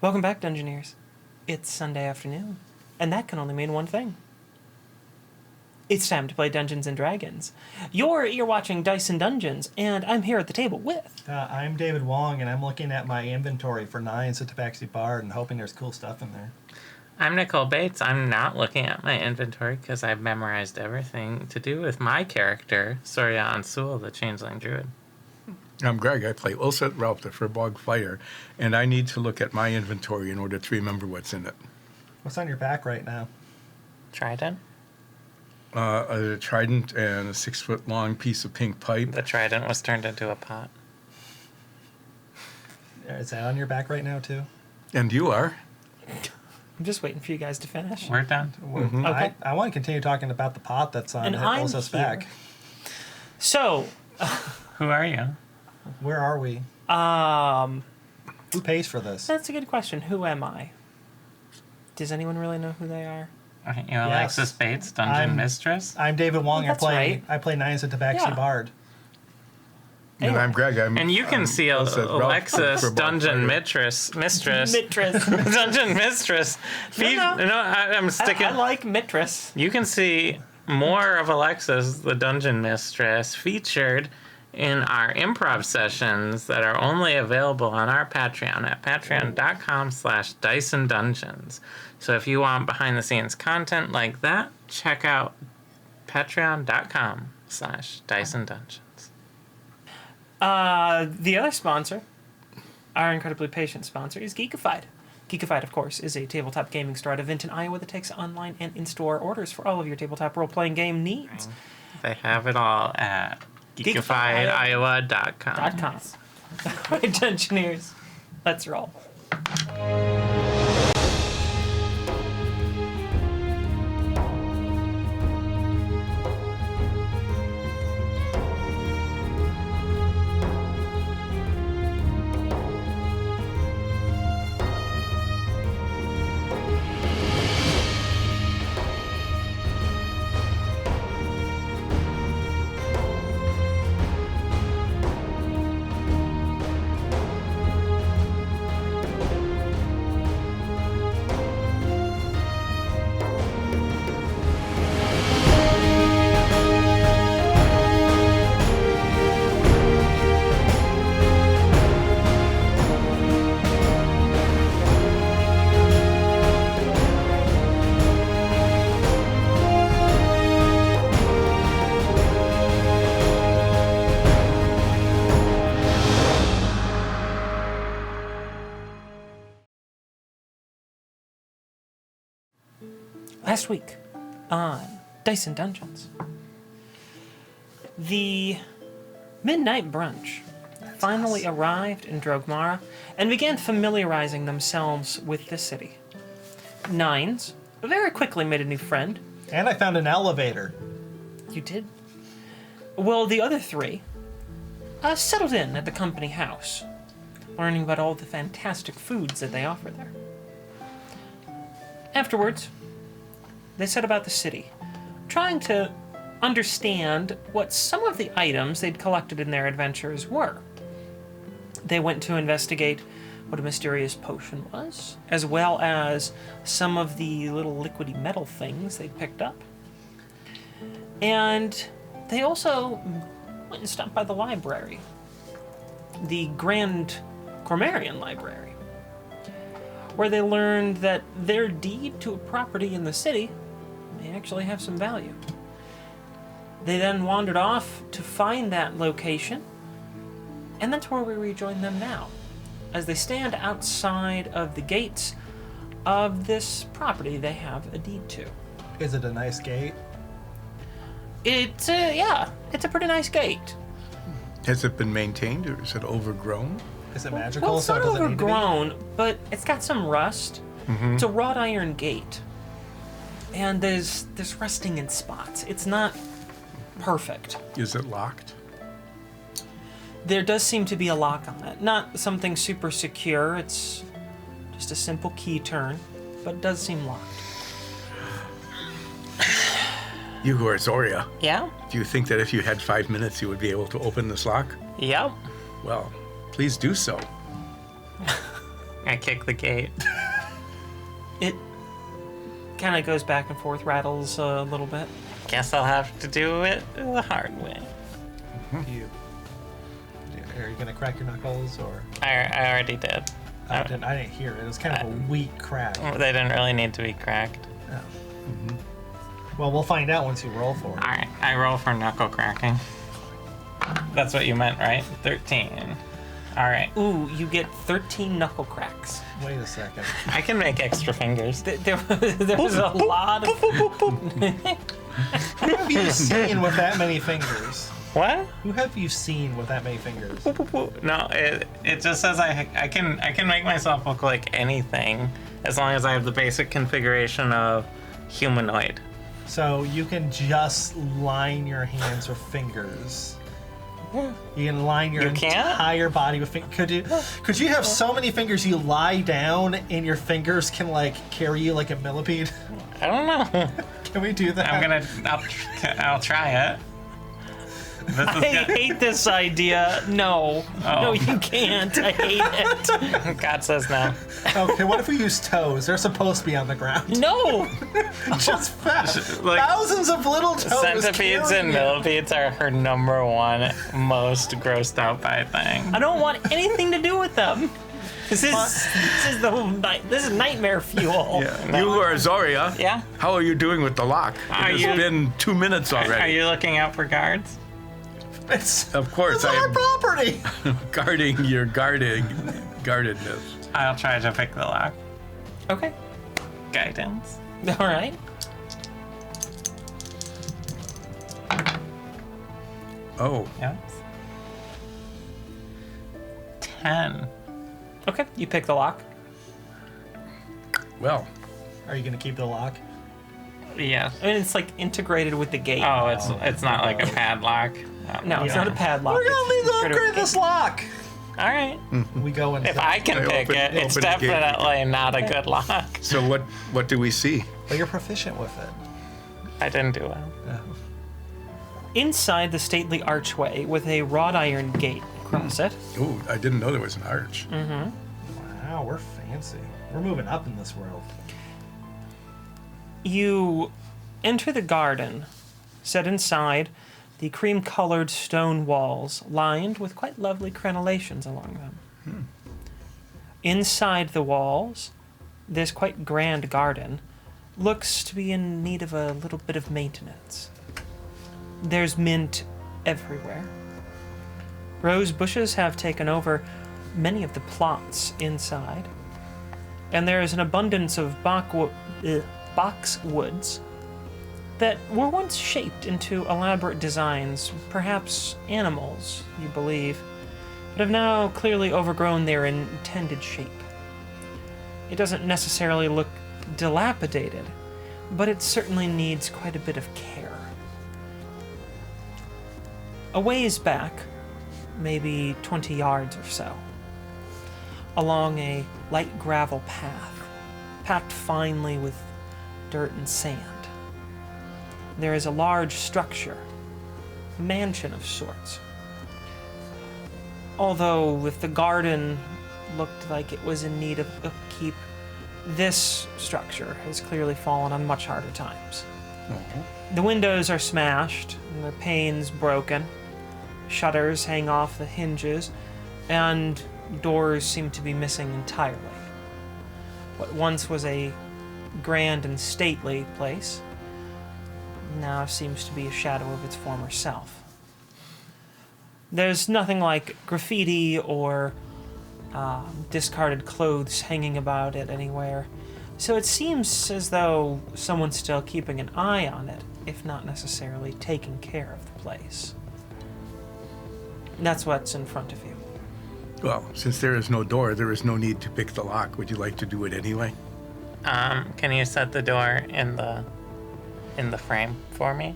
Welcome back, Dungeoneers. It's Sunday afternoon, and that can only mean one thing. It's time to play Dungeons & Dragons. You're watching Dice and Dungeons, and I'm here at the table with... I'm David Wong, and I'm looking at my inventory for Nines at Tabaxi Bard and hoping there's cool stuff in there. I'm Nicole Bates. I'm not looking at my inventory because I've memorized everything to do with my character, Sorya Sewell, the Changeling Druid. I'm Greg. I play Ulset Ralph, the Furbog Fighter, and I need to look at my inventory in order to remember what's in it. What's on your back right now? Trident? A trident and a 6-foot-long piece of pink pipe. The trident was turned into a pot. Is that on your back right now, too? And you are? I'm just waiting for you guys to finish. We're done. Mm-hmm. Okay. I want to continue talking about the pot that's on Elsa's back. So, Who are you? Where are we? Who pays for this? that's a good question. Who am I? Does anyone really know who they are? Aren't you Alexis Bates, Dungeon Mistress? I'm David Wong. Oh, that's right. I play Nines at Tabaxi Yeah. Bard. And I'm Greg. And you can see Ulset Ralph, Alexis, the Furbog Dungeon Fighter. Mistress. Mistress. Dungeon Mistress. I'm sticking. I like Mistress. You can see more of Alexis, the Dungeon Mistress, featured in our improv sessions that are only available on our Patreon at patreon.com/DiceandDungeons. So if you want behind-the-scenes content like that, check out patreon.com/DiceandDungeons. The other sponsor, our incredibly patient sponsor, is Geekified. Geekified, of course, is a tabletop gaming store out of Vinton, Iowa that takes online and in-store orders for all of your tabletop role-playing game needs. They have it all at geekifiediowa.com. .com. All right, Dungeoneers, let's roll. Last week on Dice and Dungeons, the midnight brunch finally arrived in Drogmara and began familiarizing themselves with the city. Nines very quickly made a new friend. And I found an elevator. You did? Well, the other three settled in at the company house, learning about all the fantastic foods that they offer there. Afterwards, they set about the city, trying to understand what some of the items they'd collected in their adventures were. They went to investigate what a mysterious potion was, as well as some of the little liquidy metal things they'd picked up. And they also went and stopped by the library, the Grand Cormarian Library, where they learned that their deed to a property in the city may actually have some value. They then wandered off to find that location, and that's where we rejoin them now, as they stand outside of the gates of this property they have a deed to. Is it a nice gate? It's a pretty nice gate. Has it been maintained or is it overgrown? Is it magical? Well, it's not it doesn't need to be? overgrown, but it's got some rust. It's a wrought iron gate. And there's rusting in spots. It's not perfect. Is it locked? There does seem to be a lock on it. Not something super secure. It's just a simple key turn, but it does seem locked. You who are Zoria, Yeah? do you think that if you had 5 minutes you would be able to open this lock? Yep. Well, please do so. I kick the gate. It kind of goes back and forth, rattles a little bit. Guess I'll have to do it the hard way. Are you gonna crack your knuckles or? I already did. I didn't hear it. It was kind of a weak crack. They didn't really need to be cracked. Oh. Well, we'll find out once you roll for it. Alright, I roll for knuckle cracking. That's what you meant, right? 13. Alright. Ooh, you get 13 knuckle cracks. Wait a second. I can make extra fingers. There was a lot of... Who have you seen with that many fingers? What? Who have you seen with that many fingers? No, it just says I can make myself look like anything as long as I have the basic configuration of humanoid. So you can just line your hands with fingers. You can line your You can't? entire body with fingers. Could you have so many fingers you lie down and your fingers can like carry you like a millipede? I don't know. Can we do that? I'll try it. This is I hate this idea. No. Oh. No, you can't. I hate it. God says no. Okay, what if we use toes? They're supposed to be on the ground. No. Just Like, thousands of little toes. centipedes and carrying you. millipedes are her number one most grossed out by thing. I don't want anything to do with them. This is the whole night. This is nightmare fuel. Yeah. You are Zoria. Yeah? How are you doing with the lock? Are It you- has been 2 minutes Are already. you looking out for guards? Of course, It's I our am property. guarding your guardedness. I'll try to pick the lock. Okay. Guidance. All right. Oh, Yes. 10. Okay. You pick the lock. well, Are you gonna keep the lock? Yes. I mean, it's like integrated with the gate. Oh, it's not like a padlock. No, it's not a padlock. We're gonna need to integrated upgrade with the this gate. lock. All right. We go and If I can I pick open- it, it's open the gate. definitely not a good lock. so what do we see? But you're proficient with it. I didn't do well. Inside the stately archway with a wrought iron gate across it, Oh, I didn't know there was an arch. Wow, we're fancy. We're moving up in this world. you enter the garden, set inside the cream-colored stone walls lined with quite lovely crenellations along them. Inside the walls, this quite grand garden looks to be in need of a little bit of maintenance. There's mint everywhere. Rose bushes have taken over many of the plots inside, and there is an abundance of boxwoods that were once shaped into elaborate designs, perhaps animals, you believe, but have now clearly overgrown their intended shape. It doesn't necessarily look dilapidated, but it certainly needs quite a bit of care. A ways back, maybe 20 yards or so, along a light gravel path, packed finely with dirt and sand, there is a large structure, a mansion of sorts. Although if the garden looked like it was in need of upkeep, this structure has clearly fallen on much harder times. The windows are smashed, and the panes broken, shutters hang off the hinges, and doors seem to be missing entirely. What once was a grand and stately place now seems to be a shadow of its former self. There's nothing like graffiti or discarded clothes hanging about it anywhere, so it seems as though someone's still keeping an eye on it, if not necessarily taking care of the place. That's what's in front of you. Well, since there is no door, there is no need to pick the lock. Would you like to do it anyway? Can you set the door in the frame for me?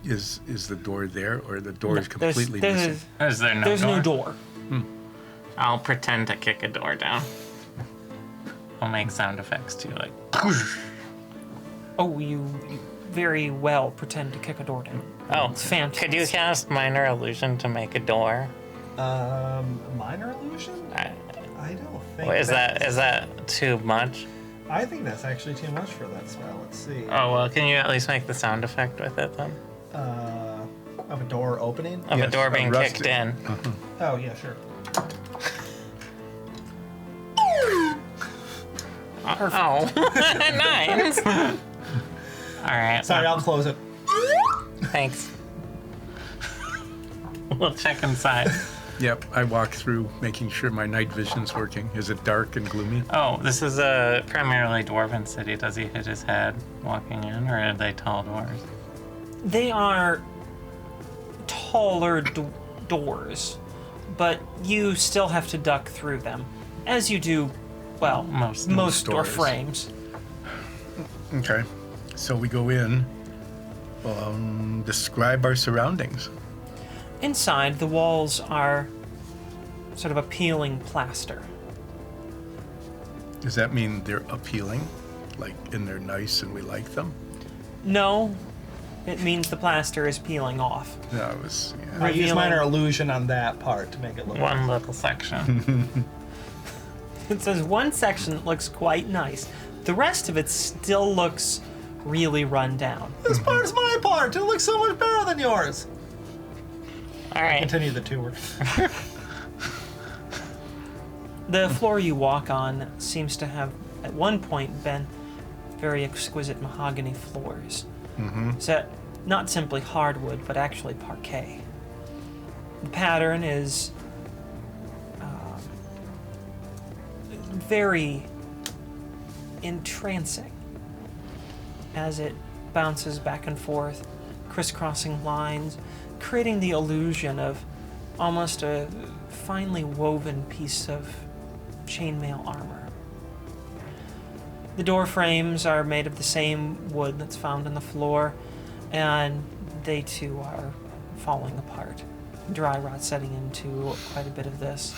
Is the door there, or the door is There's- completely there's, missing? Is there no there's door? no door. I'll pretend to kick a door down. I'll make sound effects too, like. Oh, you very well pretend to kick a door down. Oh, It's fantastic. could you cast minor illusion to make a door? Minor illusion? I don't think. Is that too much? I think that's actually too much for that spell. Let's see. Oh well, can you at least make the sound effect with it then? Of a door opening. Of Yes, a door being rusted. kicked in. Oh yeah, sure. Oh, nice. All right. Sorry, I'll close it. Thanks. We'll check inside. Yep, I walk through making sure my night vision's working. Is it dark and gloomy? Oh, this is a primarily dwarven city. Does he hit his head walking in, or are they tall doors? They are taller doors, but you still have to duck through them, as you do, well, Most door doors. frames. Okay, so we go in. Describe our surroundings. Inside, the walls are sort of a peeling plaster. Does that mean they're appealing? Like, and they're nice and we like them? No, it means the plaster is peeling off. No, I was. Yeah. I use Revealing- minor illusion on that part to make it look. One little section. It says one section looks quite nice. The rest of it still looks really run down. This part's my part. It looks so much better than yours. All right. Continue the tour. The floor you walk on seems to have, at one point, been very exquisite mahogany floors. So, not simply hardwood, but actually parquet. The pattern is very entrancing as it bounces back and forth, crisscrossing lines, creating the illusion of almost a finely woven piece of chainmail armor. The door frames are made of the same wood that's found on the floor, and they too are falling apart. Dry rot setting into quite a bit of this.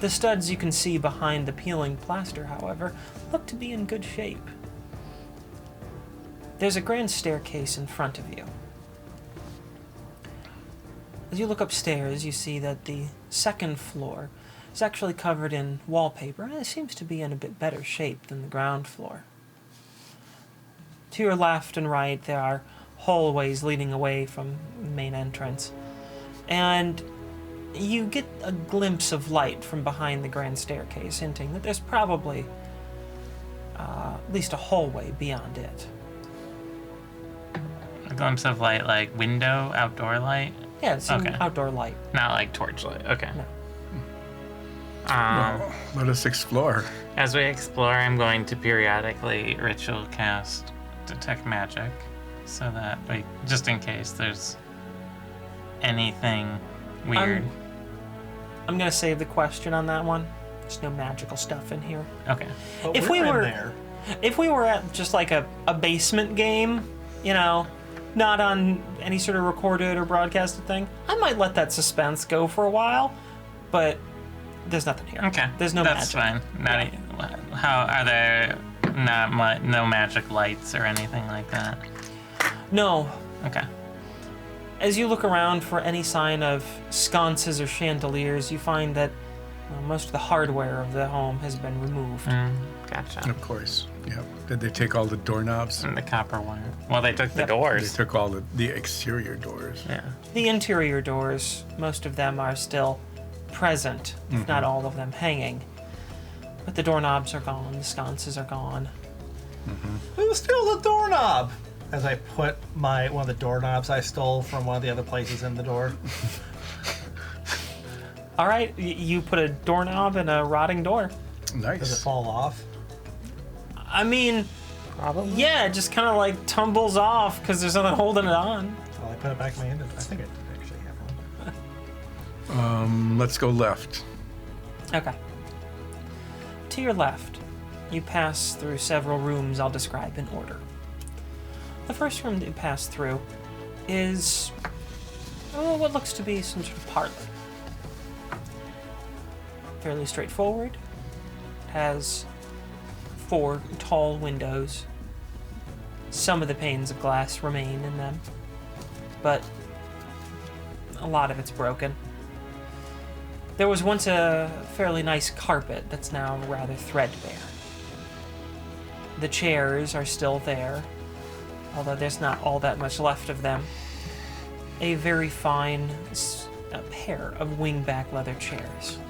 The studs you can see behind the peeling plaster, however, look to be in good shape. There's a grand staircase in front of you. As you look upstairs, you see that the second floor is actually covered in wallpaper, and it seems to be in a bit better shape than the ground floor. To your left and right, there are hallways leading away from the main entrance, and you get a glimpse of light from behind the grand staircase, hinting that there's probably at least a hallway beyond it. A glimpse of light, like window, outdoor light? Yeah, it's an Okay. outdoor light. Not like torchlight. Okay. No. Well, let us explore. As we explore, I'm going to periodically ritual cast detect magic, so that we, just in case there's anything weird. I'm gonna save the question on that one. There's no magical stuff in here. Okay. But If we're we in were- there. If we were at just like a basement game, you know, not on any sort of recorded or broadcasted thing, I might let that suspense go for a while, but there's nothing here. Okay. There's no That's magic. fine. How are there no magic lights or anything like that? No. Okay. As you look around for any sign of sconces or chandeliers, you find that most of the hardware of the home has been removed. Gotcha. Of course. Yep. Did they take all the doorknobs? And the copper wire. Well, they took the Yep. They doors. took all the exterior doors. Yeah. The interior doors, most of them are still present, if not all of them hanging. But the doorknobs are gone, the sconces are gone. Who stole the doorknob? As I put one of the doorknobs I stole from one of the other places in the door. All right, you put a doorknob in a rotting door. Does it Nice. fall off? I mean, Probably. yeah, it just kind of like tumbles off because there's nothing holding it on. Well, I put it back in my inventory. I think I did actually have one. Let's go left. Okay. To your left, you pass through several rooms I'll describe in order. The first room that you pass through is what looks to be some sort of parlor. Fairly straightforward. It has 4 tall windows. Some of the panes of glass remain in them, but a lot of it's broken. There was once a fairly nice carpet that's now rather threadbare. The chairs are still there, although there's not all that much left of them. A very fine pair of wingback leather chairs.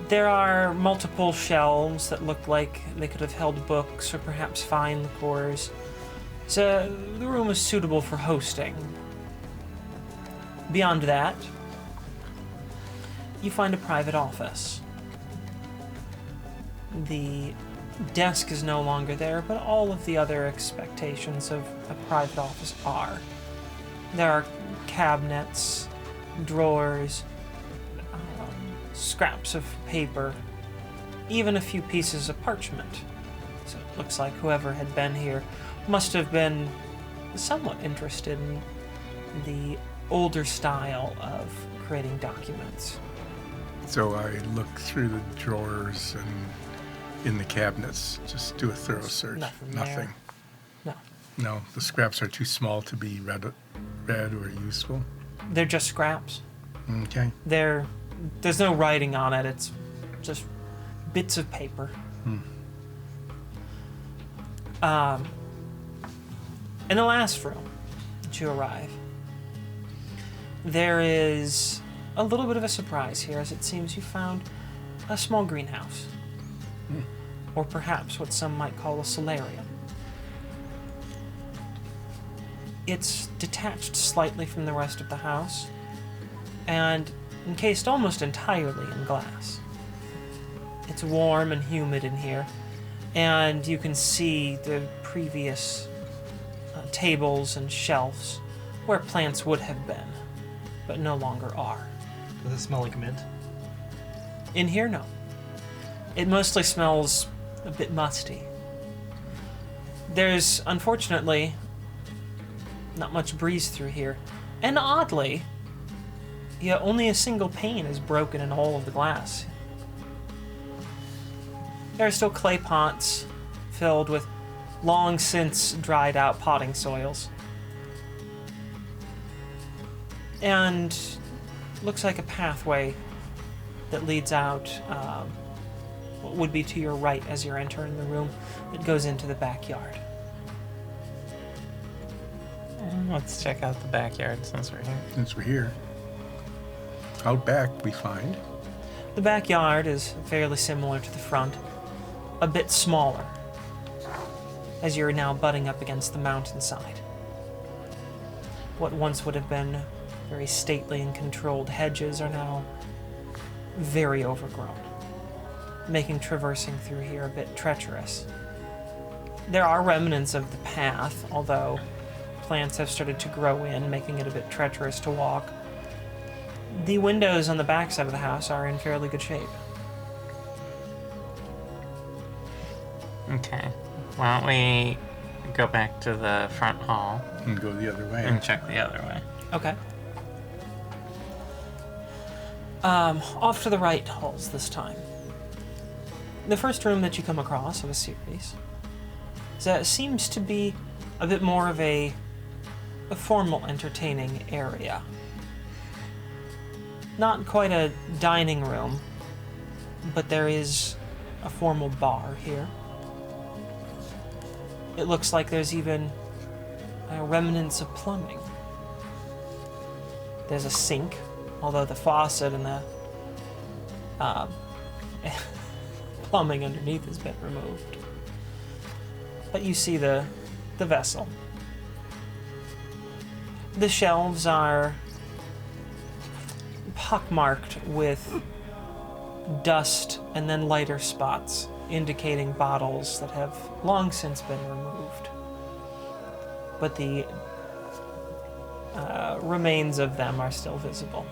There are multiple shelves that look like they could have held books or perhaps fine liqueurs. So the room is suitable for hosting. Beyond that, you find a private office. The desk is no longer there, but all of the other expectations of a private office are. There are cabinets, drawers, scraps of paper, even a few pieces of parchment. So it looks like whoever had been here must have been somewhat interested in the older style of creating documents. So I look through the drawers and in the cabinets, just do a thorough search. Nothing Nothing. there. No. No, the scraps are too small to be read or useful. They're just scraps. Okay. There's no writing on it. It's just bits of paper. In the last room that you arrive, there is a little bit of a surprise here, as it seems you found a small greenhouse. Or perhaps what some might call a solarium. It's detached slightly from the rest of the house, and encased almost entirely in glass. It's warm and humid in here, and you can see the previous tables and shelves where plants would have been, but no longer are. Does it smell like mint? In here, no. It mostly smells a bit musty. There's, unfortunately, not much breeze through here, and oddly, yeah, only a single pane is broken in all of the glass. There are still clay pots filled with long since dried out potting soils. And looks like a pathway that leads out what would be to your right as you're entering the room that goes into the backyard. Let's check out the backyard since we're here. Since we're here. Out back we find. The backyard is fairly similar to the front, a bit smaller, as you're now butting up against the mountainside. What once would have been very stately and controlled hedges are now very overgrown, making traversing through here a bit treacherous. There are remnants of the path, although plants have started to grow in, making it a bit treacherous to walk. The windows on the back side of the house are in fairly good shape. Okay. Why don't we go back to the front hall And go the other way. and check the other way? Okay. Off to the right halls this time. The first room that you come across of a series seems to be a bit more of a formal entertaining area. Not quite a dining room, but there is a formal bar here. It looks like there's even remnants of plumbing. There's a sink, although the faucet and the plumbing underneath has been removed. But you see the vessel. The shelves are pockmarked with dust and then lighter spots, indicating bottles that have long since been removed. But the remains of them are still visible.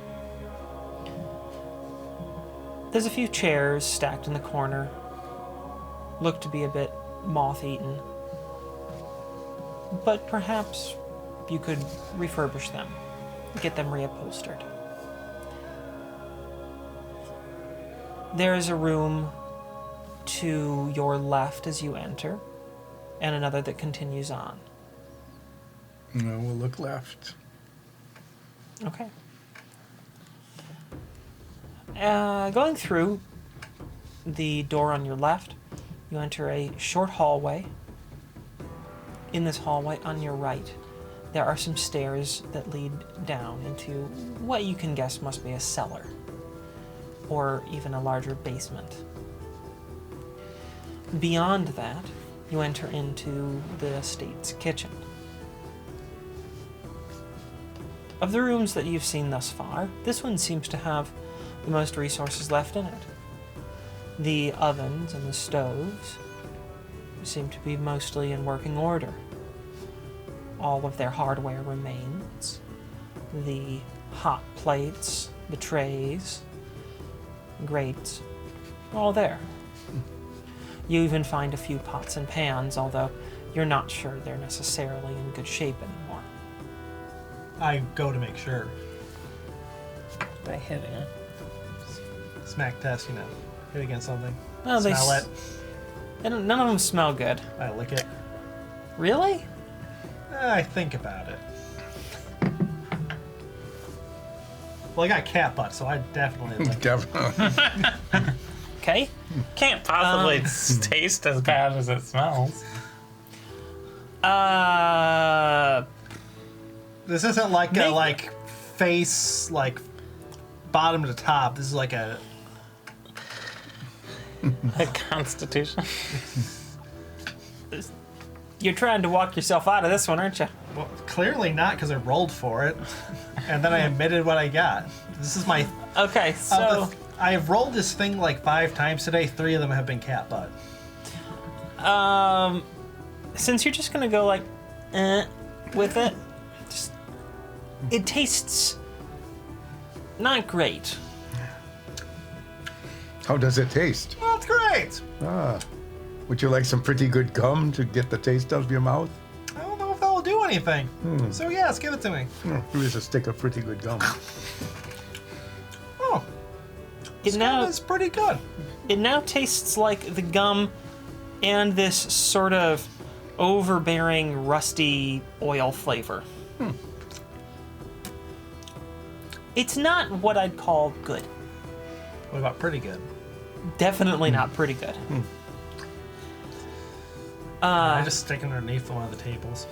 There's a few chairs stacked in the corner, look to be a bit moth-eaten, but perhaps you could refurbish them, get them reupholstered. There is a room to your left as you enter, and another that continues on. No, we'll look left. Okay. Going through the door on your left, you enter a short hallway. In this hallway, on your right, there are some stairs that lead down into what you can guess must be a cellar, or even a larger basement. Beyond that, you enter into the estate's kitchen. Of the rooms that you've seen thus far, this one seems to have the most resources left in it. The ovens and the stoves seem to be mostly in working order. All of their hardware remains. The hot plates, the trays, grates, all there. You even find a few pots and pans, although you're not sure they're necessarily in good shape anymore. I go to make sure. By hitting it. Smack test, hit against something. Oh, Smell it. None of them smell good. I lick it. Really? I think about it. Well, I got cat butt, so I definitely lick it. Definitely. Okay. Can't possibly taste as bad as it smells. This isn't like Make- a face bottom to top. This is like a A constitution. You're trying to walk yourself out of this one, aren't you? well, clearly not because I rolled for it, and then I admitted what I got. This is my. Okay, so I have rolled this thing 5 times today. 3 of them have been cat butt. since you're just gonna go with it, it tastes not great. How does it taste? Well, it's great. Would you like some pretty good gum to get the taste out of your mouth? I don't know if that will do anything. So yes, give it to me. Here's a stick of pretty good gum. Oh, It now it's pretty good. it now tastes like the gum and this sort of overbearing rusty oil flavor. It's not what I'd call good. What about pretty good? Definitely not pretty good. I just stick it underneath one of the tables.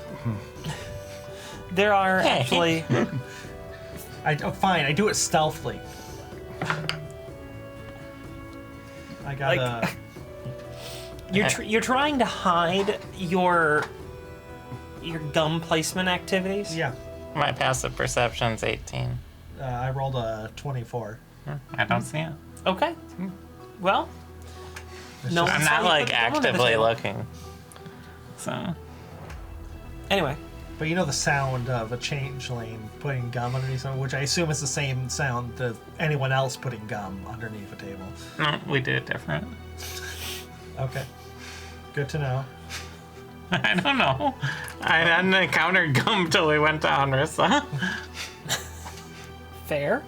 There are actually Fine, I do it stealthily. I got you're trying to hide your gum placement activities. yeah. My passive perception's 18. I rolled a 24. I don't see it. Okay. Well, no. I'm not actively looking. So Anyway, But you know the sound of a changeling putting gum underneath something, which I assume is the same sound that anyone else putting gum underneath a table. no, we did it different. Okay. Good to know. I don't know. I hadn't encountered gum till we went to Anrissa. fair.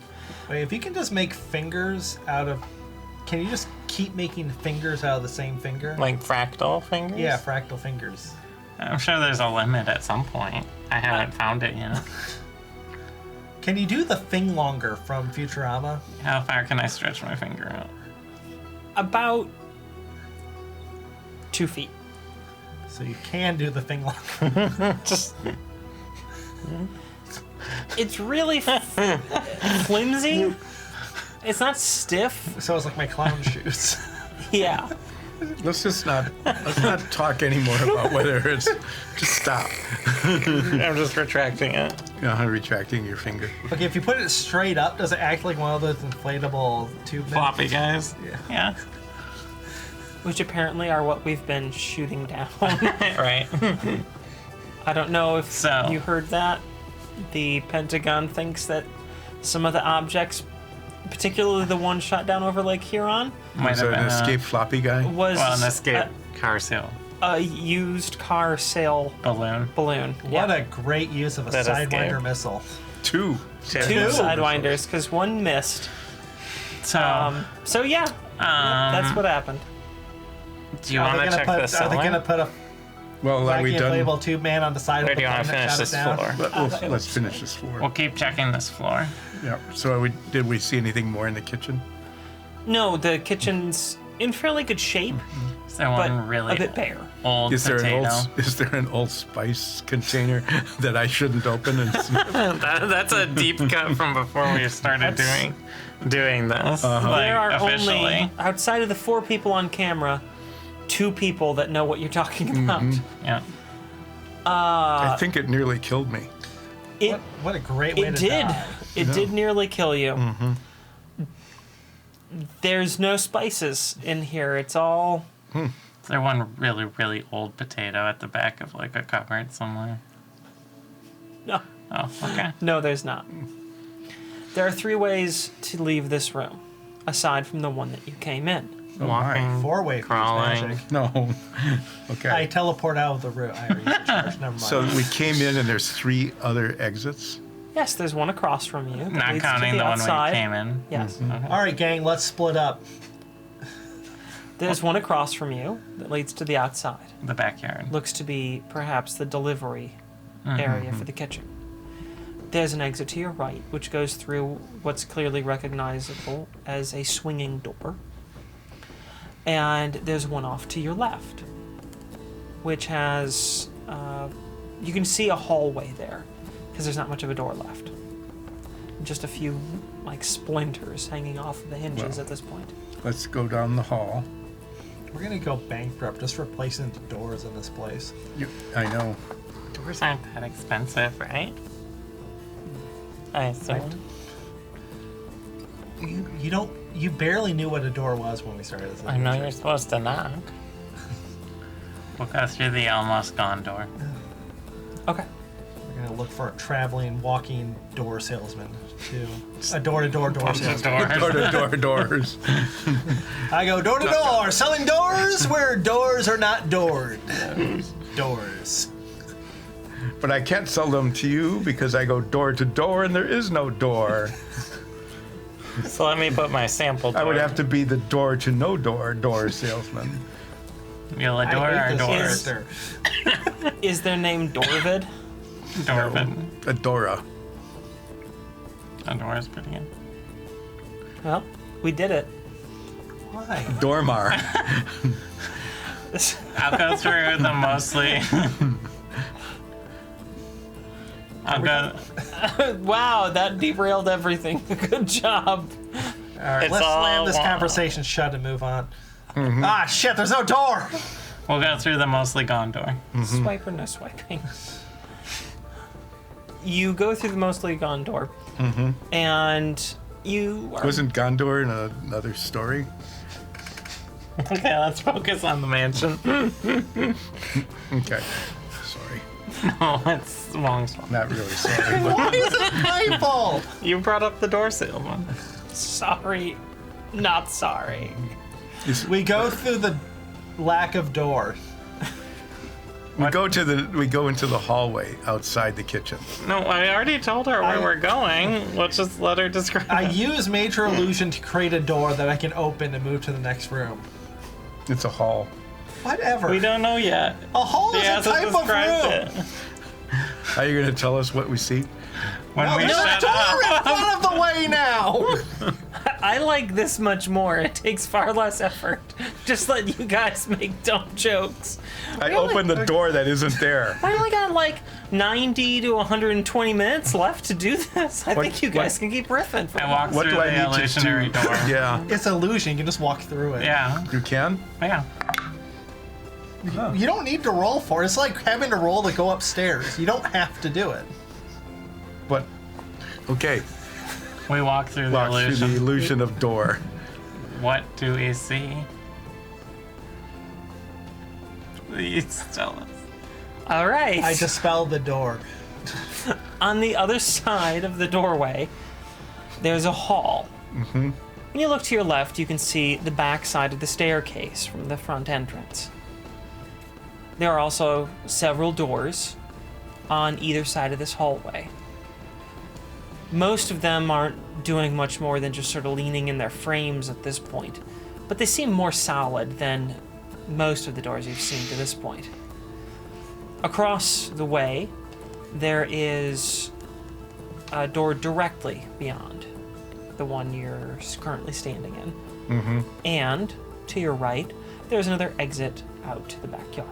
Wait, if you can just make fingers out of... Can you just keep making fingers out of the same finger? Like fractal fingers? Yeah, fractal fingers. I'm sure there's a limit at some point. I haven't found it yet. Can you do the thing longer from Futurama? How far can I stretch my finger out? About 2 feet. So you can do the thing longer. Just It's really flimsy. It's not stiff. So it's like my clown shoes. Yeah. Let's not talk anymore about whether it's. Just stop. I'm just retracting it. Retracting your finger. Okay, if you put it straight up, does it act like one of those inflatable tube things? Floppy guys. Yeah. Which apparently are what we've been shooting down. Right. I don't know if So- you heard that. The Pentagon thinks that some of the objects, particularly the one shot down over Lake Huron, Might Was have it been an escape floppy guy? was an escape car sale a used car sale balloon. balloon. What Yeah. a great use of a That Sidewinder escape. missle. Two. Two Two. sidewinders because one missed. So yeah, that's what happened. Do you want to check this Are they ceiling? gonna put a Well, are we vacuum done? inflatable tube man on the side Or of do the you want plane to that finish shot this it down? floor? Let's finish this floor. We'll keep checking this floor. Yeah. So did we see anything more in the kitchen? No, the kitchen's in fairly good shape, Is there but one really a bit bare. old Is there potato? is there an Old Spice container that I shouldn't open? And That's a deep cut from before we started doing this. Like, There are officially. only, outside of the 4 people on camera, 2 people that know what you're talking about. Yeah. I think it nearly killed me. It What a great way it to did. die. It did nearly kill you. There's no spices in here. It's all Is there one really, really old potato at the back of like a cupboard somewhere? no. Oh, okay. No, there's not. There are 3 ways to leave this room, aside from the one that you came in. Walking, 4-way crawling. magic. No. Okay. I teleport out of the room. I already used the charge. Never mind. So we came in and there's 3 other exits. Yes, there's one across from you. that Not leads to counting the one we outside. came in. Yes. All right, gang, let's split up. There's one across from you that leads to the outside. The backyard. Looks to be perhaps the delivery area for the kitchen. There's an exit to your right, which goes through what's clearly recognizable as a swinging door. And there's one off to your left, which has, you can see a hallway there, because there's not much of a door left. Just a few, like, splinters hanging off of the hinges Well. at this point. Let's go down the hall. We're gonna go bankrupt just replacing the doors in this place. I know. Doors aren't that expensive, right? I assume. You barely knew what a door was when we started this. I know adventure. you're supposed to knock. We'll go through the almost gone door. Okay. We're gonna look for a traveling, walking door salesman to a door-to-door door salesman. Door-to-door doors. I go door to door, selling doors where doors are not doored. Doors. But I can't sell them to you because I go door to door and there is no door. So let me put my sample door. I would have to be the door to no door salesman. You'll adore I our hate this doors. character. Is their name Dorvid? Dorvin. Adora. Adore is pretty good. Well, we did it. Why? Dormar. I'll go through the mostly. I'll go. Wow, that derailed everything. Good job. All right, It's let's all slam this wall. conversation shut and move on. Ah, shit, there's no door! We'll go through the mostly gone door. Swipe or no swiping? You go through the mostly gone door, and you are. Wasn't Gondor in another story? Okay, let's focus on the mansion. Okay. Sorry. Oh, it's long story. Not really sorry. But Why is it my fault? You brought up the door salesman. Sorry, not sorry. We go through the lack of door. we go into the hallway outside the kitchen. No, I already told her where we're going. Let's just let her describe. I use major illusion to create a door that I can open and move to the next room. It's a hall. Whatever. We don't know yet. A hall He is a hasn't type of described room. it. Are you going to tell us what we see? When No, we there's a shut door up. in front of the way now. I like this much more. It takes far less effort. Just let you guys make dumb jokes. I open the door that isn't there. I only got like 90 to 120 minutes left to do this. I What- think you guys what- can keep riffing. For I walk What through do I the need to illusionary do? door. Yeah. It's illusion. You can just walk through it. Yeah. You can? Yeah. You don't need to roll for it. It's like having to roll to go upstairs. You don't have to do it. But okay. We walk through the Walk through illusion. the illusion of door. What do we see? Please tell us. All right. I dispel the door. On the other side of the doorway, there's a hall. When you look to your left, you can see the back side of the staircase from the front entrance. There are also several doors on either side of this hallway. Most of them aren't doing much more than just sort of leaning in their frames at this point, but they seem more solid than most of the doors you've seen to this point. Across the way, there is a door directly beyond the one you're currently standing in. And to your right, there's another exit out to the backyard.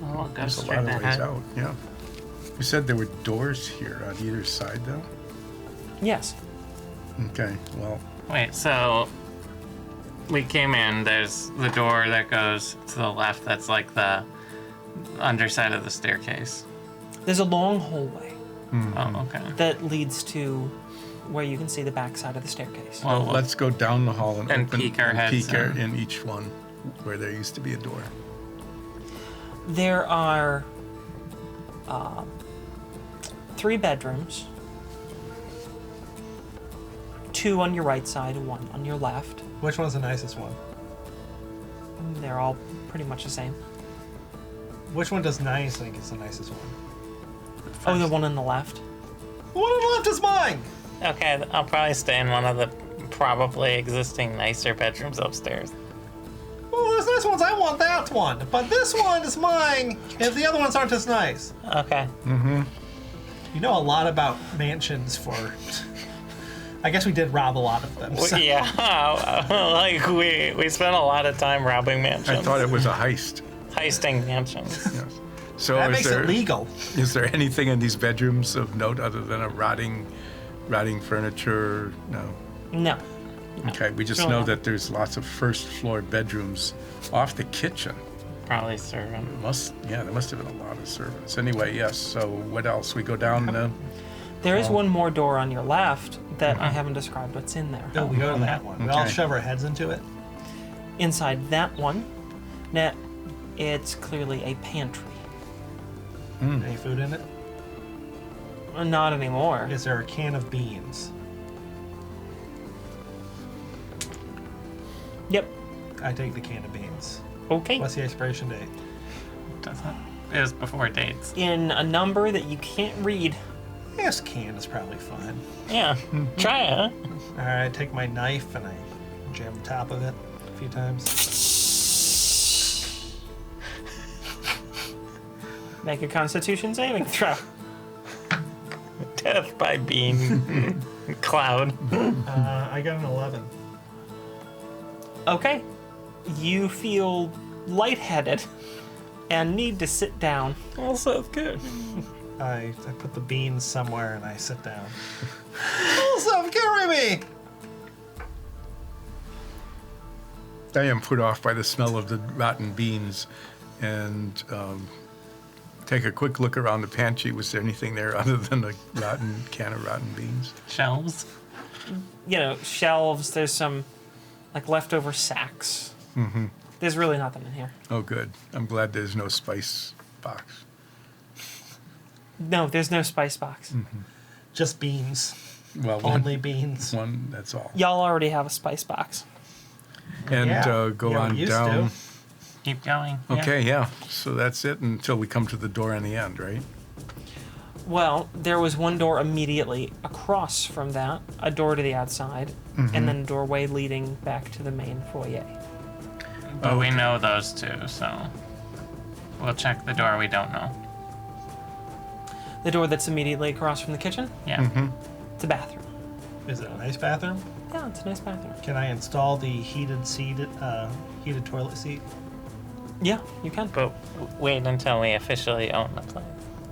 We'll go There's a straight lot of ways ahead. out, yeah. You said there were doors here on either side, though? Yes. Okay, well, Wait, so we came in. There's the door that goes to the left. That's like the underside of the staircase. There's a long hallway Oh, okay. that leads to where you can see the backside of the staircase. Well, let's go down the hall and, And open, peek our heads peek in. in each one where there used to be a door. There are 3 bedrooms. 2 on your right side and 1 on your left. Which one's the nicest one? They're all pretty much the same. Which one does Nice think is the nicest one? Oh, the one on the left? The one on the left is mine! okay, I'll probably stay in one of the probably existing nicer bedrooms upstairs. Well, there's nice ones. I want that one. But this one is mine, and the other ones aren't as nice. Okay. You know a lot about mansions for... I guess we did rob a lot of them. so- Yeah, like we spent a lot of time robbing mansions. I thought it was a heist. Heisting mansions. Yes. So That is makes there, it legal. is there anything in these bedrooms of note other than a rotting furniture? No. No. Okay, we just Really know not. that there's lots of first floor bedrooms off the kitchen. Probably servant. There must have been a lot of servants. Anyway, yes, so what else? We go down the... There is one more door on your left that I haven't described what's in there. No, we go to that one. We all Okay. shove our heads into it. Inside that one, now it's clearly a pantry. Any food in it? Not anymore. Is there a can of beans? Yep. I take the can of beans. Okay. What's the expiration date? Doesn't. It was before dates. In a number that you can't read. Yes, can is probably fine. Yeah. Try it, huh? All right, I take my knife and I jam the top of it a few times. Make a Constitution saving throw. Death by bean cloud. I got an 11. Okay. You feel lightheaded and need to sit down. Also good. I put the beans somewhere and I sit down. Also, carry me! I am put off by the smell of the rotten beans and take a quick look around the pantry. Was there anything there other than a can of rotten beans? Shelves. You know, shelves, there's some like leftover sacks. Mm-hmm. There's really nothing in here. Oh, good. I'm glad there's no spice box. No, there's no spice box. Just beans. Well, Only beans. one, that's all. Y'all already have a spice box. And Yeah. go Yeah, we on used down. to. Keep going. Yeah. Okay, yeah. So that's it until we come to the door on the end, right? Well, there was one door immediately across from that, a door to the outside, and then a doorway leading back to the main foyer. But we know those two, so we'll check the door we don't know. The door that's immediately across from the kitchen, Yeah. it's a bathroom. Is it a nice bathroom? Yeah, it's a nice bathroom. Can I install the heated toilet seat? Yeah, you can. But wait until we officially own the place.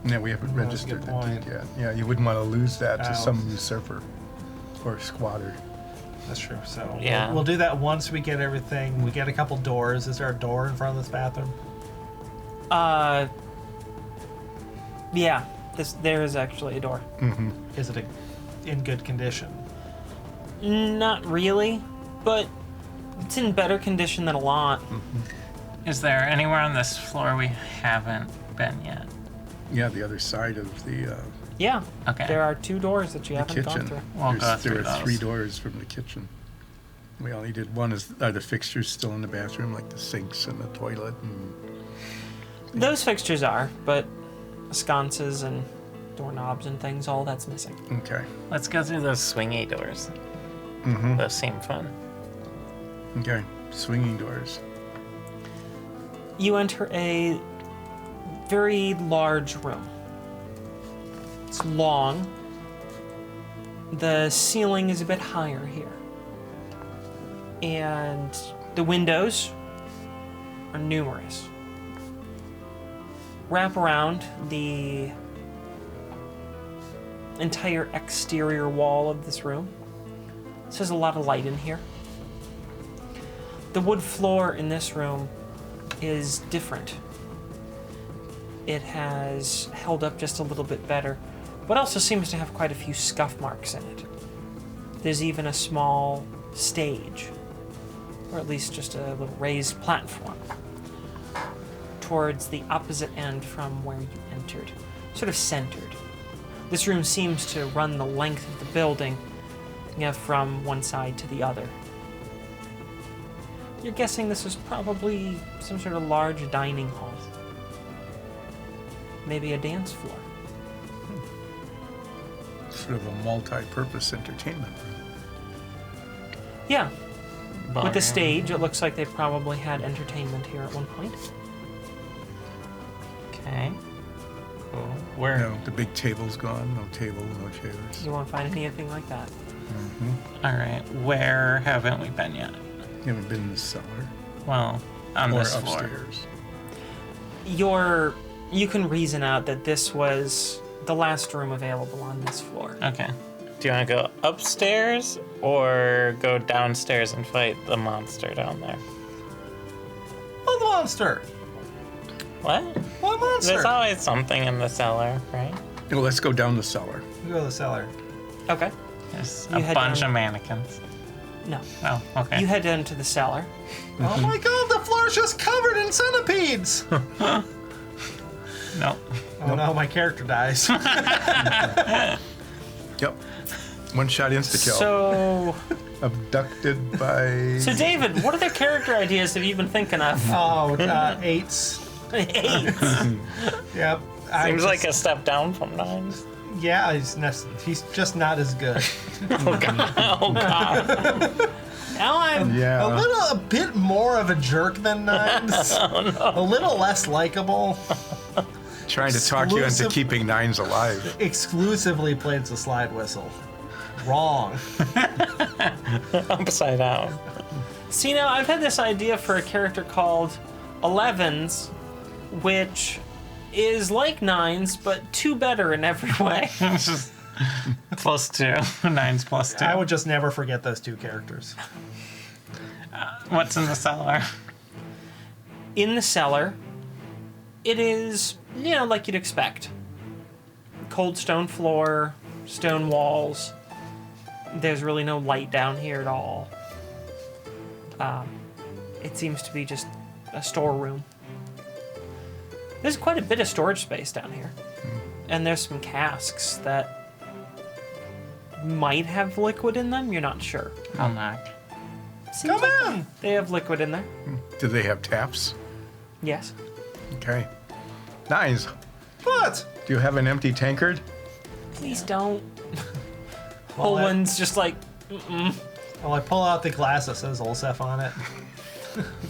Yeah, we haven't That's a good registered it point. yet. Yeah, you wouldn't want to lose that to Oh. some usurper or squatter. That's true. So Yeah. we'll do that once we get everything. We get a couple doors. Is there a door in front of this bathroom? Yeah, there is actually a door. Is it in good condition? Not really, but it's in better condition than a lot. Is there anywhere on this floor we haven't been yet? Yeah, the other side of the Yeah, Okay. there are 2 doors that you haven't gone kitchen. through. We'll go There through are 3 those. doors from the kitchen. We only did one. Are the fixtures still in the bathroom, like the sinks and the toilet? And Those fixtures are, but sconces and doorknobs and things, all that's missing. okay, Let's go through those swingy doors. Those seem fun. okay, swinging doors. You enter a very large room. It's long. The ceiling is a bit higher here. And the windows are numerous. Wrap around the entire exterior wall of this room. So there's a lot of light in here. The wood floor in this room is different. It has held up just a little bit better, but also seems to have quite a few scuff marks in it. There's even a small stage, or at least just a little raised platform, towards the opposite end from where you entered, sort of centered. This room seems to run the length of the building, from one side to the other. You're guessing this is probably some sort of large dining hall. Maybe a dance floor. Sort of a multi-purpose entertainment room. Yeah. With the Ballroom. stage, it looks like they probably had entertainment here at one point. Okay. Cool. Where? No, the big table's gone. No table, no chairs. You won't find anything like that. All right. Where haven't we been yet? You haven't been in the cellar Well, on or this floor. upstairs. You can reason out that this was the last room available on this floor. Okay. Do you want to go upstairs or go downstairs and fight the monster down there? Oh, the monster! What? What monster? There's always something in the cellar, right? Well, let's go down the cellar. We go to the cellar. Okay. There's You a head bunch down- of mannequins. No. Oh, okay. You head down to the cellar. Oh my god, the floor's just covered in centipedes! No. Oh no, my character dies. Yep. One shot insta-kill. So, Abducted by... so David, what other character ideas have you been thinking of? Oh, 8s. 8. Yep. Seems like a step down from 9s. Yeah, he's just not as good. Oh, God. Now I'm. Yeah. A bit more of a jerk than 9s. A little less likable. Trying to talk you into Exclusive- keeping 9s alive. Exclusively plays the slide whistle. Wrong. Upside down. See, now I've had this idea for a character called 11s, which is like 9s, but 2 better in every way. It's just +2. 9's +2. I would just never forget those 2 characters. What's in the cellar? In the cellar, it is, like you'd expect. Cold stone floor, stone walls. There's really no light down here at all. It seems to be just a storeroom. There's quite a bit of storage space down here. And there's some casks that might have liquid in them, you're not sure. I'll knock. Seems Come like in! They have liquid in there. Do they have taps? Yes. Okay. 9s. What? Do you have an empty tankard? Please don't. Well, Owen's just like, Well, I pull out the glass that says Olsef on it.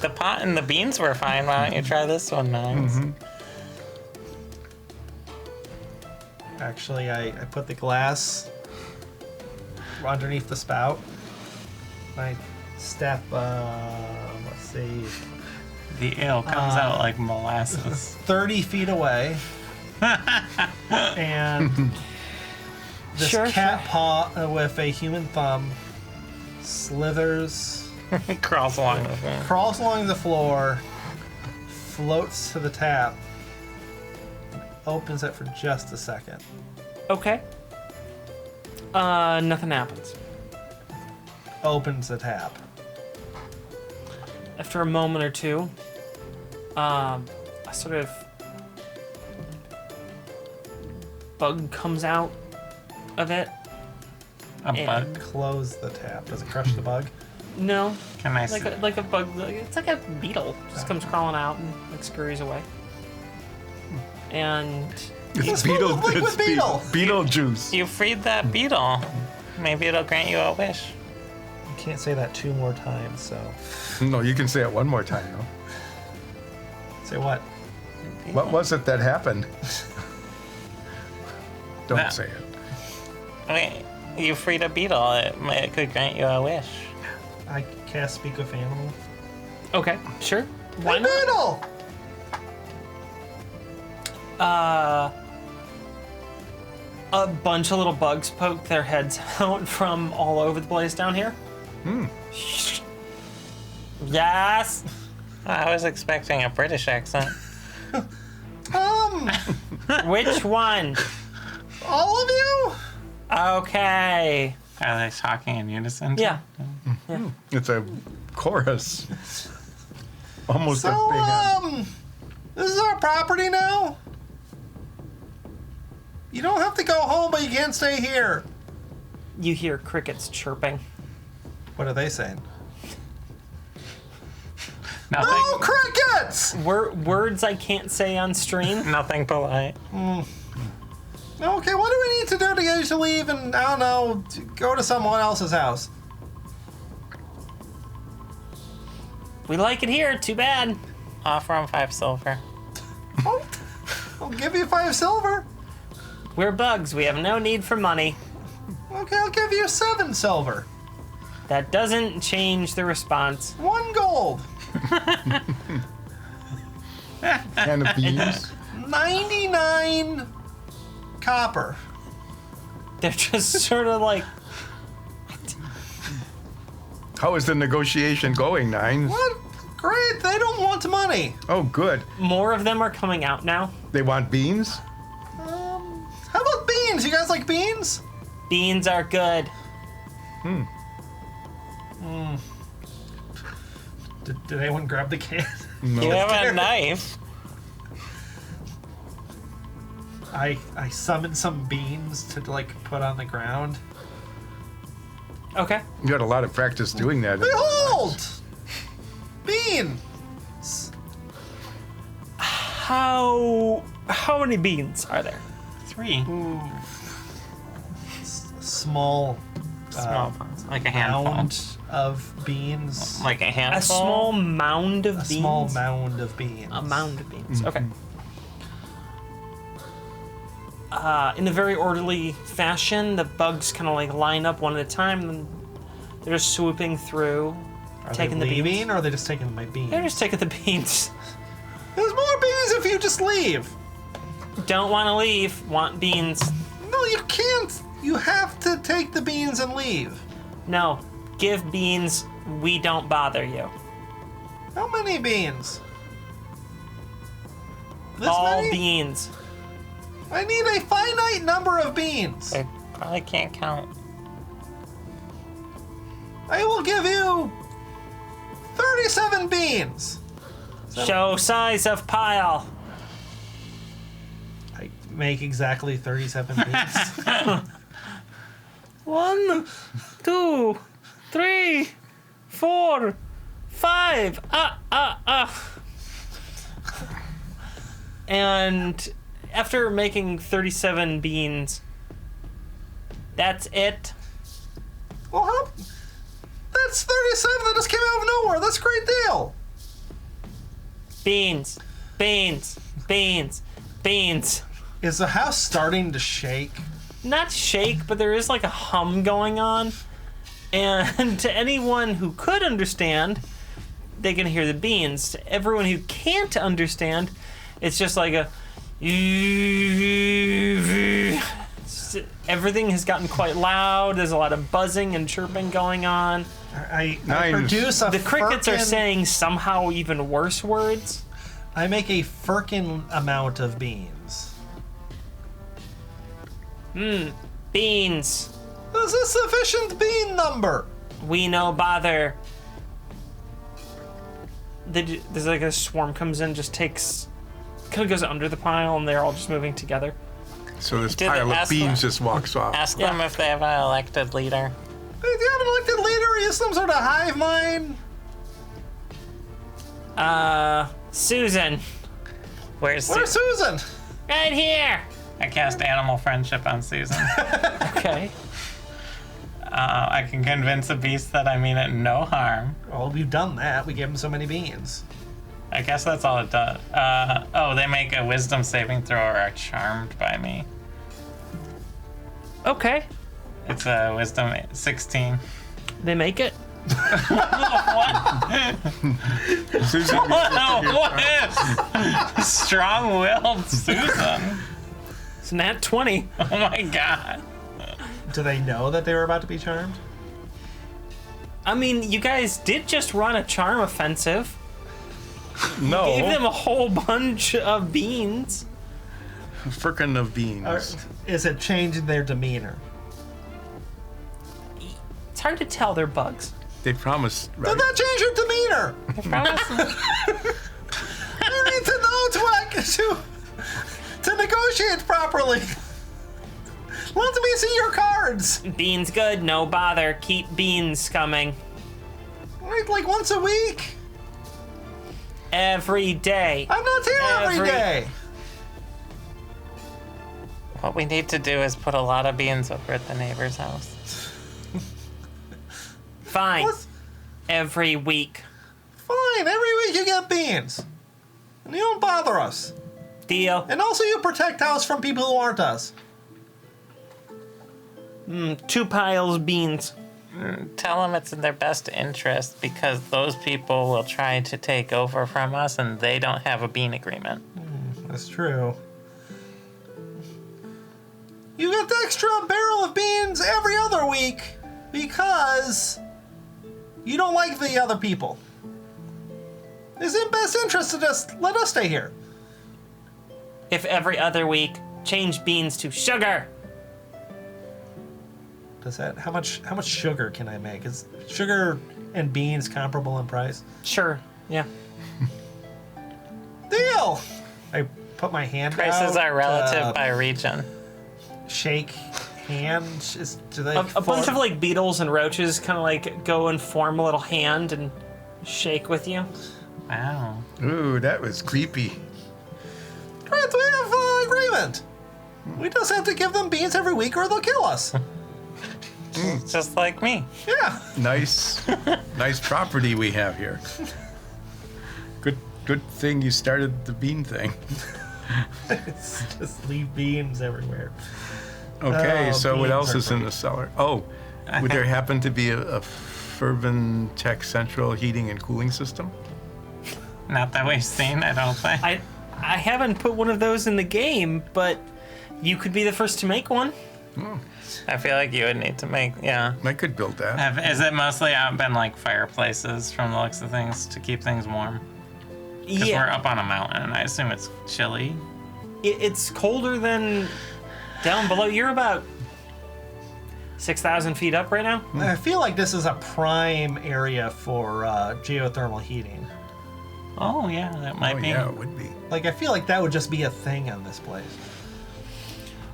The pot and the beans were fine. Why don't you try this one, 9s? Actually, I put the glass underneath the spout. I step, let's see, The ale comes out like molasses. 30 feet away. And this Sure, cat paw with a human thumb slithers, It crawls along the floor. crawls along the floor, floats to the tap, opens it for just a second. okay. Nothing happens. Opens the tap. After a moment or two, a sort of bug comes out of it. A Yeah. bug? Close the tap. Does it crush the bug? No, Can I see? like a bug. It's like a beetle. Just comes crawling out and like scurries away. And It's full of liquid it's beetle. beetle juice. You freed that beetle. Maybe it'll grant you a wish. You can't say that 2 more times, so. No, you can say it one more time, though. Say what? What was it that happened? Don't That- say it. Wait, you freed a beetle. It could grant you a wish. I cast Speak of Animal? Okay, sure. Why Hey, not? Beetle! A bunch of little bugs poke their heads out from all over the place down here. Yes. I was expecting a British accent. Which one? All of you? Okay. Are they talking in unison? Yeah. It's a chorus. Almost a So, band. this is our property now? You don't have to go home, but you can't stay here. You hear crickets chirping. What are they saying? Nothing. No crickets! Words I can't say on stream. Nothing polite. Okay, what do we need to do to get you to leave and, I don't know, to go to someone else's house? We like it here. Too bad. Offer him 5 silver. Oh, I'll give you 5 silver. We're bugs. We have no need for money. Okay, I'll give you 7 silver. That doesn't change the response. 1 gold. Can of beans. 99 copper. They're just sort of like, How is the negotiation going, Nines? What? Great, they don't want money. Oh, good. more of them are coming out now. They want beans? How about beans? You guys like beans? Beans are good. Did anyone grab the can? No. You have a knife. I summoned some beans to like put on the ground. Okay. You had a lot of practice doing that. Behold! Bean! How many beans are there? 3. Small Small ones. Like a handful. mound of beans. Like a handful. A small mound of A beans. small mound of beans. A mound of beans. Okay. In a very orderly fashion, the bugs kind of like line up one at a time, and they're just swooping through, Are taking they the leaving, beans. or are they just taking my beans? They're just taking the beans. There's more beans if you just leave. Don't want to leave. Want beans. No, you can't. You have to take the beans and leave. No. Give beans. We don't bother you. How many beans? This All many? beans. I need a finite number of beans. They probably can't count. I will give you 37 beans. Show size of pile. I make exactly 37 beans. 1, 2, 3, 4, 5. And after making 37 beans, that's it. Well, that's 37. That just came out of nowhere. That's a great deal. Beans, beans, beans, beans. Is the house starting to shake? Not shake, but there is like a hum going on. And to anyone who could understand, they can hear the beans. To everyone who can't understand, it's just like a... Everything has gotten quite loud. There's a lot of buzzing and chirping going on. I Nice. produce a The crickets are firkin- saying somehow even worse words. I make a firkin amount of beans. Beans. This is sufficient bean number. We no bother. There's like a swarm comes in, just takes, kind of goes under the pile, and they're all just moving together. So this Did they pile of ask beans them? just walks off. Ask them if they have an elected leader. Hey, do you have an elected leader? Are you some sort of hive mind? Susan, Where's Where's Susan? Susan? right here. I cast animal friendship on Susan. Okay. I can convince a beast that I mean it no harm. Well, we've done that. We gave him so many beans. I guess that's all it does. They make a wisdom saving throw or are charmed by me. Okay. It's a wisdom 16. They make it. Susan, What is strong-willed Susan? It's nat 20. Oh my god. Do they know that they were about to be charmed? I mean, you guys did just run a charm offensive. no, Gave them a whole bunch of beans. frickin' of beans. Or is it changing their demeanor? It's hard to tell, they're bugs. They promised, right? Did that change your demeanor? You need to know to negotiate properly. Let me see your cards. Beans good, no bother. Keep beans coming. Like once a week. Every day. I'm not here every day. What we need to do is put a lot of beans over at the neighbor's house. Fine. What? Every week. Fine, every week you get beans. And you don't bother us. Deal. And also you protect us from people who aren't us. 2 piles beans. Tell them it's in their best interest because those people will try to take over from us and they don't have a bean agreement. That's true. You get the extra barrel of beans every other week because you don't like the other people. It's in best interest to just let us stay here. If every other week, change beans to sugar. Does that how much sugar can I make? Is sugar and beans comparable in price? Sure. Yeah. Deal. I put my hand Prices out are relative to by region. shake hands. Do they A bunch of like beetles and roaches kind of like go and form a little hand and shake with you. Wow. Ooh, that was creepy. Right, we have an agreement. We just have to give them beans every week or they'll kill us. Just like me. Yeah. Nice, nice property we have here. Good thing you started the bean thing. It's just leave beans everywhere. Okay, Oh, so what beans else are is in great. the cellar? Oh, would there happen to be a Fervin Tech Central heating and cooling system? Not that we've seen, I don't think. I haven't put one of those in the game, but you could be the first to make one. I feel like you would need to make, yeah. I could build that. Is it mostly out been like fireplaces from the looks of things to keep things warm? Because we're up on a mountain. I assume it's chilly. It's colder than down below. You're about 6,000 feet up right now. I feel like this is a prime area for geothermal heating. Oh, yeah, that might Oh be. yeah, it would be. Like, I feel like that would just be a thing on this place.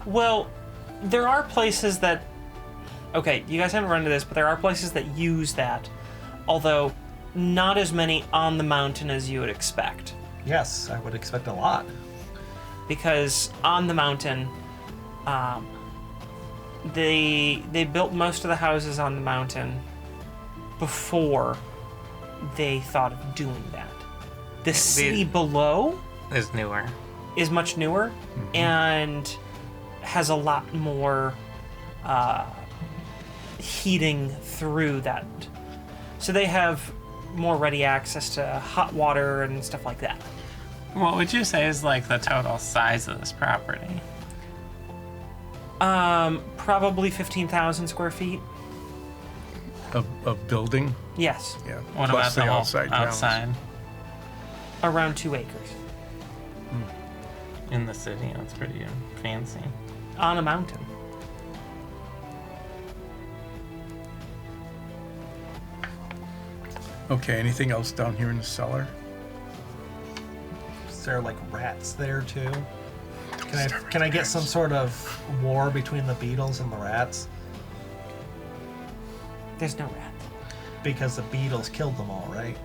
Well, there are places that... Okay, you guys haven't run into this, but there are places that use that. Although, not as many on the mountain as you would expect. Yes, I would expect a lot. Because on the mountain, they built most of the houses on the mountain before they thought of doing that. The city below Is newer. is much newer and has a lot more heating through that. So they have more ready access to hot water and stuff like that. What would you say is like the total size of this property? Probably 15,000 square feet. Of building? Yes, Yeah. What Plus about the whole outside grounds. outside around 2 acres. in the city? That's pretty fancy. On a mountain. Okay, anything else down here in the cellar? Is there like rats there too? Can I get some sort of war between the beetles and the rats? There's no rats. Because the beetles killed them all, right?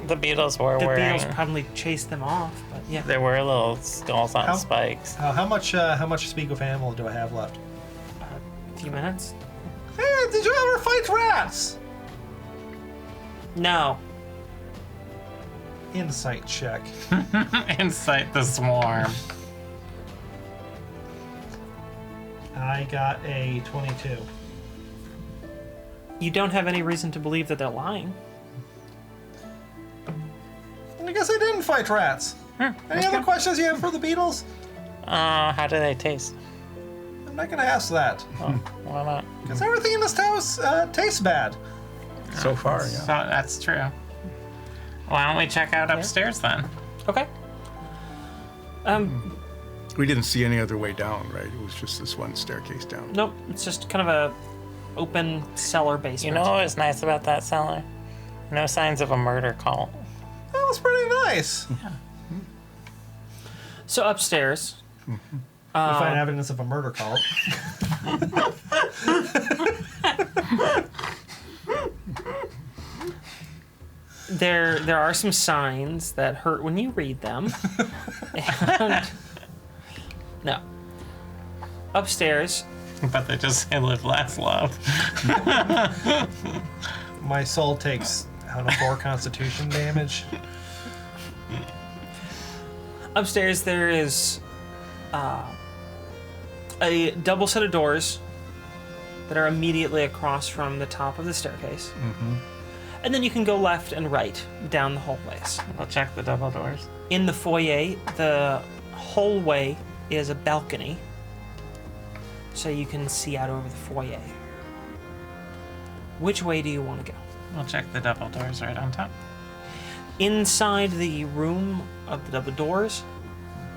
The beetles were The wearing. beetles probably chased them off, but yeah. There were little skulls on How- spikes. How much speak of animal do I have left? A few minutes? Hey, did you ever fight rats? No. Insight check. Incite the swarm. I got a 22. You don't have any reason to believe that they're lying. I guess I didn't fight rats. Any other questions you have for the beetles? How do they taste? I'm not gonna ask that. Oh, why not? Because everything in this house tastes bad. So far, So yeah. that's true. Why don't we check out upstairs then? Okay. We didn't see any other way down, right? It was just this one staircase down. Nope, it's just kind of a open cellar You basement. know what was nice about that cellar? No signs of a murder cult. That was pretty nice. So upstairs, We find evidence of a murder cult. there are some signs that hurt when you read them. And no. Upstairs, But they just say live, laugh, love. My soul takes out of 4 constitution damage. upstairs there is a double set of doors that are immediately across from the top of the staircase. And then you can go left and right down the hallways. We'll check the double doors. In the foyer, the hallway is a balcony, so you can see out over the foyer. Which way do you want to go? We'll check the double doors right on top. Inside the room of the double doors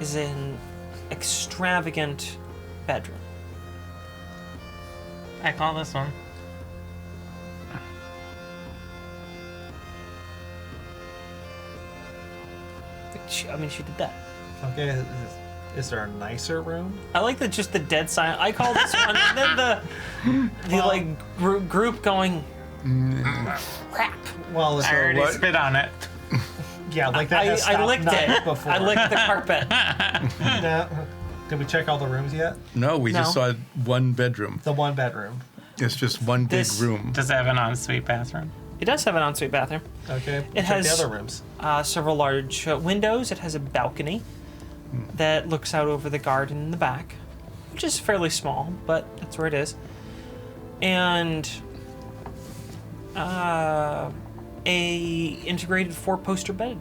is an extravagant bedroom. I call this one. She did that. Okay, is there a nicer room? I like that just the dead silent. I call this one, and then the like group going, crap. Well, I already what? spit on it. yeah, like that has I stopped licked night it. before. I licked the carpet. No. Did we check all the rooms yet? No, we just No. saw one bedroom. The one bedroom. It's just one big This- room. Does it have an ensuite bathroom? It does have an ensuite bathroom. Okay. It check has- the other rooms. Several large windows. It has a balcony that looks out over the garden in the back, which is fairly small, but that's where it is. And a integrated 4-poster bed.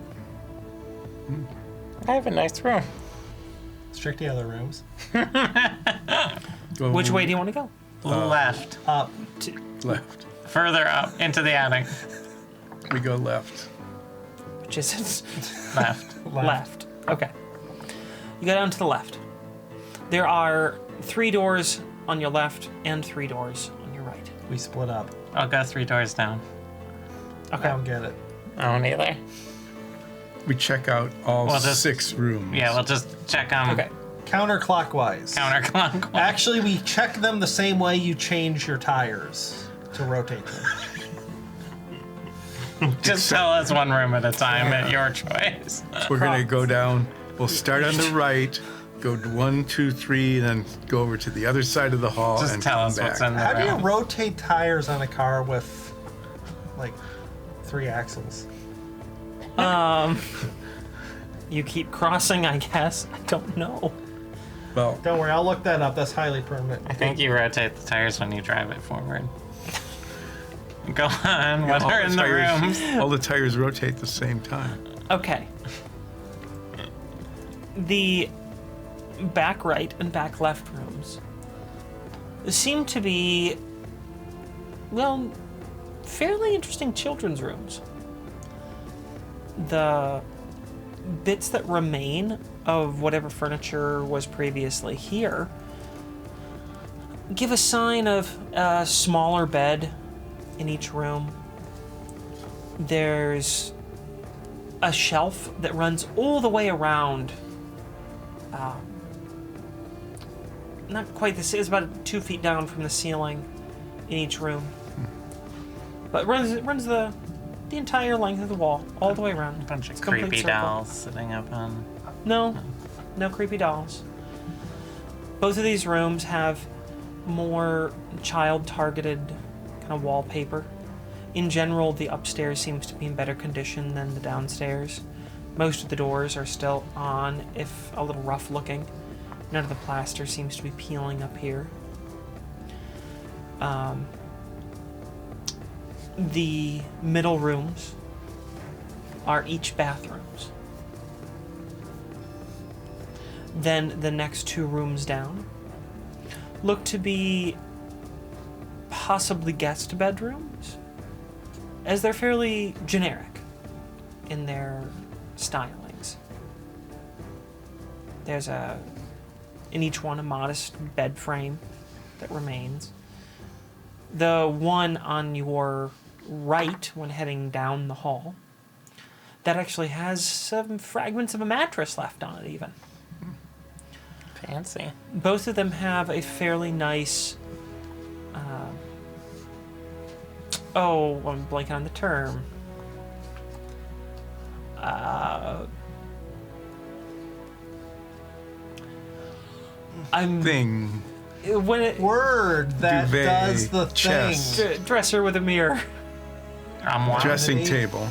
I have a nice room. Let's check the other rooms. Go Which way do you want to go? Left. Up. Left. Further up into the attic. We go left. Which is Left. left. Okay. You go down to the left. There are 3 doors on your left and 3 doors on your right. We split up. I'll go 3 doors down. I Okay. don't get it. I don't either. We check out all Well, just- 6 rooms. Yeah, we'll just check them Okay. Counterclockwise. counterclockwise. Actually, we check them the same way you change your tires to rotate them. Just tell us one room at a time at your choice. We're going to go down. We'll start on the right, go 1, 2, 3, and then go over to the other side of the hall Just and tell come us back. what's in the How do you room. rotate tires on a car with, like, 3 axles? You keep crossing, I guess. I don't know. Well, Don't worry, I'll look that up. That's highly permanent. I think you rotate the tires when you drive it forward. Go on, what all are in the tires- rooms? all the tires rotate the same time. Okay. The back right and back left rooms seem to be, well, fairly interesting children's rooms. The bits that remain of whatever furniture was previously here give a sign of a smaller bed in each room. There's a shelf that runs all the way around. Not quite this is about 2 feet down from the ceiling in each room, but it runs the entire length of the wall all the way around. A bunch of It's a complete creepy circle. dolls sitting up on. No creepy dolls. Both of these rooms have more child-targeted kind of wallpaper. In general, the upstairs seems to be in better condition than the downstairs. Most of the doors are still on, if a little rough looking. None of the plaster seems to be peeling up here. The middle rooms are each bathrooms. Then the next 2 rooms down look to be possibly guest bedrooms, as they're fairly generic in their stylings. There's in each one a modest bed frame that remains. The one on your right when heading down the hall, that actually has some fragments of a mattress left on it even. Fancy. Both of them have a fairly nice, I'm blanking on the term. Thing. When it, Word that Duvet, does the chest. thing. dresser with a mirror. Armoire. Dressing Underneath. table.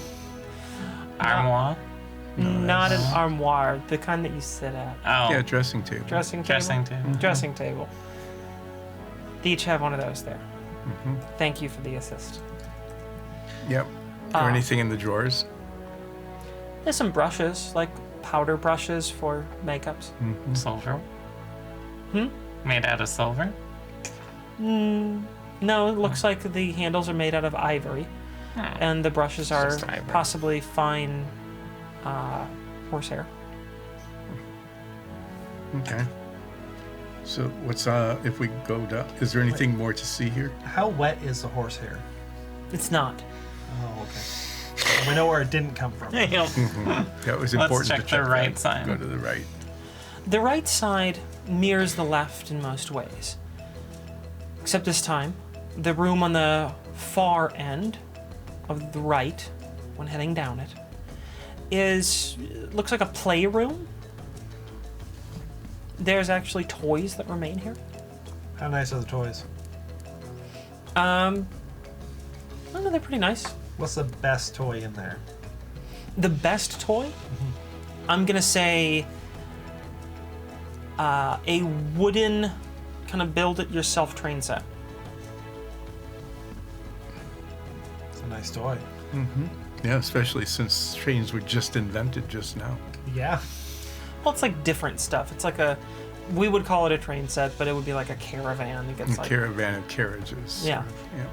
Armoire. Not an armoire, the kind that you sit at. Oh. Yeah, dressing table. Dressing table. Dressing table. Dressing table. They each have one of those there. Thank you for the assist. Yep. Or anything in the drawers? There's some brushes, like powder brushes for makeups. Silver. Hmm? Made out of silver. No, it looks like the handles are made out of ivory, and the brushes are just ivory. possibly fine horsehair. Okay. So what's if we go down? Is there anything more to see here? How wet is the horsehair? It's not. Oh, okay. We know where it didn't come from. Yep. That was Let's important check to check the right that. side. Go to the right. The right side mirrors the left in most ways. Except this time, the room on the far end of the right, when heading down it, looks like a playroom. There's actually toys that remain here. How nice are the toys? I don't know, they're pretty nice. What's the best toy in there? The best toy? I'm gonna say a wooden kind of build-it-yourself train set. It's a nice toy. Yeah, especially since trains were just invented just now. Yeah. Well, it's like different stuff. It's like we would call it a train set, but it would be like a caravan. It gets A like caravan of carriages. Yeah. Yeah.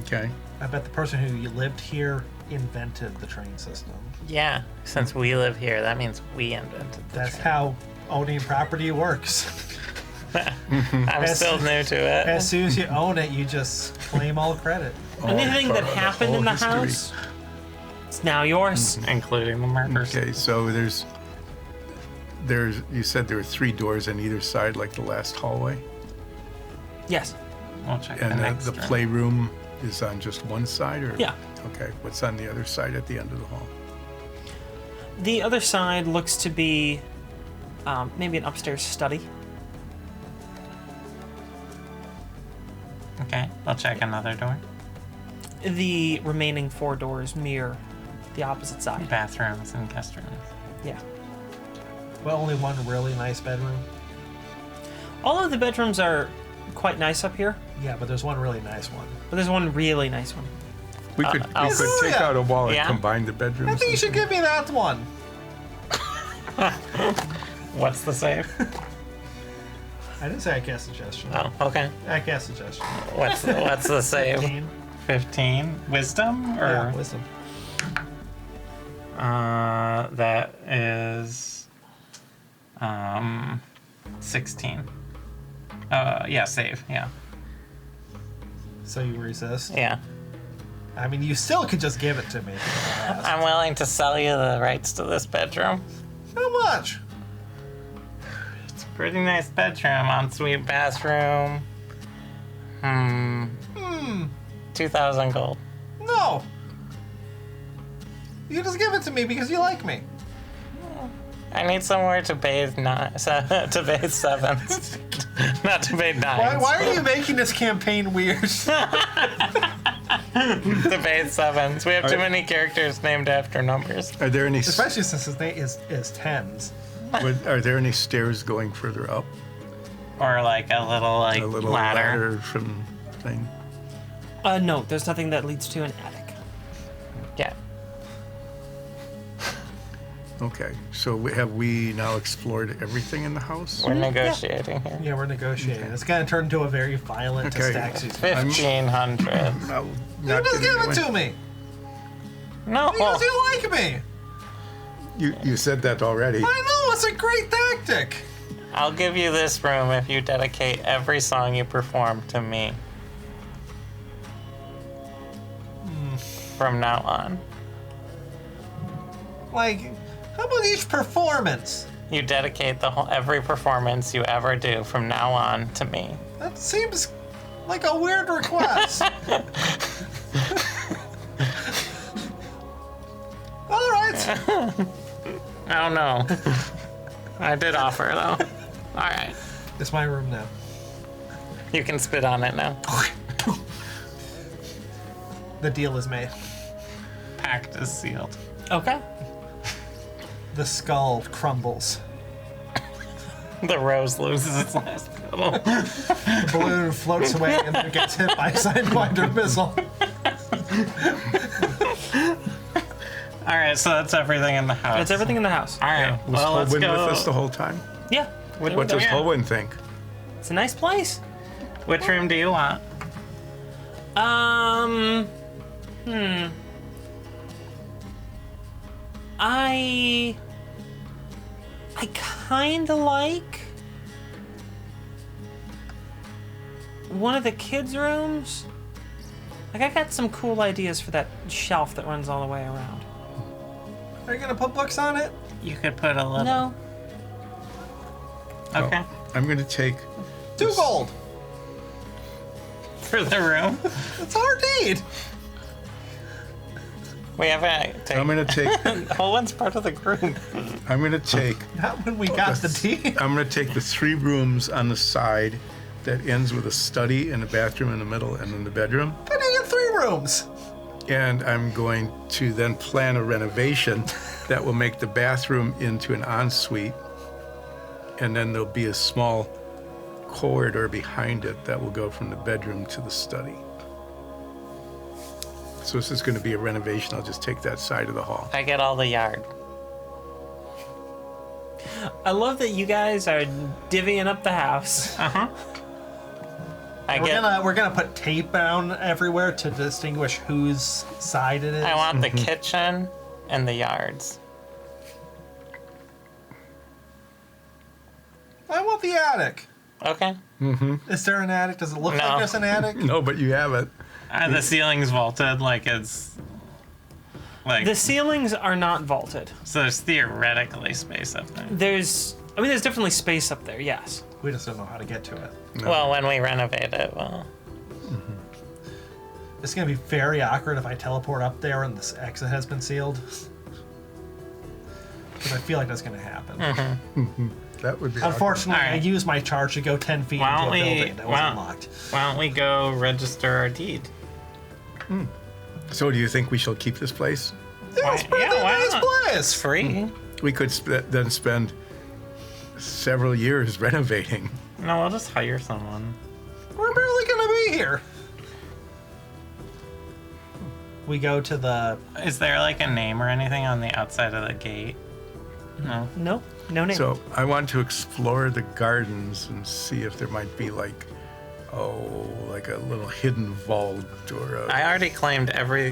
Okay. I bet the person who lived here invented the train system. Yeah. Since we live here, that means we invented the That's train. how owning property works. I'm still new to it. As soon as you own it, you just claim all credit. anything that Part of the happened in whole the history. house. It's now yours. Including the murders. Okay, so there's you said there were 3 doors on either side, like the last hallway, Yes. We'll check and the next the room. playroom is on just one side, or Yeah. Okay, what's on the other side at the end of the hall? The other side looks to be maybe an upstairs study. Okay, I'll check another door. The remaining 4 doors mirror the opposite side. Bathrooms and guest rooms. Yeah. Well, only one really nice bedroom. All of the bedrooms are quite nice up here, Yeah, but there's one really nice one. but there's one really nice one. We could I'll- take out a wall and Yeah. combine the bedrooms. I think you should give me that one. What's the save? I didn't say I cast suggestion. Oh, okay. I cast suggestion. What's the save? 15. 15? Wisdom? Or Yeah, wisdom. that is 16. Yeah, save. Yeah. So you resist. Yeah. I mean, you still could just give it to me. I'm willing to sell you the rights to this bedroom. How much? It's a pretty nice bedroom, ensuite bathroom. 2,000 gold. No. You just give it to me because you like me. I need somewhere to bathe to bathe sevens, not to bathe nines. Why are you making this campaign weird? To bathe sevens. We have too many characters named after numbers. Are there any Especially since his name is tens. are there any stairs going further up? Or like a little A little ladder. ladder from thing. No, there's nothing that leads to an attic. Yeah. Okay, so have we now explored everything in the house? We're negotiating here. Yeah, we're negotiating. It's gonna turn into a very violent Okay. Staxis. 1,500. No, You not just give giving it away. to me No. because you like me. You said that already. I know, it's a great tactic. I'll give you this room if you dedicate every song you perform to me. From now on. Like, how about each performance? You dedicate every performance you ever do from now on to me. That seems like a weird request. All right. I don't know. I did offer though. All right. It's my room now. You can spit on it now. The deal is made. Pact is sealed. Okay. The skull crumbles. The rose loses its last petal. The balloon floats away and then gets hit by a Sidewinder missile. All right, so that's everything in the house. That's everything in the house. All right. Was Well, let's Holwyn go. with us the whole time? Yeah. What does Yeah. Holwyn think? It's a nice place. Which room do you want? I kinda like one of the kids' rooms. Like, I got some cool ideas for that shelf that runs all the way around. Are you gonna put books on it? You could put a little. No. Okay. I'm going to take. 2 gold. For the room. It's our deed. We haven't I'm taken. going to take. Holwyn's part of the group. I'm going to take. Not when we got the deed. I'm going to take the 3 rooms on the side that ends with a study and a bathroom in the middle and then the bedroom. But you get 3 rooms. And I'm going to then plan a renovation that will make the bathroom into an ensuite. And then there'll be a small corridor behind it that will go from the bedroom to the study. So this is going to be a renovation. I'll just take that side of the hall. I get all the yard. I love that you guys are divvying up the house. We're gonna put tape down everywhere to distinguish whose side it is. I want the kitchen and the yards. I want the attic. Okay. Is there an attic? Does it look No. like there's an attic? No, but you have it. The ceiling's vaulted, like it's. Like, The ceilings are not vaulted. so there's theoretically space up there. There's definitely space up there, yes. We just don't know how to get to it. Well, when we renovate it, well. It's gonna be very awkward if I teleport up there and this exit has been sealed. Because I feel like that's gonna happen. That would be. Unfortunately, Alright. I used my charge to go 10 feet Why into a don't we- building that was why- unlocked. Why don't we go register our deed? awkward. So do you think we shall keep this place? Yeah, it's pretty why nice not? place. It's free. We could then spend several years renovating. No, we'll just hire someone. We're barely gonna be here. We go to the. Is there like a name or anything on the outside of the gate? No. No, no name. So I want to explore the gardens and see if there might be like a little hidden vault or a. I already claimed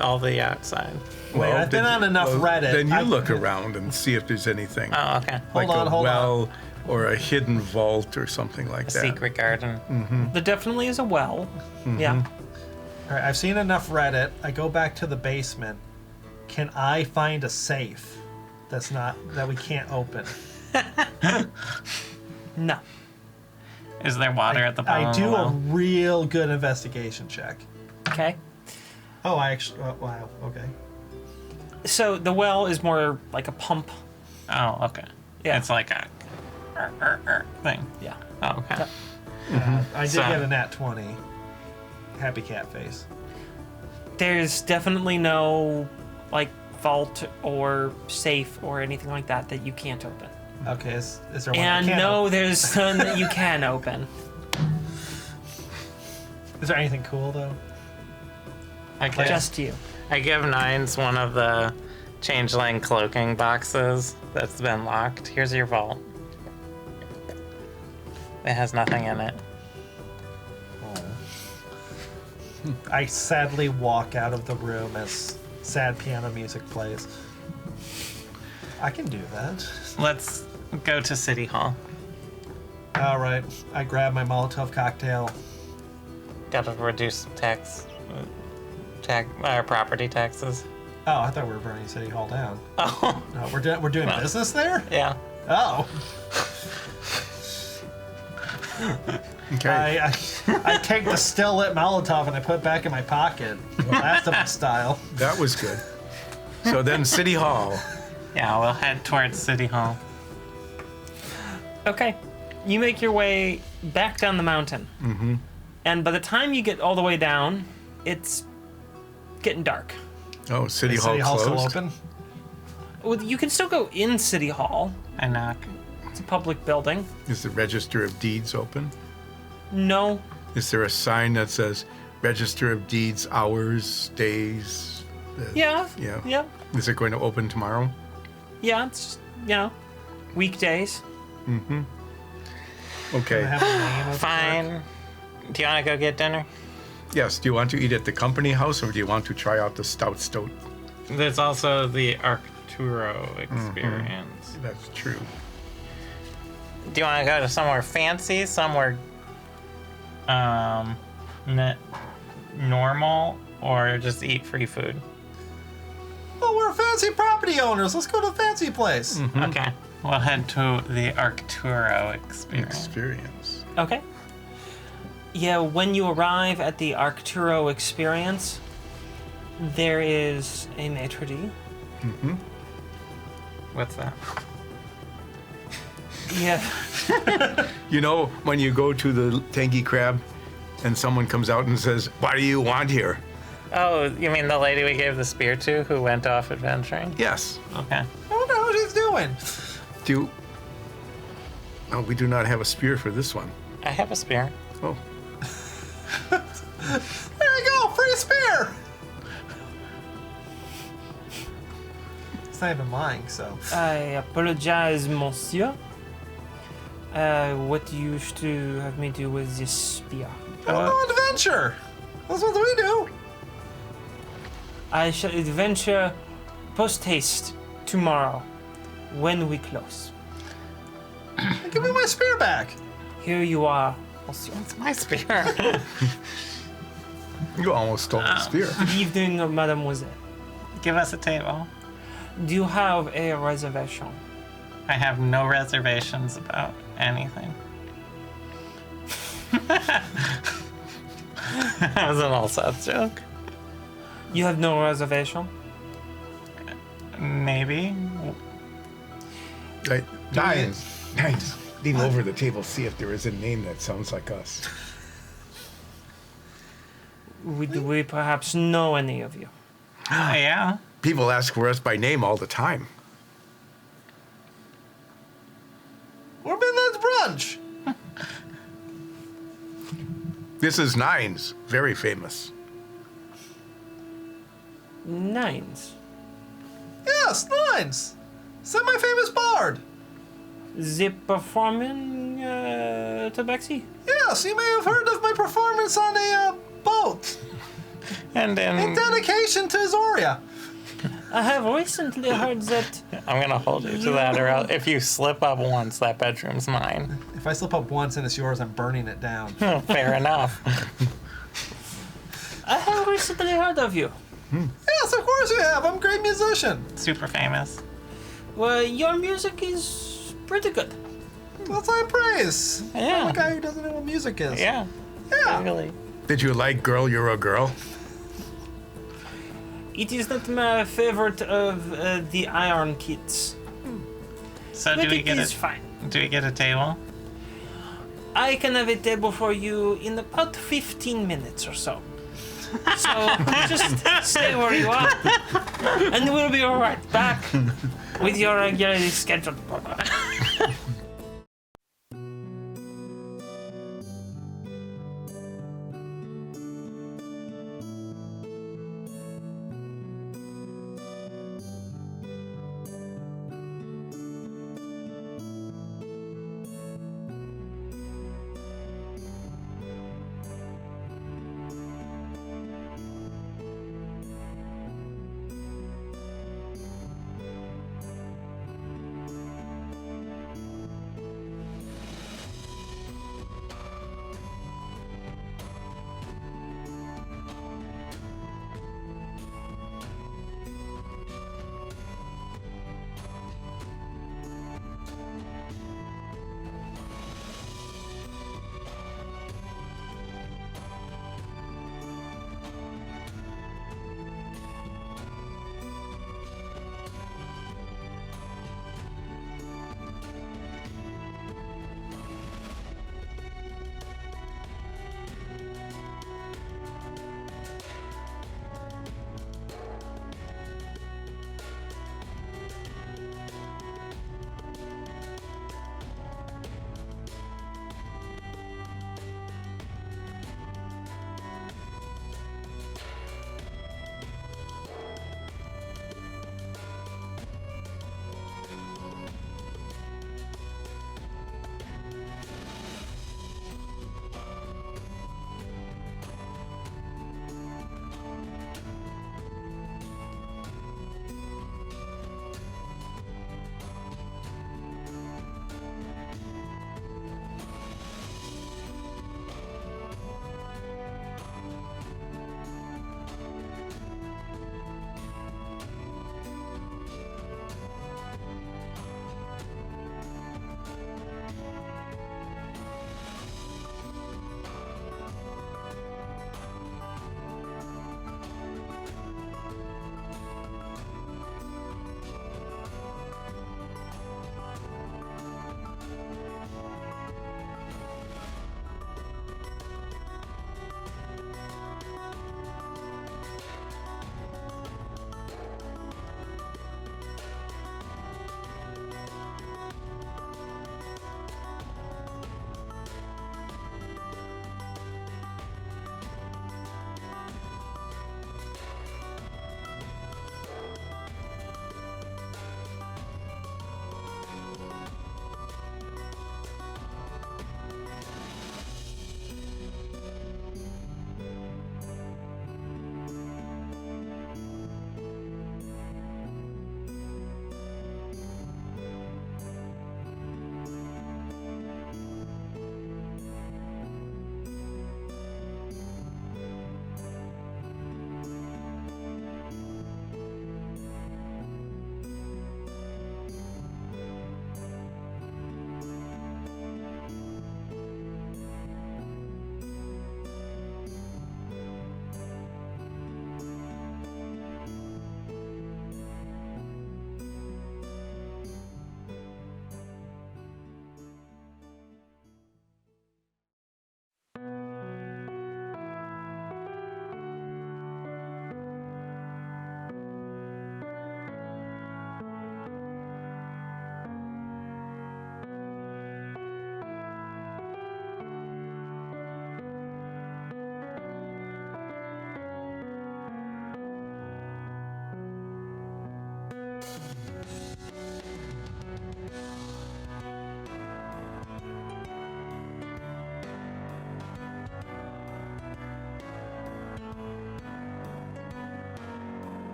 all the outside. Wait, I've been on enough Reddit. Then you I- look around and see if there's anything Oh, okay. like Hold on, a hold on. well or a hidden vault or something like A that. secret garden. There definitely is a well. Yeah. All right, I've seen enough Reddit. I go back to the basement. Can I find a safe that we can't open? No. Is there water at the bottom I of the do a well? real good investigation check. Okay. Oh, I actually. Oh, wow. Okay. So the well is more like a pump. Oh, okay. Yeah. It's like a thing. Yeah. Oh, okay. I did So- get a nat 20. Happy cat face. There's definitely no like vault or safe or anything like that that you can't open. Okay, is there one And I can't no, open? there's none that you can open. Is there anything cool though? Okay. Just you. I give Nines one of the changeling cloaking boxes that's been locked. Here's your vault. It has nothing in it. I sadly walk out of the room as sad piano music plays. I can do that. Let's go to City Hall. All right. I grab my Molotov cocktail. Gotta reduce property taxes. Oh, I thought we were burning City Hall down. Oh, No, we're doing business there? yeah. Oh. Okay. I take the still lit Molotov and I put it back in my pocket, Last of Us style. That was good. So then City Hall. Yeah, we'll head towards City Hall. Okay. You make your way back down the mountain. Mm-hmm. And by the time you get all the way down, it's getting dark. Oh, City Is Hall City Hall still closed. open? Well, you can still go in City Hall. I knock. It's a public building. Is the Register of Deeds open? No. Is there a sign that says Register of Deeds hours, days? Yeah. Yeah. Yeah. Is it going to open tomorrow? Yeah. It's just, weekdays. Okay. I have a name of the Fine. Do you want to go get dinner? Yes. Do you want to eat at the company house or do you want to try out the Stout Stoat? There's also the Arcturo experience. That's true. Do you want to go to somewhere fancy, somewhere normal, or just eat free food? Oh, we're fancy property owners. Let's go to the fancy place. Okay. We'll head to the Arcturo experience. Experience. Okay. Yeah, when you arrive at the Arcturo experience, there is a maitre d'. What's that? Yeah. You know, when you go to the Tangy Crab and someone comes out and says, "What do you want here?" Oh, you mean the lady we gave the spear to who went off adventuring? Yes. Okay. I wonder how she's doing. Oh, we do not have a spear for this one. I have a spear. Oh. There you go, free spear. It's not even mine, so. I apologize, monsieur. What do you wish to have me do with this spear? Oh, adventure. That's what we do. I shall adventure post-haste tomorrow when we close. Give me my spear back. Here you are, monsieur. It's my spear. You almost stole the spear. Good evening, mademoiselle. Give us a table. Do you have a reservation? I have no reservations about anything. That was an all-South joke. You have no reservation? Maybe. Nines. Lean over the table, see if there is a name that sounds like us. Do we perhaps know any of you? Yeah. People ask for us by name all the time. We're Midland's Brunch. This is Nines, very famous. Nines. Yes, Nines. Semi-famous bard. The performing tabaxi? Yes, you may have heard of my performance on a boat And in then dedication to Zoria. I have recently heard that I'm gonna hold you to that, or else if you slip up once, that bedroom's mine. If I slip up once and it's yours, I'm burning it down. Fair enough. I have recently heard of you. Yes, of course you have. I'm a great musician. Super famous. Well, your music is pretty good. That's high praise. Yeah. I'm a guy who doesn't know what music is. Yeah. Yeah. Really. Did you like Girl, You're a Girl? It is not my favorite of the Iron Kids, So but do we it get is a fine. table? I can have a table for you in about 15 minutes or so. So just stay where you are, and we'll be all right back with your regularly scheduled program.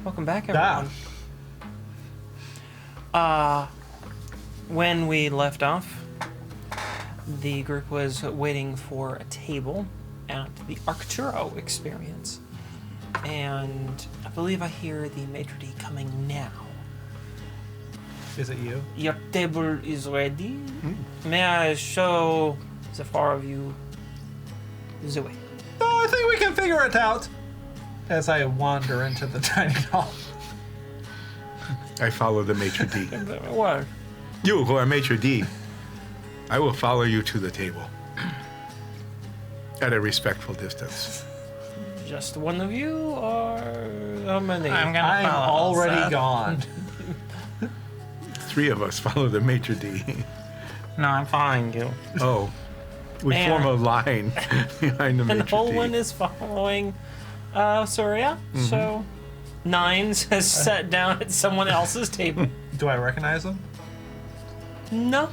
Welcome back, everyone. When we left off, the group was waiting for a table at the Arcturo experience. And I believe I hear the maitre d' coming now. Is it you? Your table is ready. May I show the four of you the way? Oh, I think we can figure it out. As I wander into the dining hall. I follow the maitre d'. What? You who are maitre d', I will follow you to the table. At a respectful distance. Just one of you, or how many? I'm I'm follow already Seth. gone. 3 of us follow the maitre d'. No, I'm following you. Oh. We Man. form a line behind the And maitre no d'. one is following Surya. So Nines has sat down at someone else's table. Do I recognize him? No.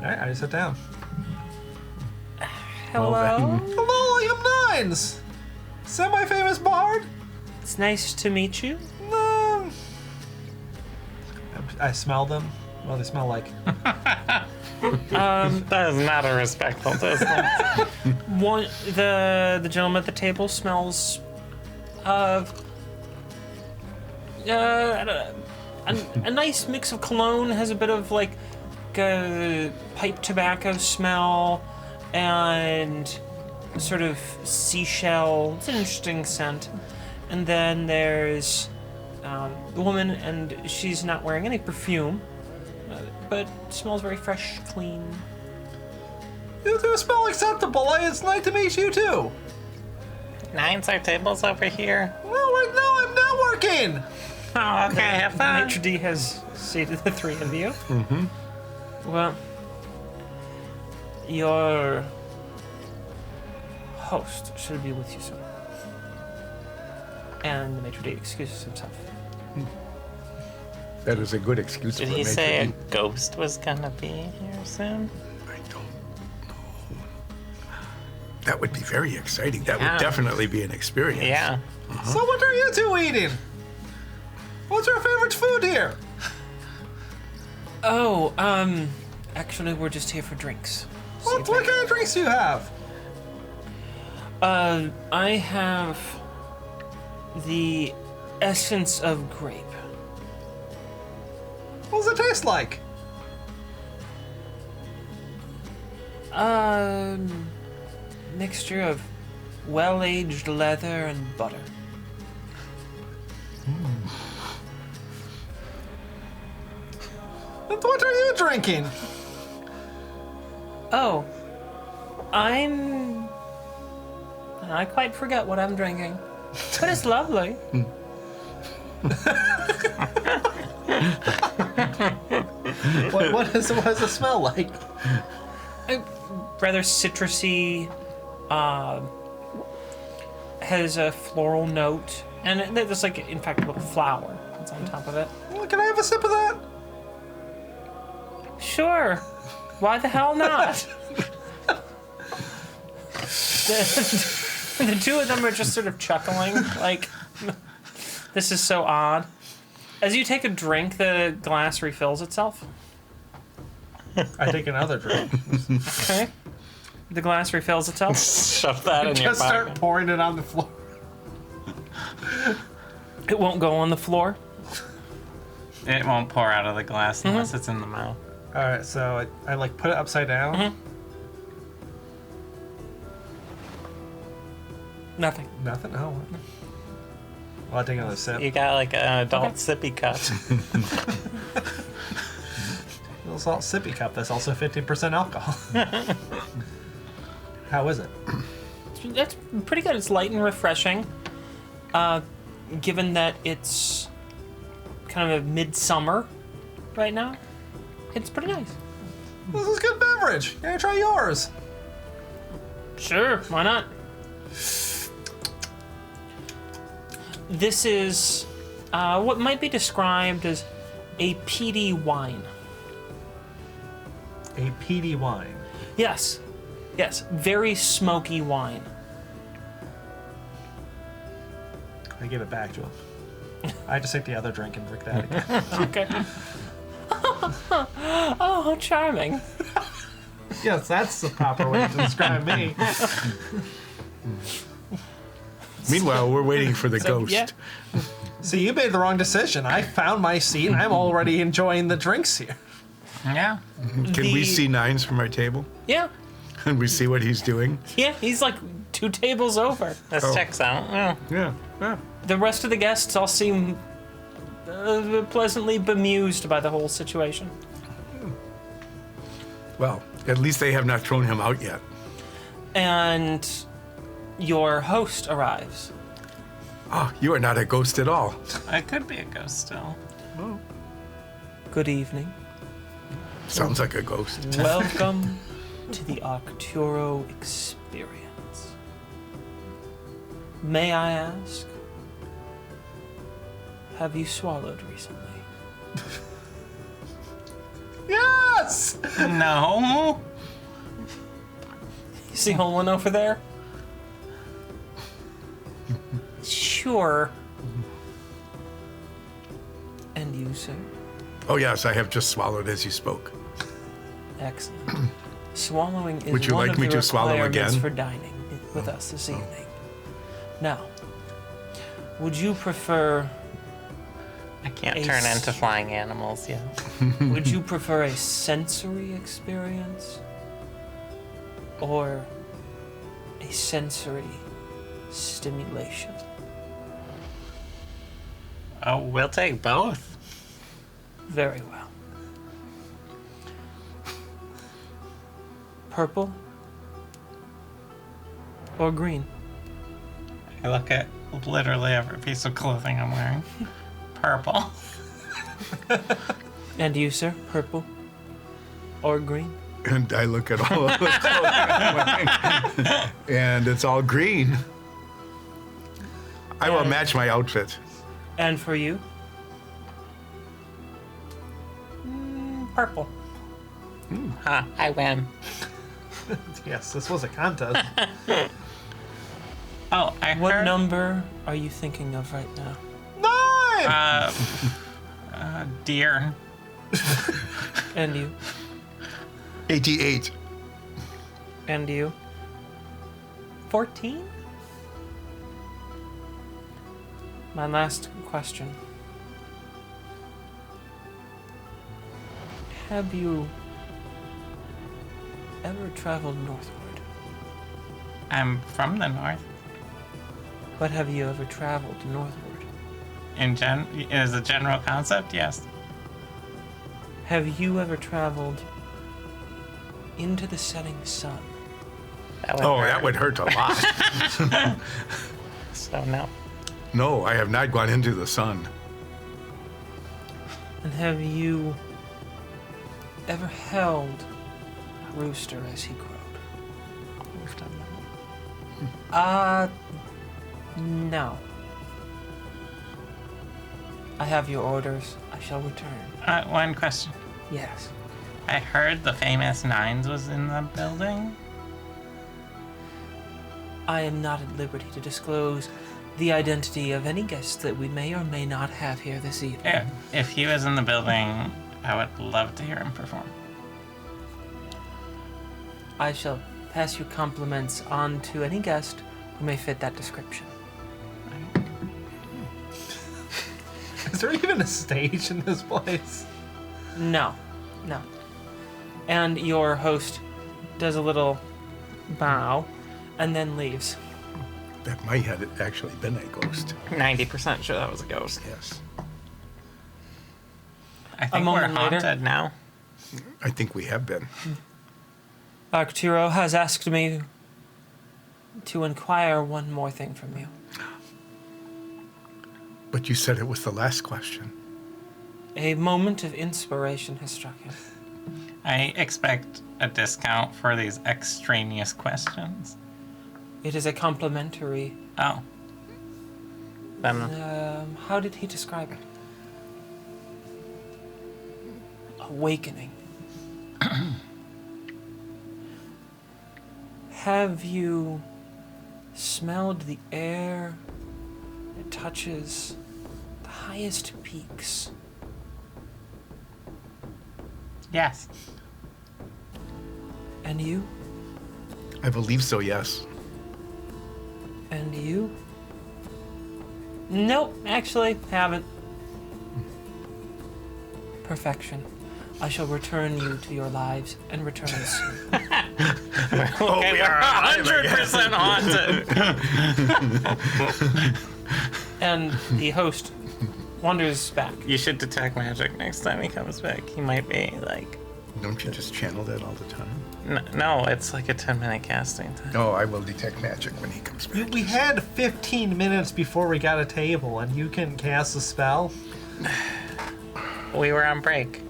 Alright, I just sit down. Hello. Well, Hello, I am Nines! Semi-famous bard? It's nice to meet you. I smell them. Well, they smell like. That is not a respectful distance. One, the gentleman at the table smells of a nice mix of cologne. Has a bit of like pipe tobacco smell and sort of seashell. It's an interesting scent. And then there's the woman, and she's not wearing any perfume, but smells very fresh, clean. You do smell acceptable. It's nice to meet you too. Nines, our table's over here. No, right now I'm not working. Oh, okay, have fun. Maitre d' has seated the 3 of you. Well, your host should be with you soon. And the maitre d' excuses himself. That is a good excuse Did for a he maitre say a d'. ghost was gonna be here soon? I don't know. That would be very exciting. That Yeah. would definitely be an experience. Yeah. So what are you two eating? What's your favorite food here? Oh, actually, we're just here for drinks. What kind of drinks do you have? I have the essence of grape. What does it taste like? Mixture of well-aged leather and butter. And what are you drinking? Oh, I quite forget what I'm drinking, but it's lovely. What does it smell like? Rather citrusy, has a floral note, and there's like, in fact, a little flower that's on top of it. Well, can I have a sip of that? Sure. Why the hell not? The 2 of them are just sort of chuckling, like, this is so odd. As you take a drink, the glass refills itself. I take another drink. Okay. The glass refills itself. Shove that in your Just start pocket. pouring it on the floor. It won't go on the floor. It won't pour out of the glass unless it's in the mouth. All right, so I like put it upside down. Nothing. Nothing. Oh. Well, I take another sip. You got like an adult sippy cup. Little salt sippy cup. That's also 15% alcohol. How is it? That's pretty good. It's light and refreshing. Given that it's kind of midsummer right now, it's pretty nice. This is good beverage. Can I try yours? Sure, why not? This is what might be described as a peaty wine. A peaty wine. Yes, very smoky wine. I give it back to him. I just take the other drink and drink that again. Okay. Oh, how charming. Yes, that's the proper way to describe me. Meanwhile, we're waiting for the ghost. yeah. See, you made the wrong decision. I found my seat, and I'm already enjoying the drinks here. Yeah. Can we see Nines from our table? Yeah. And we see what he's doing? Yeah, he's like 2 tables over. This Oh. checks out. Yeah. Yeah. Yeah. The rest of the guests all seem pleasantly bemused by the whole situation. Well, at least they have not thrown him out yet. And your host arrives. Oh, you are not a ghost at all. It could be a ghost still. Good evening. Sounds like a ghost. Welcome to the Arcturo experience. May I ask, have you swallowed recently? Yes! No. You see the one over there? Sure. And you, sir? Oh, yes, I have just swallowed as you spoke. Excellent. Swallowing is Would you one like of me the to swallow requirements again? for dining with us this evening. Now, would you prefer I can't A turn s- into flying animals yet. would you prefer a sensory experience or a sensory stimulation? Oh, we'll take both. Very well. Purple or green? I look at literally every piece of clothing I'm wearing. Purple. And you, sir? Purple or green? And I look at all of the clothing I'm wearing, and it's all green. I will And- match my outfit. And for you? Purple. Huh, I win. Yes, this was a contest. Oh, I What heard. number are you thinking of right now? 9! Deer. And you? 88. And you? 14? My last question. Have you ever traveled northward? I'm from the north. But have you ever traveled northward? As a general concept, yes. Have you ever traveled into the setting sun? Oh, that would hurt a lot. So no. No, I have not gone into the sun. And have you ever held a rooster as he crowed? We've done No. I have your orders. I shall return. that. One question. Yes. I heard the famous Nines was in the building. I am not at liberty to disclose the identity of any guests that we may or may not have here this evening. If he was in the building, I would love to hear him perform. I shall pass your compliments on to any guest who may fit that description. Is there even a stage in this place? No. No. And your host does a little bow and then leaves. That might have actually been a ghost. 90% sure that was a ghost. Yes. I think we're moment later. haunted now. I think we have been. Arcturo has asked me to inquire one more thing from you. But you said it was the last question. A moment of inspiration has struck him. I expect a discount for these extraneous questions. It is a complimentary. Oh. Then How did he describe it? Awakening. Have you smelled the air It touches the highest peaks. Yes. And you? I believe so, yes. And you? Nope, actually, haven't. Perfection. I shall return you to your lives and return soon. Okay, we we're are alive 100% haunted. And the host wanders back. You should detect magic next time he comes back. He might be like, Don't you just channel that all the time? no, it's like a 10-minute casting time. Oh, I will detect magic when he comes back. We had 15 minutes before we got a table, and you can cast a spell. We were on break.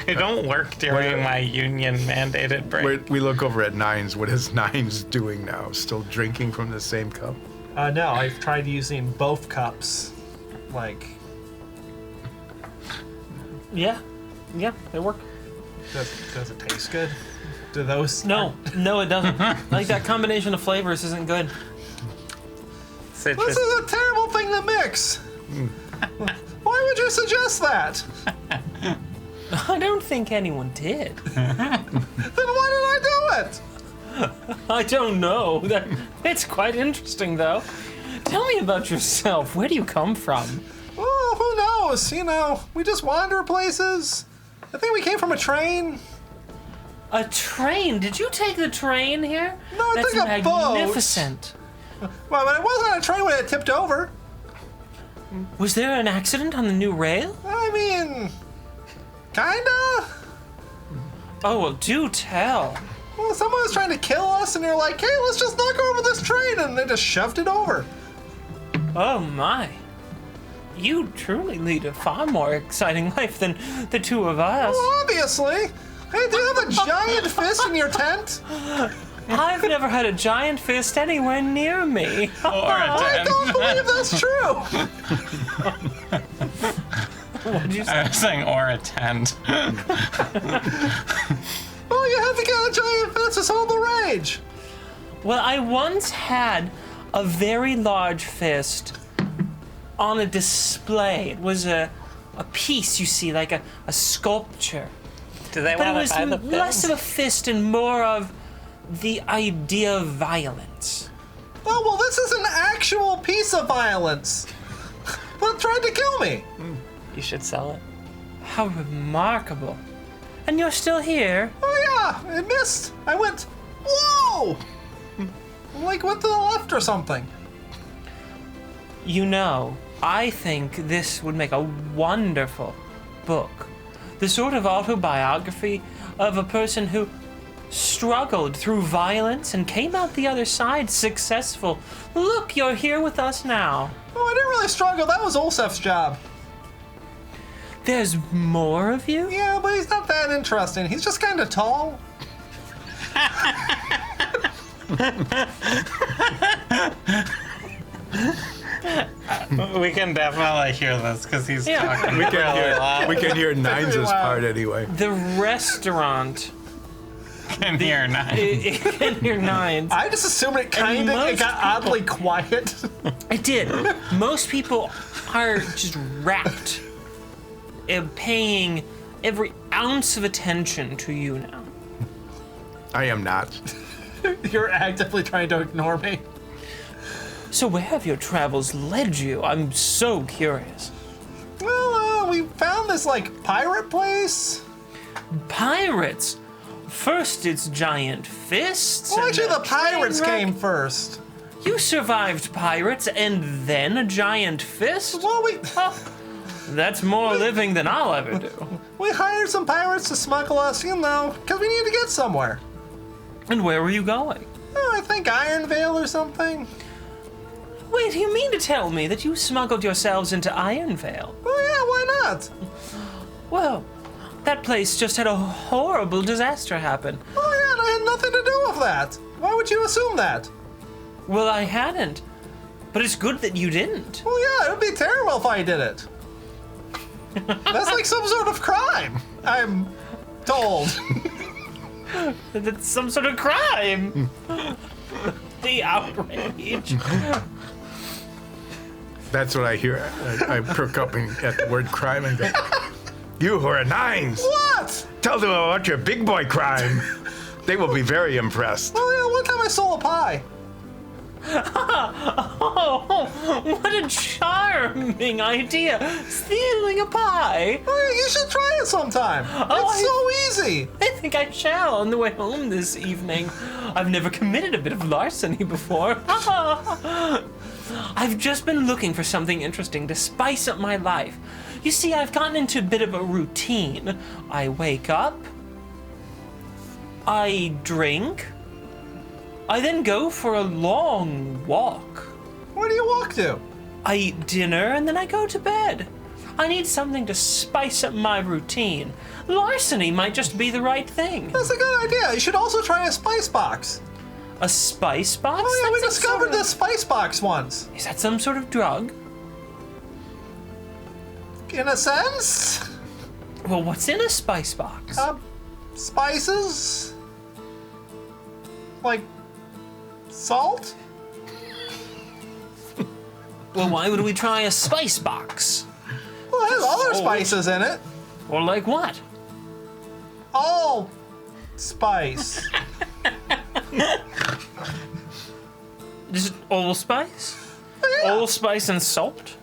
I don't work during my union mandated break. We look over at Nines. What is Nines doing now? Still drinking from the same cup? No, I've tried using both cups. Like, Yeah, they work. does it taste good? Do those? No, it doesn't. Like, that combination of flavors isn't good. This is a terrible thing to mix. Why would you suggest that? I don't think anyone did. Then why did I do it? I don't know. It's quite interesting, though. Tell me about yourself. Where do you come from? Oh, who knows? You know, we just wander places. I think we came from a train. A train? Did you take the train here? No, I That's took a boat. magnificent. Well, but it wasn't on a train when it tipped over. Was there an accident on the new rail? I mean, kinda. Oh, well, do tell. Well, someone was trying to kill us, and they're like, "Hey, let's just knock over this train," and they just shoved it over. Oh, my. You truly lead a far more exciting life than the two of us. Well, obviously. Hey, do you have a giant fist in your tent? I've never had a giant fist anywhere near me. I don't believe that's true. What did you say? I was saying or a tent. Well, you have to get a giant fist to hold the rage. Well, I once had a very large fist on a display. It was a piece, you see, like a sculpture. Do they But it want was to buy the less of fist? a fist and more of the idea of violence. Oh, well, this is an actual piece of violence. Well, it tried to kill me. You should sell it. How remarkable. And you're still here? Oh, yeah, it missed. I went, whoa! Like, went to the left or something. You know, I think this would make a wonderful book. The sort of autobiography of a person who struggled through violence and came out the other side successful. Look, you're here with us now. Oh, I didn't really struggle. That was Olsef's job. There's more of you? Yeah, but he's not that interesting. He's just kind of tall. We can definitely hear this because he's Yeah. talking We really loud. can hear Nines' loud. part anyway. The restaurant. Can hear nine. In your nines. I just assumed it kind of most got oddly quiet. It did. Most people are just rapt in paying every ounce of attention to you now. I am not. You're actively trying to ignore me. So where have your travels led you? I'm so curious. Well, we found this, like, pirate place. Pirates. First it's giant fists. Well, and actually, a the pirates train wreck. came first. You survived pirates and then a giant fist? Well, That's more living than I'll ever do. we hired some pirates to smuggle us, you know, because we needed to get somewhere. And where were you going? Oh, I think Iron Vale or something. Wait, do you mean to tell me that you smuggled yourselves into Iron Vale? Oh, yeah, why not? Well, that place just had a horrible disaster happen. Oh, yeah, and I had nothing to do with that. Why would you assume that? Well, I hadn't. But it's good that you didn't. Well, yeah, it would be terrible if I did it. That's like some sort of crime, I'm told. That's some sort of crime. the outrage. That's what I hear. I perk up at the word crime and go, "You who are nines, What? tell them about your big boy crime. They will be very impressed." Well, yeah, one time I stole a pie. Oh, what a charming idea! Stealing a pie. Oh, yeah, you should try it sometime. It's so easy. I think I shall on the way home this evening. I've never committed a bit of larceny before. I've just been looking for something interesting to spice up my life. You see, I've gotten into a bit of a routine. I wake up, I drink, I then go for a long walk. Where do you walk to? I eat dinner and then I go to bed. I need something to spice up my routine. Larceny might just be the right thing. That's a good idea. You should also try a spice box. A spice box? Oh, yeah, we That's some discovered sort this spice box once. Is that some sort of drug? In a sense. Well, what's in a spice box? Spices. Like salt? Well, why would we try a spice box? Well, it has other Salt. spices in it. Or like what? All spice. Is it allspice? Yeah. Allspice and salt?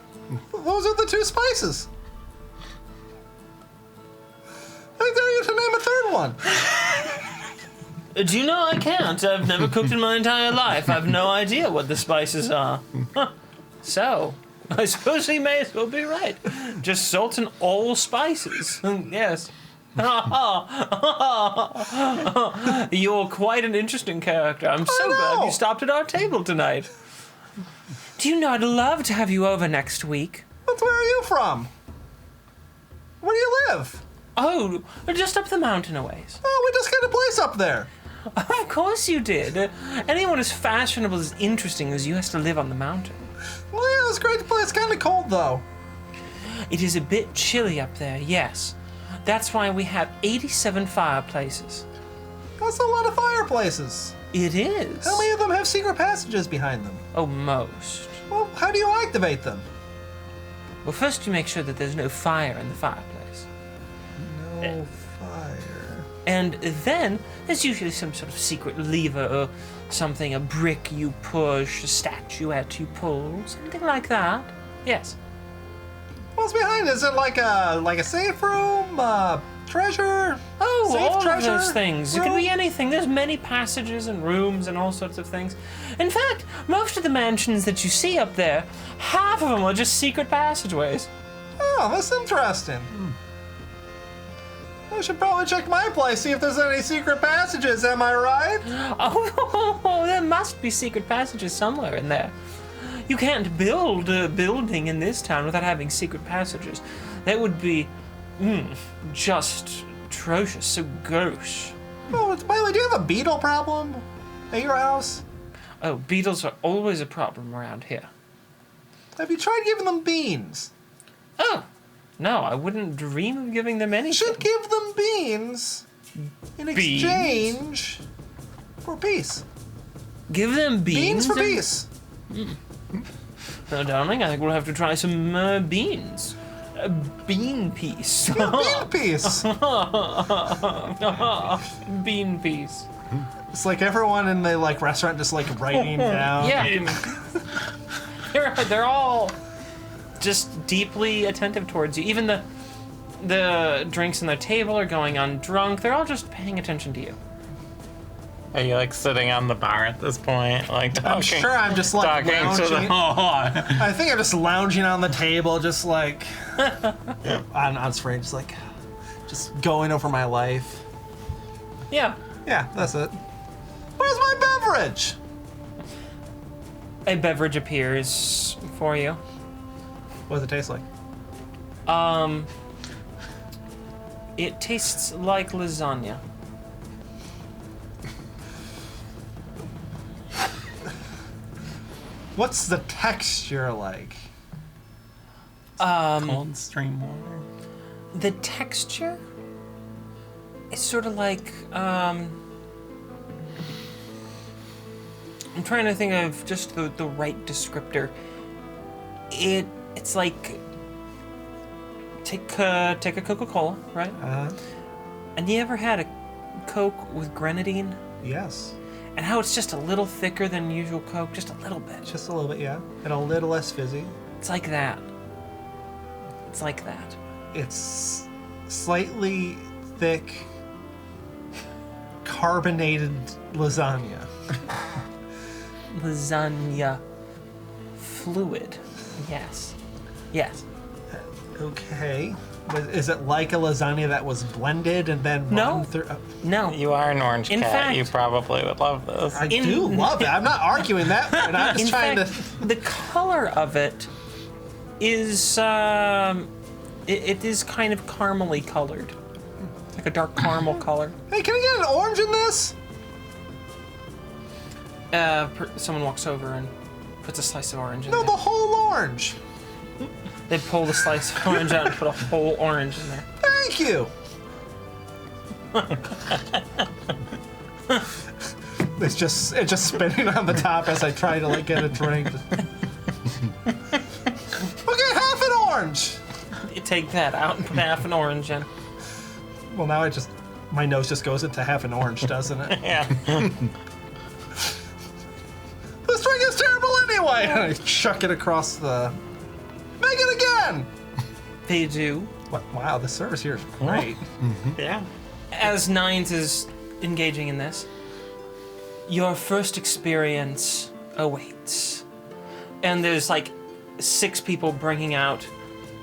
Those are the two spices. I dare you to name a third one. Do you know I can't? I've never cooked in my entire life. I've no idea what the spices are. Huh. So, I suppose he may as well be right. Just salt and allspices. Yes. You're quite an interesting character. I'm so glad know. you stopped at our table tonight. Do you know I'd love to have you over next week? But where are you from? Where do you live? Oh, just up the mountain a ways. Oh, we just got a place up there. Of course you did. Anyone as fashionable, as interesting as you has to live on the mountain. Well, yeah, it's a great place. It's kind of cold, though. It is a bit chilly up there, yes. That's why we have 87 fireplaces. That's a lot of fireplaces. It is. How many of them have secret passages behind them? Oh, most. Well, how do you activate them? Well, first you make sure that there's no fire in the fireplace. No fire. And then there's usually some sort of secret lever or something, a brick you push, a statuette you pull, something like that. Yes. What's behind it? Is it like a safe room? Treasure? Oh, Safe all treasure of those things. It could room? be anything. There's many passages and rooms and all sorts of things. In fact, most of the mansions that you see up there, half of them are just secret passageways. Oh, that's interesting. I should probably check my place, see if there's any secret passages, am I right? Oh, there must be secret passages somewhere in there. You can't build a building in this town without having secret passages. That would be just atrocious, so gauche. Oh, by the way, do you have a beetle problem at your house? Oh, beetles are always a problem around here. Have you tried giving them beans? Oh, no, I wouldn't dream of giving them You anything. should give them beans in Beans? exchange for peace. Give them Beans beans? for and- peace. No, darling, I think we'll have to try some beans. A bean piece. Yeah, bean piece. Bean piece. It's like everyone in the restaurant just writing down. Yeah. They're all just deeply attentive towards you. Even the drinks on their table are going undrunk. They're all just paying attention to you. Are you sitting on the bar at this point, talking? I'm sure I'm just talking to the lounging. I think I'm just lounging on the table, just on screen, just going over my life. Yeah. Yeah, that's it. Where's my beverage? A beverage appears for you. What does it taste like? It tastes like lasagna. What's the texture like? Cold stream water. The texture is sort of like I'm trying to think of just the right descriptor. It's like take a Coca-Cola, right? And you ever had a Coke with grenadine? Yes. And how it's just a little thicker than usual Coke, just a little bit. Just a little bit, yeah. And a little less fizzy. It's like that. It's like that. It's slightly thick, carbonated lasagna. Lasagna fluid. Yes. Yes. Okay. Is it like a lasagna that was blended and then No. run through? No. You are an orange In cat. fact- You probably would love this. I do love it. I'm not arguing that. And I'm just In trying fact, the color of it is it is kind of caramely colored, like a dark caramel color. Hey, can I get an orange in this? Someone walks over and puts a slice of orange in No, there. the whole orange. They pull the slice of orange out and put a whole orange in there. Thank you. it's just spinning on the top as I try to like get a drink. Okay, half an orange. You take that out and put half an orange in. Well, now my nose just goes into half an orange, doesn't it? Yeah. This drink is terrible anyway. And I chuck it across the. Make it again. They do. Wow, the service here is great. Yeah. As Nines is engaging in this, your first experience awaits. And there's like 6 people bringing out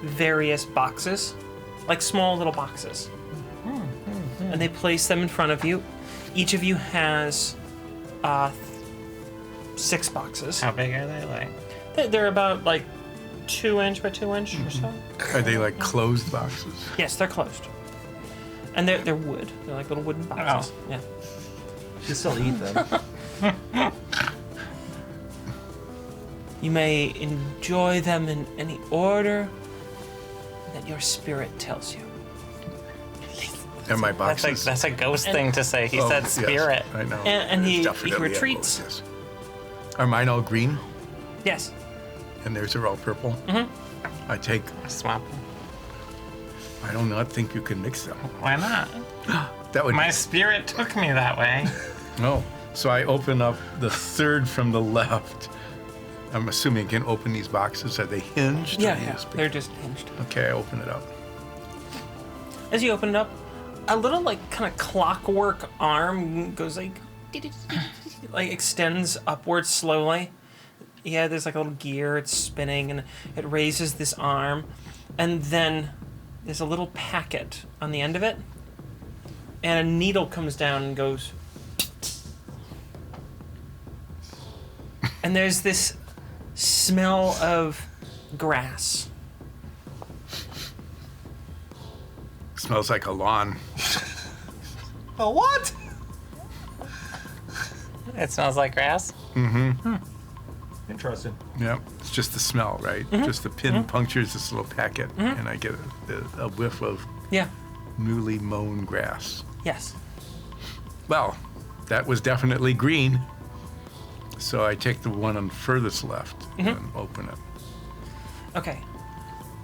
various boxes, like small little boxes. And they place them in front of you. Each of you has 6 boxes. How big are they? Like, They're about like 2 inch by 2 inch or so. Are they like closed boxes? Yes, they're closed. And they're wood. They're like little wooden boxes. Oh. Yeah. You still eat them. You may enjoy them in any order that your spirit tells you. And my that's boxes? a ghost thing to say. He Oh, said yes, spirit. I know. And There's he definitely retreats. apples, yes. Are mine all green? Yes. And theirs are all purple? Mm-hmm. I take. Swap. I do not think you can mix them. Why not? That would. My spirit took me that way. No. So I open up the third from the left. I'm assuming you can open these boxes. Are they hinged? Yeah, Or yeah. just- They're just hinged. Okay, I open it up. As you open it up, a little like kind of clockwork arm goes like extends upwards slowly. Yeah, there's like a little gear, it's spinning, and it raises this arm, and then there's a little packet on the end of it, and a needle comes down and goes. And there's this smell of grass. Smells like a lawn. A what? It smells like grass. Interesting. Yeah, it's just the smell, right? Just the pin punctures this little packet, and I get a whiff of Yeah. newly mown grass. Yes. Well, that was definitely green. So I take the one on the furthest left and open it. Okay.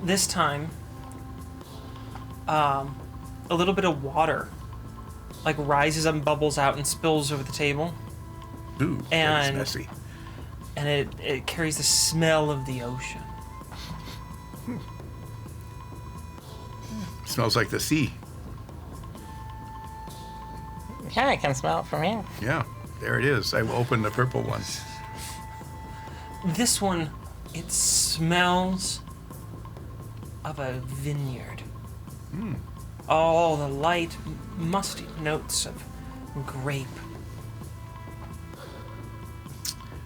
This time, a little bit of water, like rises up and bubbles out and spills over the table, Ooh, that's And- messy. and it carries the smell of the ocean. Smells like the sea. Yeah, I can smell it from here. Yeah, there it is. I will open the purple one. This one, it smells of a vineyard. All the light, musty notes of grape.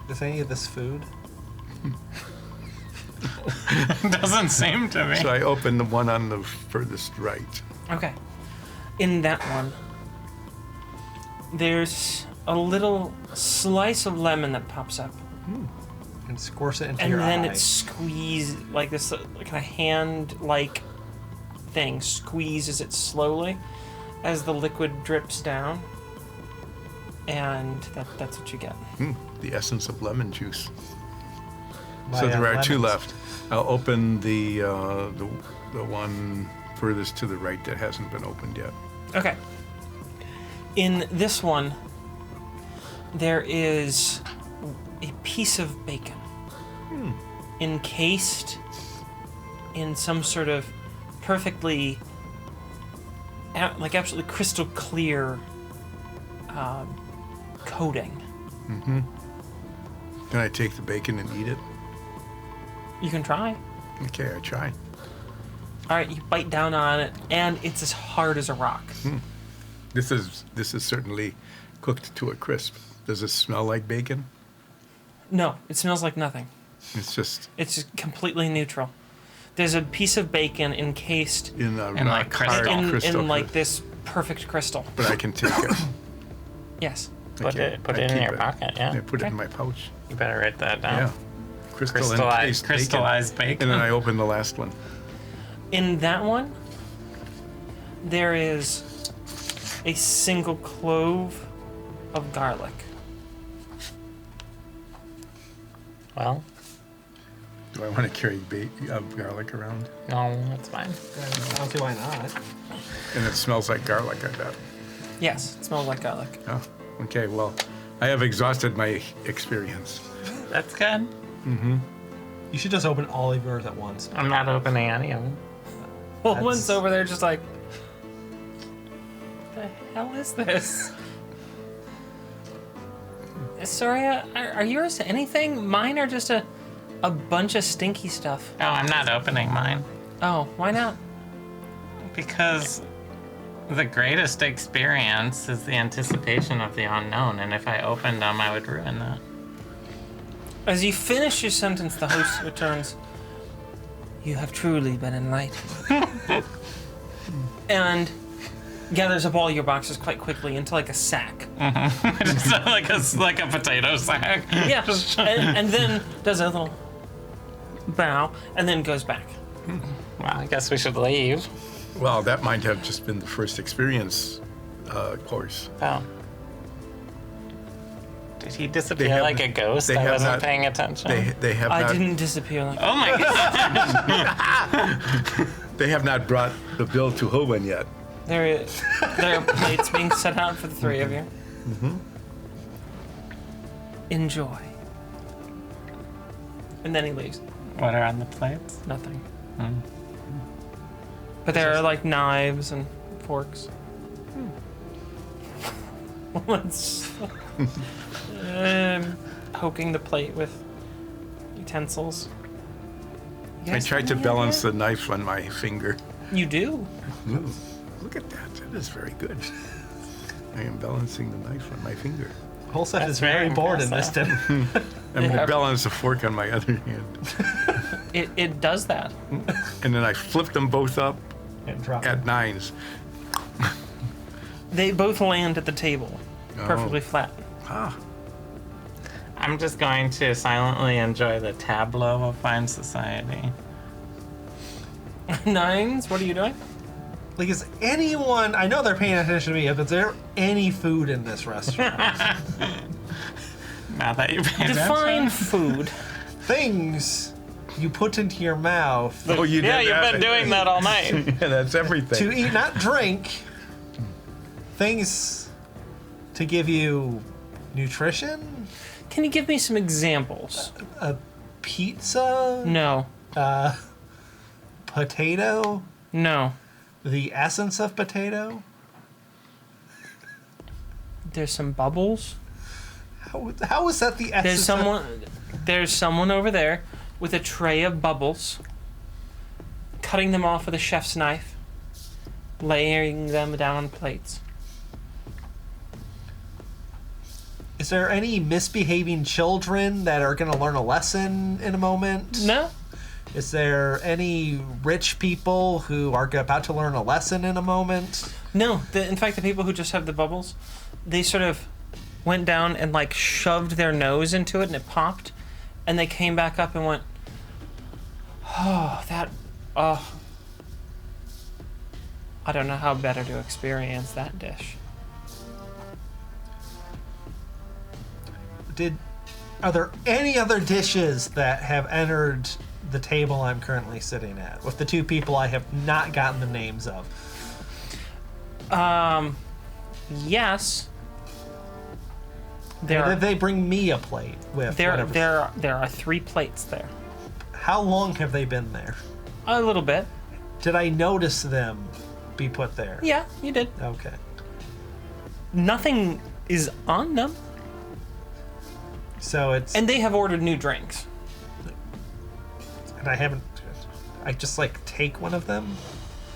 Is any of this food? Doesn't seem to me. So I open the one on the furthest right. Okay. In that one, there's a little slice of lemon that pops up. And squirce it into And your then eye. it's squeezed, like this kind of hand-like thing squeezes it slowly as the liquid drips down. and that's what you get. The essence of lemon juice. My, So there are two lemons. left. I'll open the one furthest to the right that hasn't been opened yet. Okay. In this one, there is a piece of bacon encased in some sort of perfectly, like absolutely crystal clear coating. Can I take the bacon and eat it? You can try. Okay, I try. All right, you bite down on it, and it's as hard as a rock. This is certainly cooked to a crisp. Does it smell like bacon? No, it smells like nothing. It's just It's just completely neutral. There's a piece of bacon encased in a And like hard crystal. crystal. in like this perfect crystal. But I can take it. Yes. Put Okay, it I in keep your it. pocket, yeah. I put it Okay. in my pouch. You better write that down. Yeah. Crystallized bacon. And then I open the last one. In that one, there is a single clove of garlic. Well, Do I want to carry garlic around? no, that's fine. I don't see why not. And it smells like garlic, I bet. Yes, it smells like garlic. Oh, okay, well, I have exhausted my experience. That's good. You should just open all of yours at once. I'm not opening any of them. Well, That's- one's over there just like, the hell is this? Soria, are yours anything? Mine are just a bunch of stinky stuff. Oh, I'm not opening mine. Oh, why not? Because the greatest experience is the anticipation of the unknown, and if I opened them, I would ruin that. As you finish your sentence, the host returns. You have truly been enlightened. And gathers up all your boxes quite quickly into like a sack. Just like a potato sack. Yeah, and then does a little bow and then goes back. Well, I guess we should leave. Well, that might have just been the first experience course. Oh. Did he disappear They have- like a ghost? they I have wasn't not- paying attention. They have I not. didn't disappear like Oh my god. They have not brought the bill to Hoban yet. There are plates being set out for the three of you. Enjoy. And then he leaves. What are on the plates? Nothing. But there are like knives and forks. One's poking the plate with utensils. You I guys tried have to any balance idea? the knife on my finger. You do. Ooh, look at that. It is very good. I am balancing the knife on my finger. The whole set That's is very very bored in this. impressive. I'm going Yeah. to balance the fork on my other hand. It does that. And then I flip them both up And drop at it. nines. They both land at the table, perfectly flat. Ah, I'm just going to silently enjoy the tableau of fine society. Nines. What are you doing? Like, is anyone? I know they're paying attention to me. But is there any food in this restaurant? Now that you pay Define attention. food. Things you put into your mouth oh, you Yeah, did you've that. been doing that all night. Yeah, that's everything. to eat, not drink. Things to give you nutrition. Can you give me some examples? A pizza. No. Potato. No. The essence of potato. There's some bubbles. How is that the essence? There's someone over there with a tray of bubbles, cutting them off with a chef's knife, layering them down on plates. Is there any misbehaving children that are going to learn a lesson in a moment? No. Is there any rich people who are about to learn a lesson in a moment? No. In fact, the people who just have the bubbles, they sort of went down and like shoved their nose into it and it popped, and they came back up and went, oh, I don't know how better to experience that dish. Are there any other dishes that have entered the table I'm currently sitting at with the two people I have not gotten the names of? Yes. Or did they bring me a plate with whatever? There are 3 plates there. How long have they been there? A little bit. Did I notice them be put there? Yeah, you did. Okay. Nothing is on them. So it's... And they have ordered new drinks. And I haven't... I just, like, take one of them?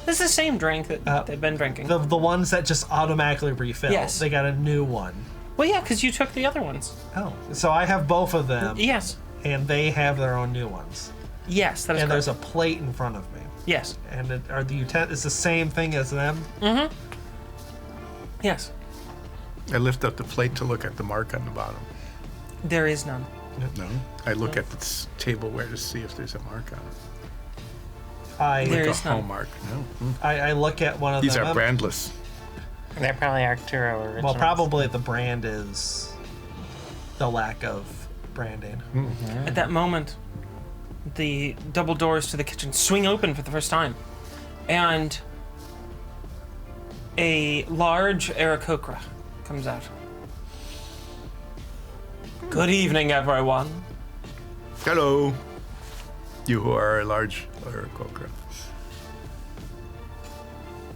This is the same drink that they've been drinking. The ones that just automatically refill. Yes. They got a new one. Well, yeah, because you took the other ones. Oh. So I have both of them. Yes. And they have their own new ones. Yes, that is And correct. there's a plate in front of me. Yes. And are the utensils the same thing as them? Mm-hmm. Yes. I lift up the plate to look at the mark on the bottom. There is none. No. I look at the tableware to see if there's a mark on it. There Like is a none. hallmark. No. I look at one of These them. are brandless. They're probably Arcturo originals. Well, probably the brand is the lack of branding. At that moment, the double doors to the kitchen swing open for the first time, and a large Aarakocra comes out. Good evening, everyone. Hello. You who are a large Aarakocra.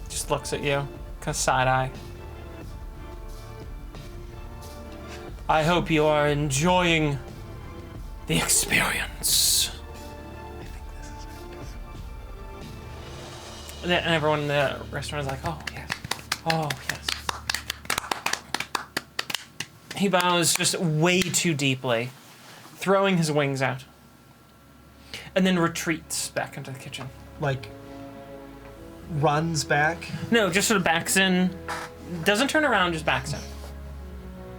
Just looks at you, kind of side eye. I hope you are enjoying the experience. And everyone in the restaurant is like, oh, yes. Oh, yes. He bows just way too deeply, throwing his wings out, and then retreats back into the kitchen. Like, runs back. No, just sort of backs in, doesn't turn around, just backs in.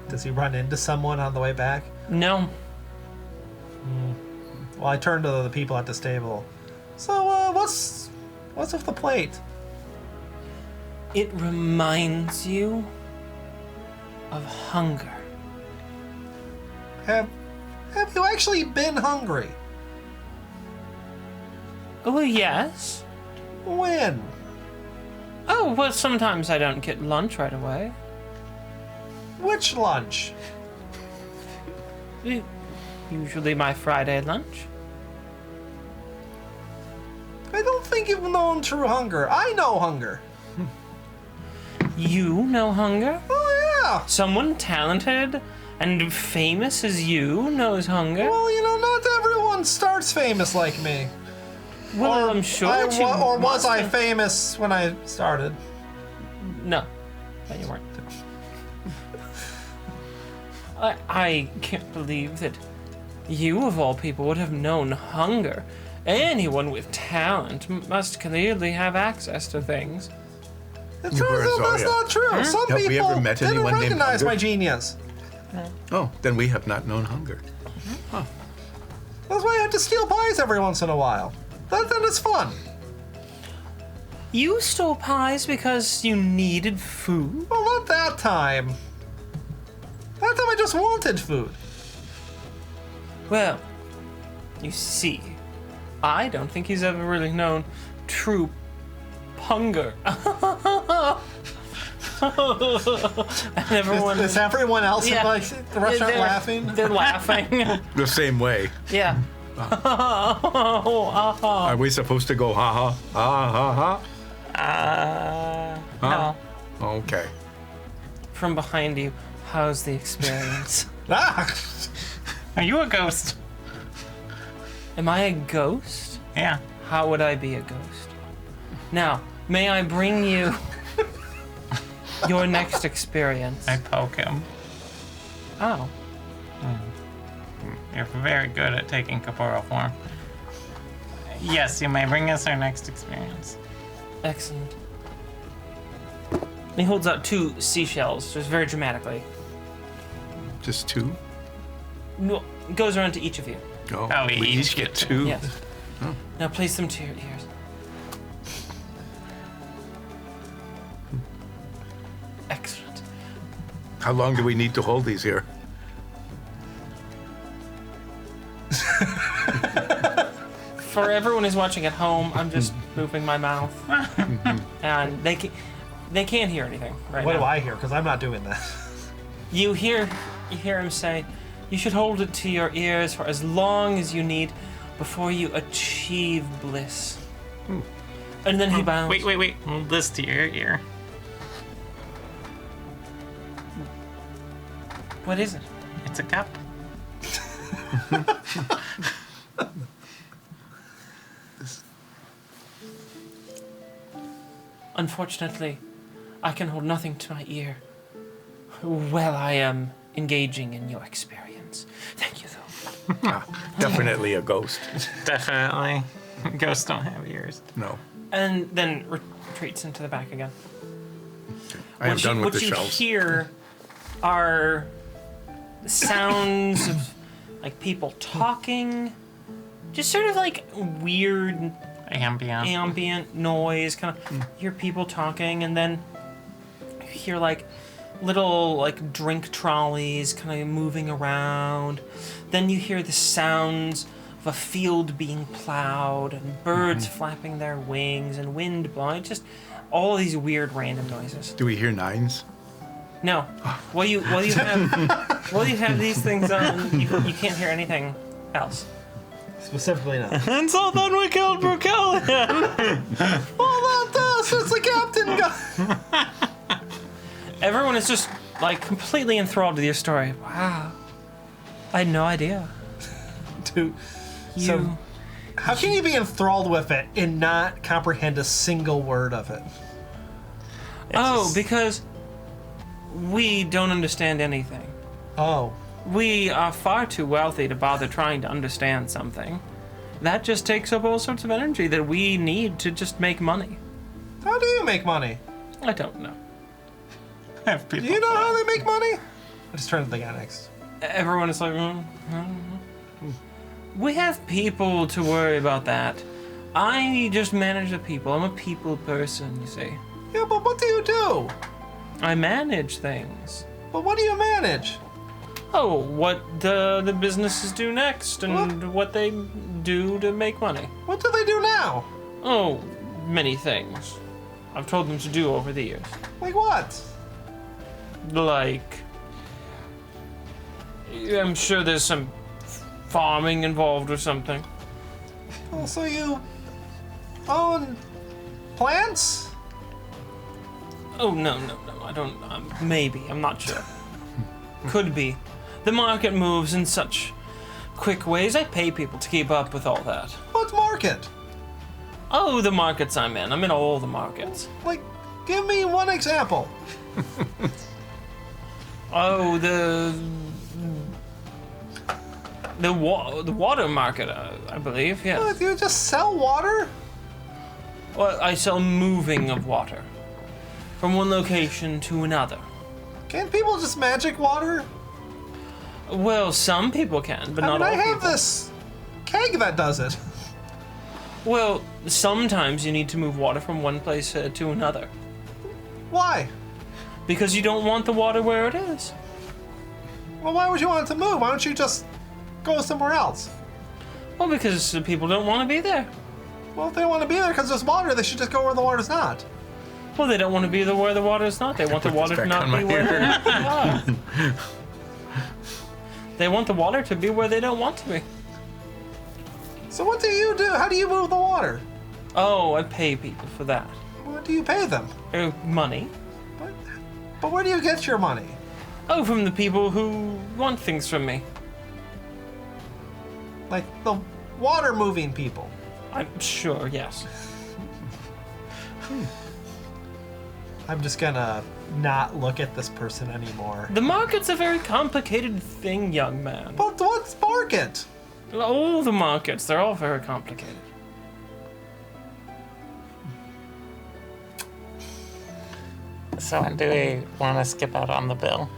Does he run into someone on the way back? No. Well, I turn to the people at this table. So, what's with the plate? It reminds you of hunger. Have you actually been hungry? Oh, yes. When? Oh, well, sometimes I don't get lunch right away. Which lunch? Usually my Friday lunch. I don't think you've known true hunger. I know hunger. You know hunger? Oh, yeah. Someone talented and famous as you knows hunger? Well, not everyone starts famous like me. Well, I'm sure that you Or was must I have- famous when I started? No. No, you weren't. I can't believe that you, of all people, would have known hunger. Anyone with talent must clearly have access to things. It turns out that's not true. Some Have we people ever met didn't anyone named recognize Hunger? my genius. Oh, then we have not known hunger. That's why I have to steal pies every once in a while. Then it's fun. You stole pies because you needed food? Well, not that time. That time I just wanted food. Well, you see, I don't think he's ever really known true hunger. And everyone Is everyone else in Yeah. the restaurant They're- laughing? They're laughing. The same way. Yeah. Are we supposed to go ha ha? Ha ha ha? No. Okay. From behind you, how's the experience? Ah! Are you a ghost? Am I a ghost? Yeah. How would I be a ghost? Now, may I bring you your next experience? I poke him. Oh. You're very good at taking corporeal form. Yes, you may bring us our next experience. Excellent. He holds out 2 seashells, just very dramatically. Just 2? No, goes around to each of you. Oh, Oh, we we each each get 2? Yes. Now place them to your ears. Excellent. How long do we need to hold these here? For everyone who's watching at home, I'm just moving my mouth, and they can't hear anything right What now. do I hear? Because I'm not doing that. You hear him say, "You should hold it to your ears for as long as you need before you achieve bliss." And then he bounds. Wait. Hold this to your ear. What is it? It's a cup. Unfortunately, I can hold nothing to my ear while I am engaging in your experience. Thank you, though. Definitely a ghost. Definitely. Ghosts don't have ears. No. And then retreats into the back again. I am done with the What you shells. hear are the sounds of like people talking, just sort of like weird ambient noise. Kind of hear people talking, and then you hear like little like drink trolleys kind of moving around. Then you hear the sounds of a field being plowed and birds flapping their wings and wind blowing. Just all these weird random noises. Do we hear nines? No. While you have these things on, you can't hear anything else. Specifically not. And so then we killed Brukelian. Well, that's just the captain guy. Everyone is just like completely enthralled with your story. Wow. I had no idea. Dude, so how can you be enthralled with it and not comprehend a single word of it? Because we don't understand anything. Oh. We are far too wealthy to bother trying to understand something. That just takes up all sorts of energy that we need to just make money. How do you make money? I don't know. Have Do people you know how they make money? I'm just trying to think of next. Everyone is like, I don't know. We have people to worry about that. I just manage the people. I'm a people person, you see. Yeah, but what do you do? I manage things. But what do you manage? Oh, what the businesses do next and what they do to make money. What do they do now? Oh, many things. I've told them to do over the years. Like what? Like, I'm sure there's some farming involved or something. Oh, so you own plants? Oh, no, I don't, maybe, I'm not sure. Could be. The market moves in such quick ways. I pay people to keep up with all that. What market? Oh, the markets I'm in. I'm in all the markets. Like, give me one example. Oh, the water market, I believe, yes. What, you just sell water? Well, I sell moving of water from one location to another. Can't people just magic water? Well, some people can, but not all I have people. this keg that does it. Well, sometimes you need to move water from one place to another Why? because you don't want the water where it is. Well, why would you want it to move? Why don't you just go somewhere else? Well, because the people don't want to be there. Well, if they want to be there because there's water, they should just go where the water's not. Well, they don't want to be there where the water is not. They want the put water this to back not on be my where ear. they are. They want the water to be where they don't want to be. So what do you do? How do you move the water? Oh, I pay people for that. What do you pay them? Money. But where do you get your money? Oh, from the people who want things from me. Like the water moving people. I'm sure, yes. I'm just gonna not look at this person anymore. The market's a very complicated thing, young man. But what's market? All the markets, they're all very complicated. So do we want to skip out on the bill?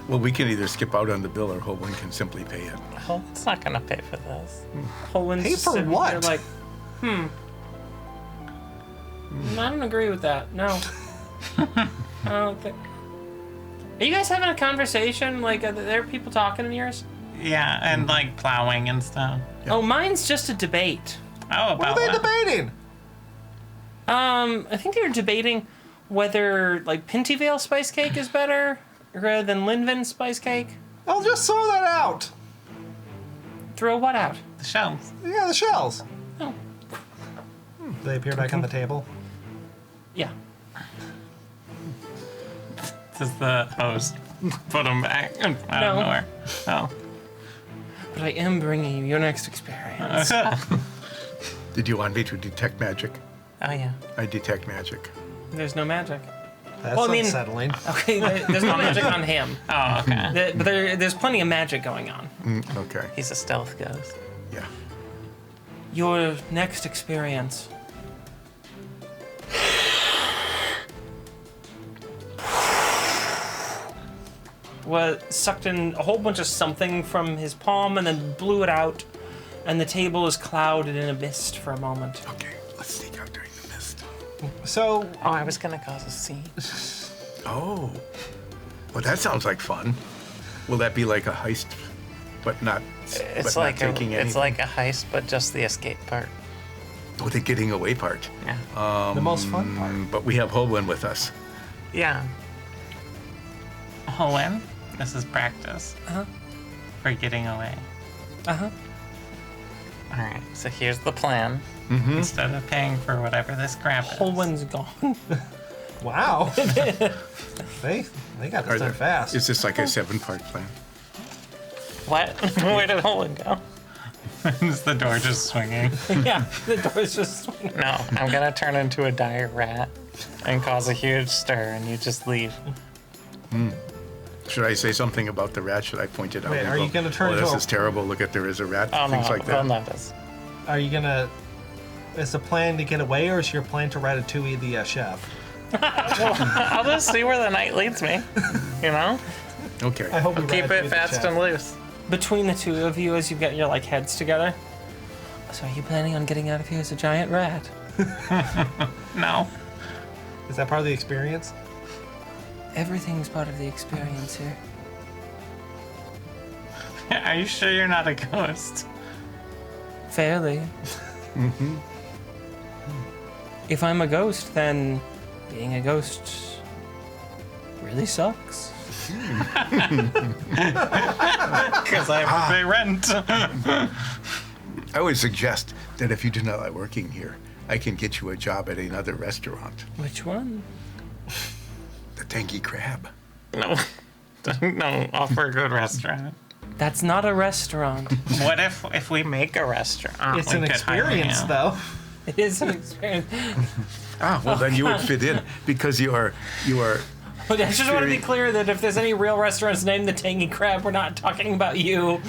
Well, we can either skip out on the bill or Hoban can simply pay it. Well, it's not going to pay for this. Owen's Pay for sitting what? there like, I don't agree with that. No. I don't think. Are you guys having a conversation? Like, are there people talking in yours? Yeah, and like plowing and stuff. Oh, mine's just a debate. Oh, What about are they what? debating? I think they were debating whether like Pintyvale spice cake is better rather than Linvin spice cake. I'll just throw that out. Throw what out? The shells. Yeah, the shells. Oh, Do they appear back on the table? yeah. Does the host put them back out of No. nowhere? Oh. But I am bringing you your next experience. Did you want me to detect magic? Oh, yeah. I detect magic. There's no magic. That's Well, I mean- unsettling. Okay, there's no magic on him. Oh, okay. But there's plenty of magic going on. Okay. He's a stealth ghost. Yeah. Your next experience. Was sucked in a whole bunch of something from his palm and then blew it out, and the table is clouded in a mist for a moment. Okay. Let's sneak out during the mist. So, Oh, I was gonna cause a scene. Oh. Well, that sounds like fun. Will that be like a heist, but not? It's but like not taking anything? it's like a heist, but just the escape part. Oh, the getting away part. Yeah. the most fun part. But we have Holwyn with us. Yeah. Owen, this is practice. For getting away. Uh-huh. All right. So here's the plan. Instead of paying for whatever this crap is. Holwyn's gone. Wow. they got this done fast. Is this like a 7-part plan? What? Where did Owen go? Is the door just swinging? Yeah, the door's just swinging. No, I'm gonna turn into a dire rat and cause a huge stir, and you just leave. Should I say something about the rat? Should I point it out? Wait, and are go, you gonna turn oh, into this a- is terrible. Look at, there is a rat. Oh Things no! like that. Well, notice. Are you gonna? Is the plan to get away, or is your plan to Ratatouille the chef? I'll just see where the night leads me. You know, Okay. I hope you keep Ratatouille it the fast chef. and loose. Between the two of you, as you get your like heads together. So are you planning on getting out of here as a giant rat? No. Is that part of the experience? Everything's part of the experience here. Are you sure you're not a ghost? Fairly. If I'm a ghost, then being a ghost really sucks. Because I have to pay rent. I would suggest that if you do not like working here, I can get you a job at another restaurant. Which one? The Tangy Crab. No. No, offer a good restaurant. That's not a restaurant. What if we make a restaurant? It's We an could hire experience, you. though. It is an experience. Ah, well then you would fit in because you are. But I just want to be Very- clear that if there's any real restaurants named the Tangy Crab, we're not talking about you.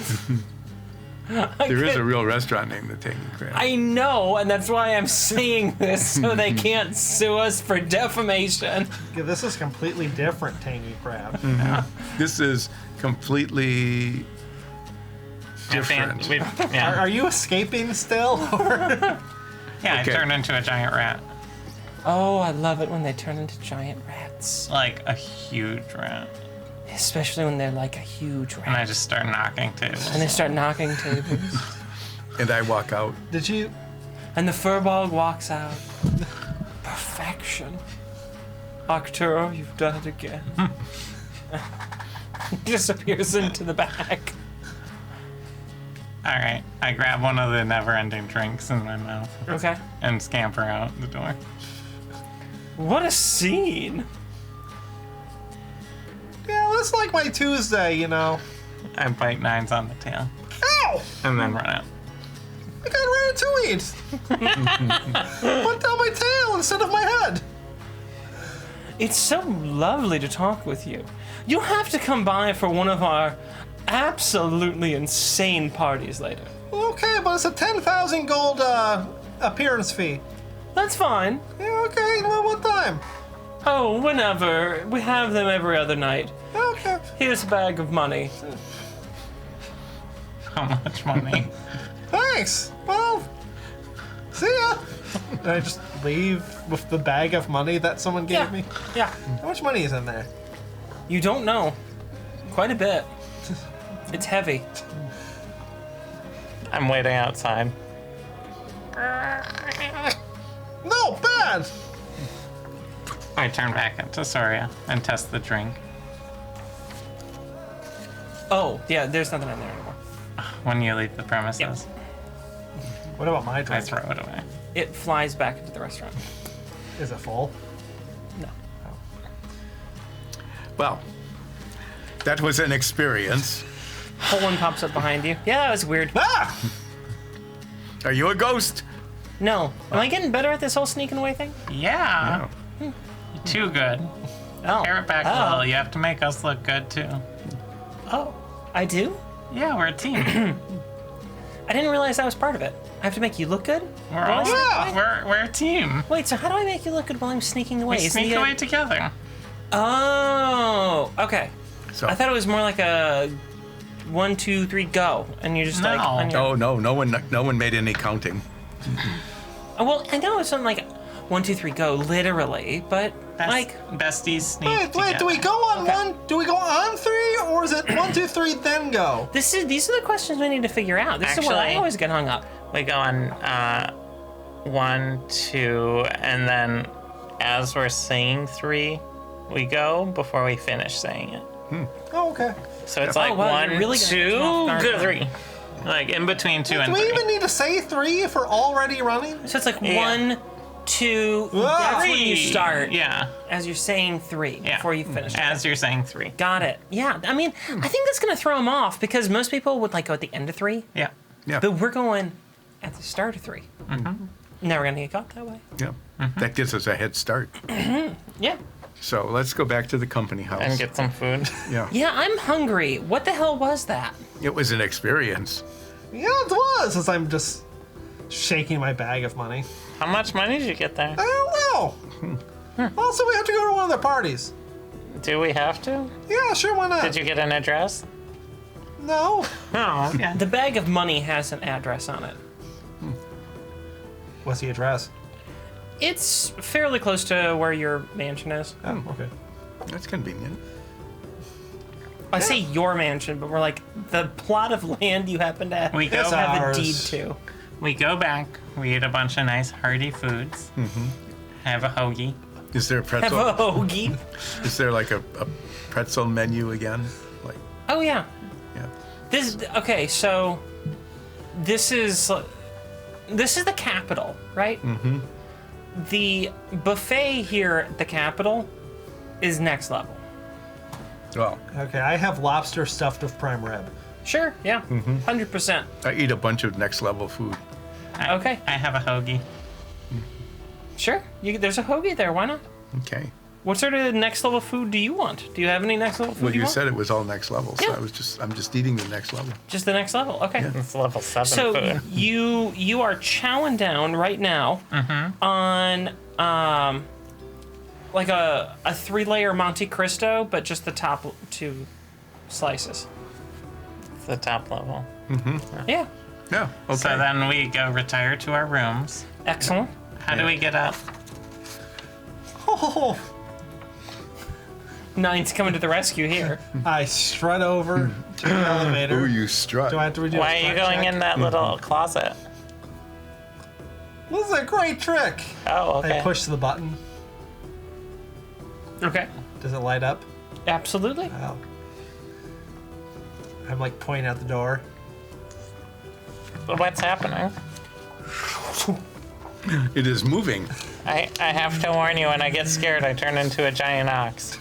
There is a real restaurant named the Tangy Crab. I know, and that's why I'm saying this, so they can't sue us for defamation. Yeah, this is completely different, Tangy Crab. This is completely I think different. we- yeah, Are you escaping still? Or- yeah. Okay. I turned into a giant rat, Oh, I love it when they turn into giant rats. like a huge rat, Especially when they're like a huge and I rat. just start knocking tables. And they start knocking tables. And I walk out. Did you? And the furball walks out. Perfection. Arcturo, you've done it again. Disappears into the back. All right, I grab one of the never-ending drinks in my mouth Okay. and scamper out the door. What a scene. Yeah, that's like my Tuesday, you know. I bite Nines on the tail Ow! and then run out. I got Ratatouille. Put down my tail instead of my head. It's so lovely to talk with you. You'll have to come by for one of our absolutely insane parties later. Okay, but it's a 10,000 gold appearance fee. That's fine. Yeah, okay. Well, what time? Oh, whenever. We have them every other night. Okay. Here's a bag of money. How much money? Thanks. Well, see ya. And I just leave with the bag of money that someone gave Yeah. me. Yeah. How much money is in there? You don't know. Quite a bit. It's heavy. I'm waiting outside. No, bad! I turn back into Soria and test the drink. Oh, yeah, there's nothing in there anymore. When you leave the premises, Yep. What about my I drink? throw it away. It flies back into the restaurant. Is it full? No. Well, that was an experience. Whole one pops up behind you. Yeah, that was weird. Ah! Are you a ghost? No. Am I getting better at this whole sneaking away thing? Yeah. No. Too good. Oh. Pare it back a little. You have to make us look good too. Oh. I do? Yeah, we're a team. I didn't realize that was part of it. I have to make you look good? We're all Yeah. we're a team. Wait, so how do I make you look good while I'm sneaking away? We Is sneak the, away together. Oh, okay. So, I thought it was more like a 1, 2, 3, go, and you're just like. No. On your... no one made any counting. Oh, well, I know it's something like 1, 2, 3, go, literally, but like. Besties sneak Wait, together. do we go on Okay. one? Do we go on 3, or is it 1, 2, 3, then go? These are the questions we need to figure out. This is where I Actually- always get hung up. We go on 1, 2, and then as we're saying 3, we go before we finish saying it. Oh, okay. So it's Oh, like wow, 1, you're really gonna 2, catch me off guard go now. 3. Like in between 2 Do and we 3. even need to say 3 if we're already running? So it's like Yeah. 1, 2. Whoa. That's when you start. Yeah. As you're saying 3 Yeah. before you finish. As you're saying 3. Got it. Yeah. I mean, I think that's gonna throw them off because most people would like go at the end of 3, Yeah. Yeah. but we're going at the start of 3. Never gonna get caught that way. Yeah. That gives us a head start. Yeah. So let's go back to the company house. And get some food. Yeah. Yeah, I'm hungry. What the hell was that? It was an experience. Yeah, it was, as I'm just shaking my bag of money. How much money did you get there? I don't know. Also, we have to go to one of their parties. Do we have to? Yeah, sure, why not? Did you get an address? No. Oh, okay. The bag of money has an address on it. What's the address? It's fairly close to where your mansion is. Oh, okay. That's convenient. I say your mansion, but we're like the plot of land you happen to We go It's have ours. a deed to. We go back. We eat a bunch of nice hearty foods. Have a hoagie. Is there a Have pretzel? a hoagie. Is there like a pretzel menu again? Like, Oh yeah. yeah. This okay. So this is the capital, right? Mm-hmm. The buffet here at the capital is next level. Well, Okay, I have lobster stuffed with prime rib. Sure. Yeah. 100%. I eat a bunch of next level food. Okay. I have a hoagie. Sure. There's a hoagie there. Why not? Okay. What sort of next level food do you want? Do you have any next level food? Well, you want? said it was all next level, so Yeah. I'm just eating the next level. Just the next level. Okay. It's level 7 So food. you are chowing down right now on like a 3-layer Monte Cristo, but just the top 2 slices. It's the top level. Yeah. Yeah. Okay. So then we go retire to our rooms. Excellent. How do we get up? Oh, Nine's coming to the rescue here. I strut over to the elevator. Ooh, you strut. Do I have to redo a Why are you strut going check? in that little closet? This is a great trick. Oh, okay. I push the button. Okay. Does it light up? Absolutely. Oh. I'm like pointing out the door. What's happening? It is moving. I have to warn you, when I get scared, I turn into a giant ox.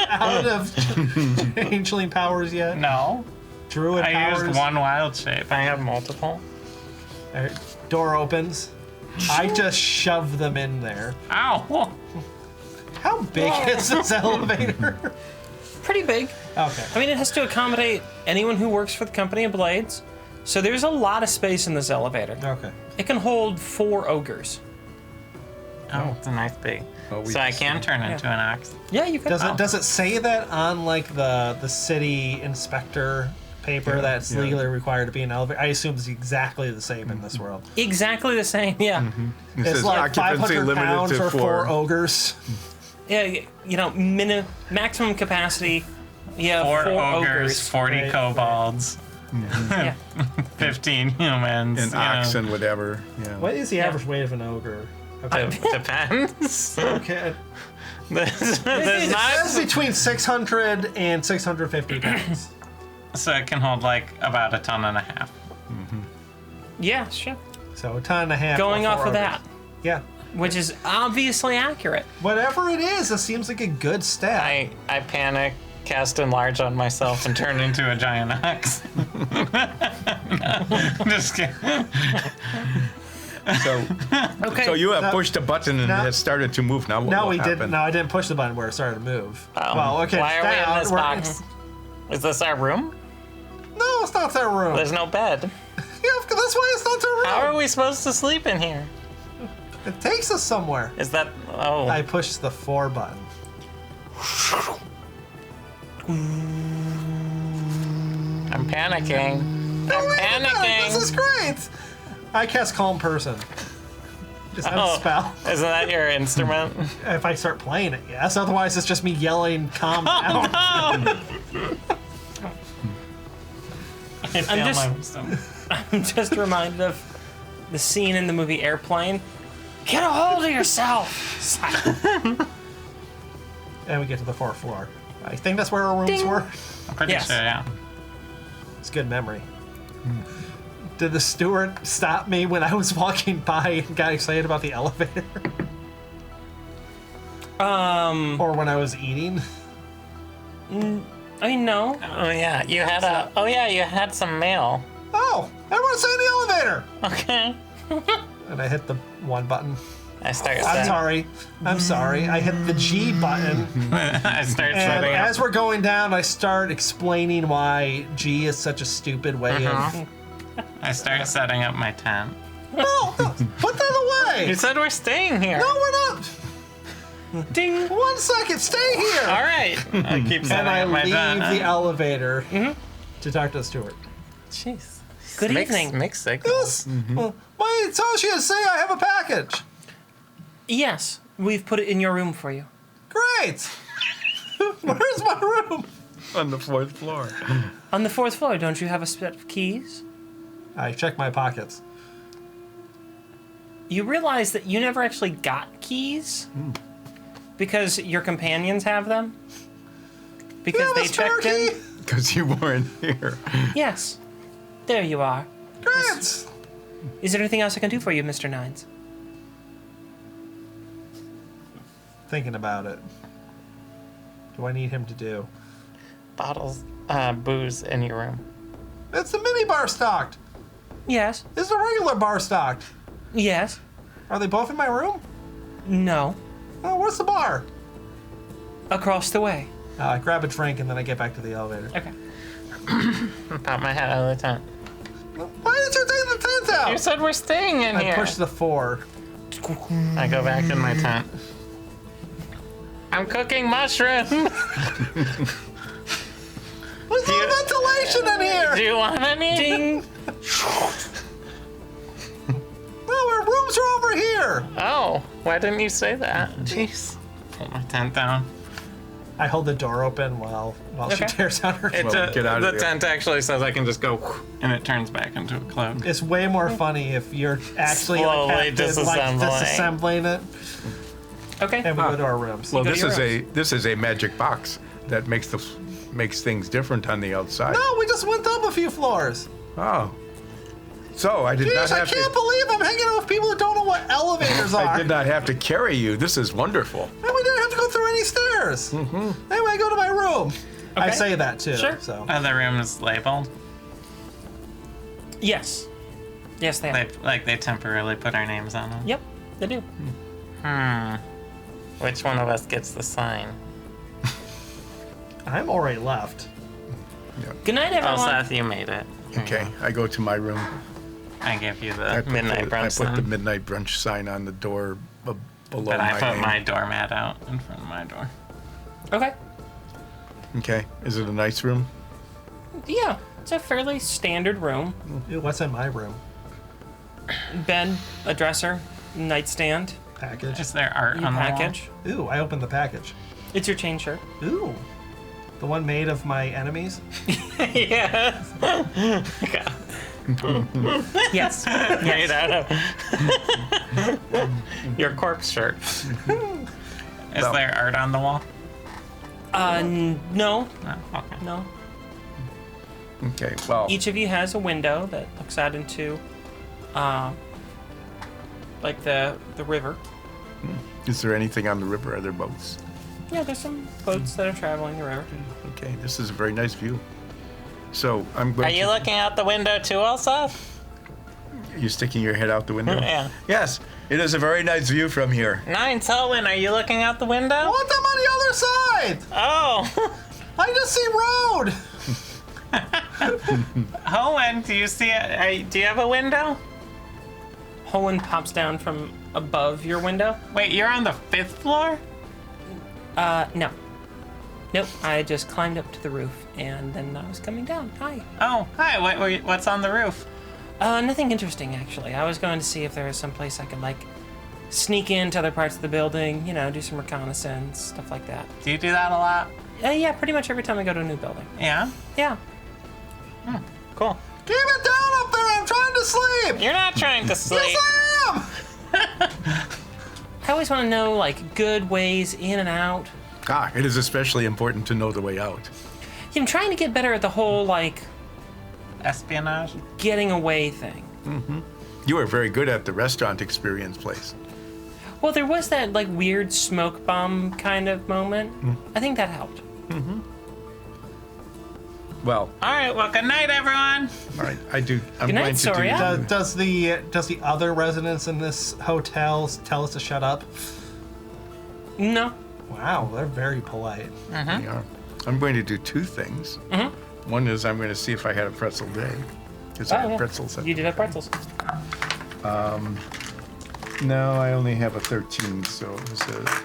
Out of changeling powers yet? No. Druid I powers? used one wild shape. I have multiple. Alright, door opens. I just shove them in there. Ow! How big is this elevator? Pretty big. Okay. I mean, it has to accommodate anyone who works for the company of Blades. So there's a lot of space in this elevator. Okay. It can hold 4 ogres. Oh, it's a nice big. Oh, we So I just- can turn into an ox. Yeah, you can. Does it say that on like the city inspector paper Yeah, that's yeah. legally required to be an elevator? I assume it's exactly the same in this world. Exactly the same. Yeah. It It's says like occupancy 500 limited pounds to for 4 4. ogres. Yeah. You know, maximum capacity. Yeah. 4 4 ogres, 40 Right, kobolds. Yeah. 15 humans. And oxen, whatever. Yeah. What is the average weight of an ogre? Depends. Okay. There's It's not, between 600 and 650 pounds. so it can hold like about 1.5 tons. Yeah, sure. So a ton and a half. Going for off of ogres. that, Yeah. which is obviously accurate. Whatever it is, it seems like a good stat. I panic, cast enlarge on myself, and turn into a giant ox. Just kidding. So, Okay. so you have Now- pushed a button and now- it started to move. Now what No, will we happen? didn't. No, I didn't push the button where it started to move. Oh. Well, okay. Why are we down, in this we're- box? Is this our room? No, it's not that room. There's no bed. Yeah, that's why it's not that room. How are we supposed to sleep in here? It takes us somewhere. Is that? Oh. I pushed the 4 button. I'm panicking. I'm This panicking. is great. I cast Calm Person. Just have Oh. a spell. Isn't that your instrument? If I start playing it, yes. Otherwise, it's just me yelling, "Calm down." Oh, I failed just- my wisdom. I'm just reminded of the scene in the movie Airplane. Get a hold of yourself. And we get to the 4th floor. I think that's where our rooms Ding. were. I'm pretty Yes. sure, yeah. It's good memory. Did the steward stop me when I was walking by and got excited about the elevator? Or when I was eating? I mean, no. Oh yeah, you had a. Oh yeah, you had some mail. Oh, everyone stay in the elevator! Okay. And I hit the 1 button. I start. I'm sorry. I'm sorry. I hit the G button. I start And setting up. as we're going down, I start explaining why G is such a stupid way of... I start setting up my tent. No, put that away! You said we're staying here. No, we're not! Ding. 1 second, stay here! All right. I keep setting And I up my leave tent. the elevator to talk to the steward. Jeez. Good Mixed- evening. Mixed signals. Yes. Well, my associates say I have a package. Yes, we've put it in your room for you. Great. Where's my room? On the 4th floor. On the 4th floor, don't you have a set of keys? I check my pockets. You realize that you never actually got keys? Because your companions have them? Because You have they a spare checked in? key? Because you weren't here. Yes. There you are. Great. Is there anything else I can do for you, Mr. Nines? Thinking about it. Do I need him to do? Bottles, booze in your room. It's the mini bar stocked. Yes. It's the regular bar stocked. Yes. Are they both in my room? No. Oh, where's the bar? Across the way. I grab a drink and then I get back to the elevator. Okay. Pop my head out of the tent. Why did you take the tent out? You said we're staying in I here. push the 4. I go back in my tent. I'm cooking mushrooms. There's no ventilation in here. Do you want any? Ding. No, our rooms are over here. Oh, why didn't you say that? Jeez. Pull my tent down. I hold the door open while she Okay. tears down her. It, Well, get out of the there. tent actually says I can just go, and it turns back into a cloak. It's way more funny if you're actually Slowly like, disassembling it, Okay. and we go to our rooms. Well, go to this your is a magic box that makes things different on the outside. No, we just went up a few floors. Oh. So I did Jeez, not I have can't to. believe I'm hanging out with people who don't know what elevators are. I did not have to carry you. This is wonderful. And we didn't have to go through any stairs. Anyway, I go to my room. I Okay. say that too. Sure. So Are the rooms labeled? Yes. Yes, they are. They temporarily put our names on them. Yep, they do. Which one of us gets the sign? I'm already left. Good night, Oh, everyone. Seth, you made it. Okay, I go to my room. I gave you I the put midnight brunch I put sign. the midnight brunch sign on the door below But my I put name. my doormat out in front of my door. Okay. Okay, is it a nice room? Yeah, it's a fairly standard room. Ew, what's in my room? Bed, a dresser, nightstand, Package. Is there art your on package. Ooh, I opened the package. It's your chain shirt. Ooh. The one made of my enemies? Yeah. Yes. Made out of your corpse shirt. Is Well. there art on the wall? No. No. Okay. No. Okay, well, Each of you has a window that looks out into, like the river. is there anything on the river? Are there boats? Yeah, there's some boats that are traveling the river. Okay, this is a very nice view. So I'm going Are you looking out the window too, Elsa? You sticking your head out the window? Yeah. Yes, it is a very nice view from here. Nine, Selwyn, are you looking out the window? What? I'm on the other side! Oh. I just see road! Owen, do you see it? Do you have a window? Holen pops down from above your window. Wait, you're on the 5th floor? No. Nope, I just climbed up to the roof, and then I was coming down. Hi. Oh, hi. What's on the roof? Nothing interesting, actually. I was going to see if there was some place I could, like, sneak into other parts of the building, do some reconnaissance, stuff like that. Do you do that a lot? Yeah, pretty much every time I go to a new building. Yeah? Yeah. Cool. Keep it down up there! I'm trying to sleep! You're not trying to sleep. Yes, I am! I always want to know, like, good ways in and out. It is especially important to know the way out. Yeah, I'm trying to get better at the whole, like, Espionage? getting away thing. You are very good at the restaurant experience place. Well, there was that, like, weird smoke bomb kind of moment. I think that helped. Well, All right, well, good night, everyone. all right, I'm Good night, going to Soria. Does the other residents in this hotel tell us to shut up? No. Wow, they're very polite. Yeah. I'm going to do two things. One is I'm going to see if I had a pretzel day. Because I have pretzels. You did have pretzels. No, I only have a 13, so it was a...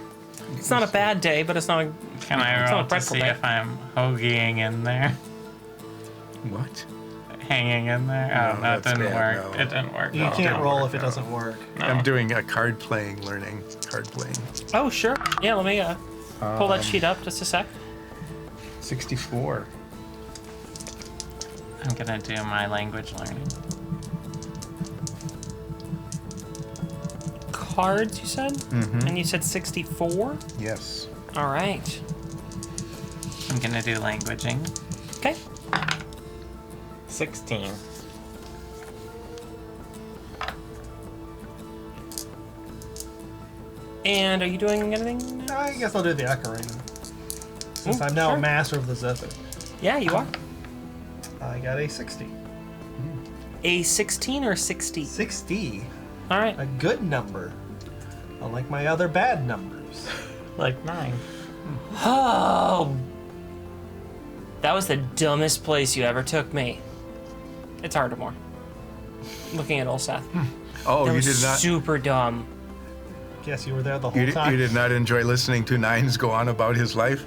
It's not a bad day, but it's not a... Can I It's not roll a to pretzel see day. if I'm hoagieing in there? What? Hanging in there? Oh, No, that that's didn't bad, work. no. It didn't work. You Oh, can't no. roll if it doesn't work. I'm doing a card playing, learning card playing. Oh, sure. Yeah, let me pull that sheet up just a sec. 64. I'm gonna do my language learning. Cards, you said? And you said 64? Yes. All right. I'm gonna do languaging. Okay. 16. And are you doing anything now? I guess I'll do the ocarina. Since I'm now sure. a master of the zither. Yeah, you are. I got a 60. A 16 or 60? 60. All right. A good number. Unlike my other bad numbers. Like 9. Oh. That was the dumbest place you ever took me. It's Ardamore. Looking at Ulseth. Oh, That you was did not. super dumb. Guess you were there the whole You time. did not enjoy listening to Nines go on about his life.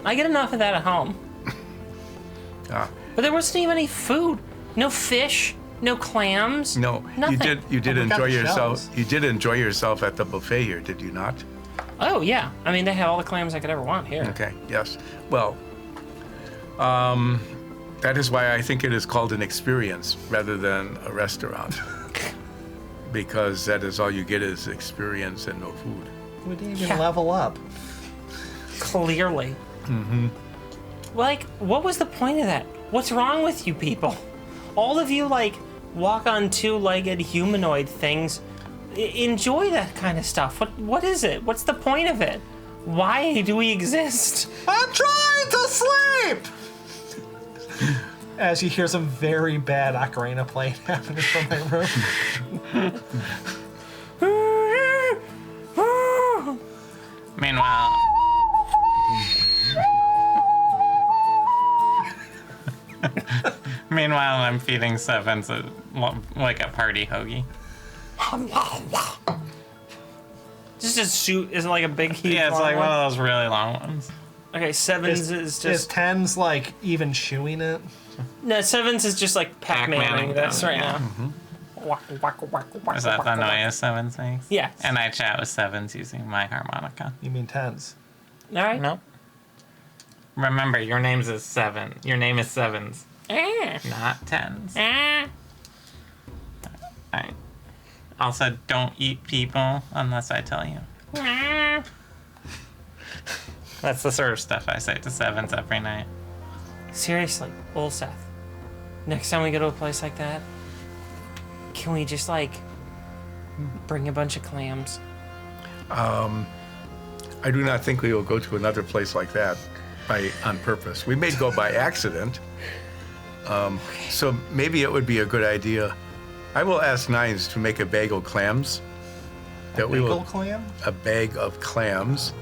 I get enough of that at home. Ah, But there wasn't even any food. No fish. No clams. no, Nothing. you did Oh, we got enjoy the yourself. shells. You did enjoy yourself at the buffet here, did you not? Oh, yeah. I mean, they had all the clams I could ever want here. Okay. Yes. Well, that is why I think it is called an experience rather than a restaurant, because that is all you get is experience and no food. We didn't even Yeah. level up. Clearly. Like, what was the point of that? What's wrong with you people? All of you, like, walk on two-legged humanoid things. Enjoy that kind of stuff. What is it? What's the point of it? Why do we exist? I'm trying to sleep! As you hear some very bad ocarina playing happening from my room. Meanwhile, I'm feeding Sevens like a party hoagie. Just a suit isn't like a big huge Yeah, it's long like one one? of those really long ones. Okay, Sevens is Is just... 10's like even chewing it? No, Sevens is just like Pac-Man-ing Pac-Man-ing this them, right yeah. now. Is that the noise Sevens makes? Yes. And I chat with Sevens using my harmonica. You mean 10's? All right. Nope. Remember, your name's is 7. Your name is 7s, not 10s. Alright. Also, don't eat people unless I tell you. That's the sort of stuff I say to 7s every night. Seriously, old Seth. Next time we go to a place like that, can we just like bring a bunch of clams? I do not think we will go to another place like that on purpose. We may go by accident. So maybe it would be a good idea. I will ask Nines to make a bag of clams. Bagel clam? A bag of clams,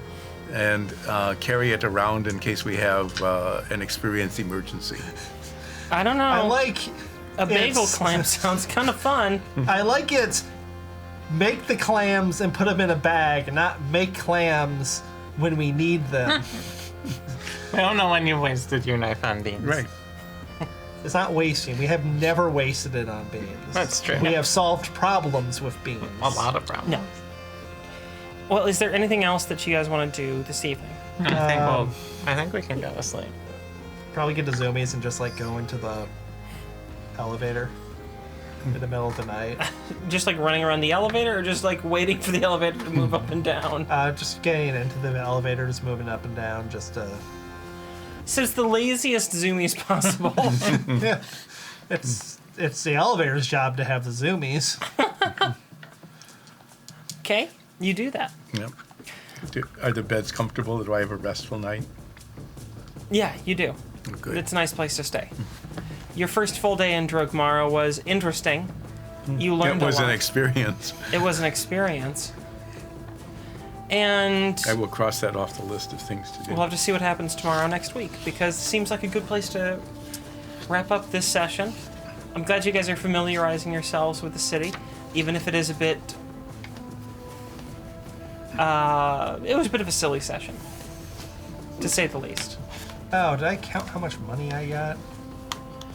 and carry it around in case we have an experience emergency. I don't know. I like a bagel clam sounds kind of fun. I like it. Make the clams and put them in a bag, not make clams when we need them. We don't know when you wasted your knife on beans. Right. It's not wasting. We have never wasted it on beans. That's true. We have solved problems with beans. A lot of problems. No. Well, is there anything else that you guys want to do this evening? I think we can go to sleep. Probably get to Zoomies and just like go into the elevator in the middle of the night. Just like running around the elevator, or just like waiting for the elevator to move up and down? Just getting into the elevator, just moving up and down, just So it's the laziest zoomies possible. yeah. It's the elevator's job to have the Zoomies. Okay, you do that. Yep. Are the beds comfortable? Do I have a restful night? Yeah, you do. Good. It's a nice place to stay. Your first full day in Drogmara was interesting. You learned It was a lot. an experience. It was an experience. And I will cross that off the list of things to do. we'll have to see what happens tomorrow next week, because it seems like a good place to wrap up this session. I'm glad you guys are familiarizing yourselves with the city, even if it is a bit... it was a bit of a silly session, to say the least. Oh, did I count how much money I got?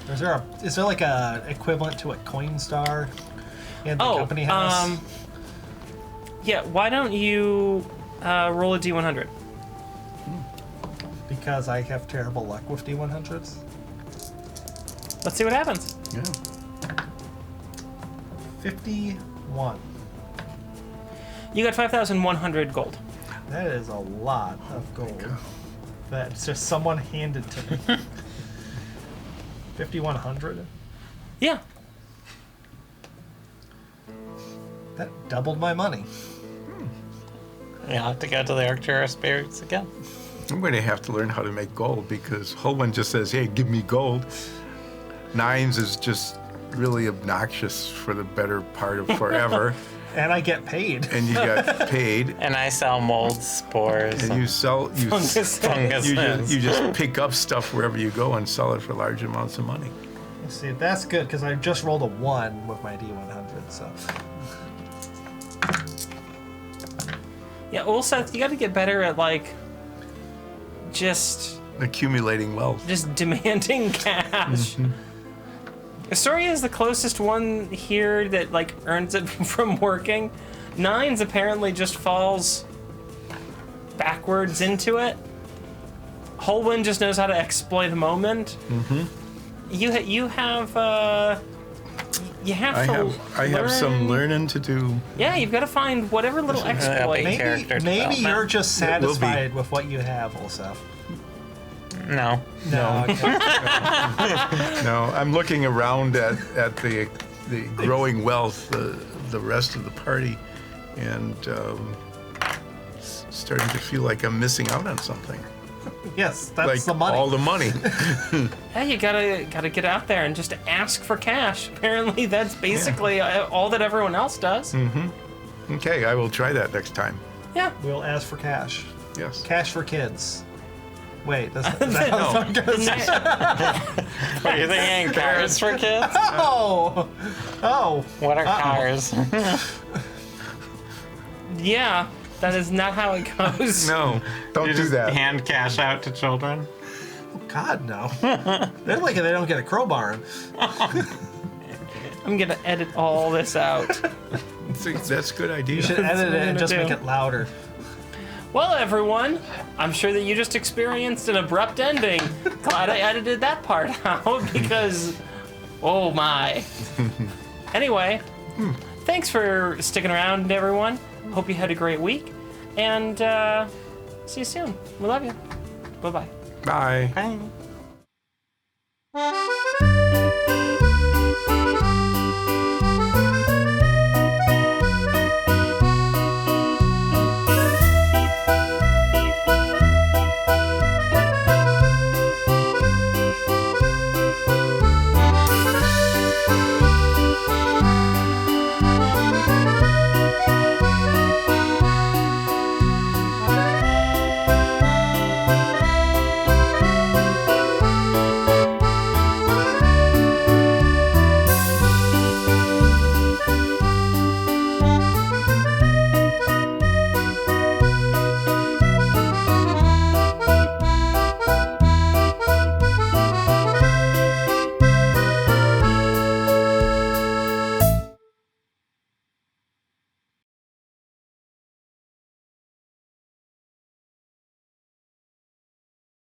Or is there like a equivalent to a Coinstar in the company house? Yeah, why don't you roll a D100? Because I have terrible luck with D100s. Let's see what happens. Yeah. 51. You got 5,100 gold. That is a lot of gold. That's just someone handed to me. 5,100? Yeah. That doubled my money. You'll have to go to the Arcturus Spirits again. I'm going to have to learn how to make gold because Holman just says, hey, give me gold. Nines is just really obnoxious for the better part of forever. And I get paid. And you got paid. And I sell mold spores. And you sell, funguses. you just pick up stuff wherever you go and sell it for large amounts of money. See, that's good because I just rolled a 1 with my D100, so. Yeah, Ulseth, you gotta get better at, like, just Accumulating wealth. demanding cash. Astoria is the closest one here that, like, earns it from working. Nines apparently just falls backwards into it. Holwyn just knows how to exploit a moment. You have I have some learning to do. Yeah, you've got to find whatever little exploit. Maybe you're just It will be. satisfied with what you have, Olsef. No. No, okay. No, I'm looking around at the growing wealth, the rest of the party, and starting to feel like I'm missing out on something. Yes, that's Like the money. all the money. Yeah, you gotta get out there and just ask for cash. Apparently, that's basically all that everyone else does. Okay, I will try that next time. Yeah. We'll ask for cash. Yes. Cash for kids. Wait, that's What are you thinking? Cars for kids? Oh! Oh! What are cars? Yeah, that is not how it goes. No, don't You do just that. hand cash out to children? God, no. They're like if they don't get a crowbar. I'm gonna edit all this out. See, that's a good idea. You should edit it and gonna just do. make it louder. Well, everyone, I'm sure that you just experienced an abrupt ending. Glad I edited that part out because, oh my. Anyway, thanks for sticking around, everyone. Hope you had a great week, and see you soon. We love you. Bye-bye. Bye. Bye.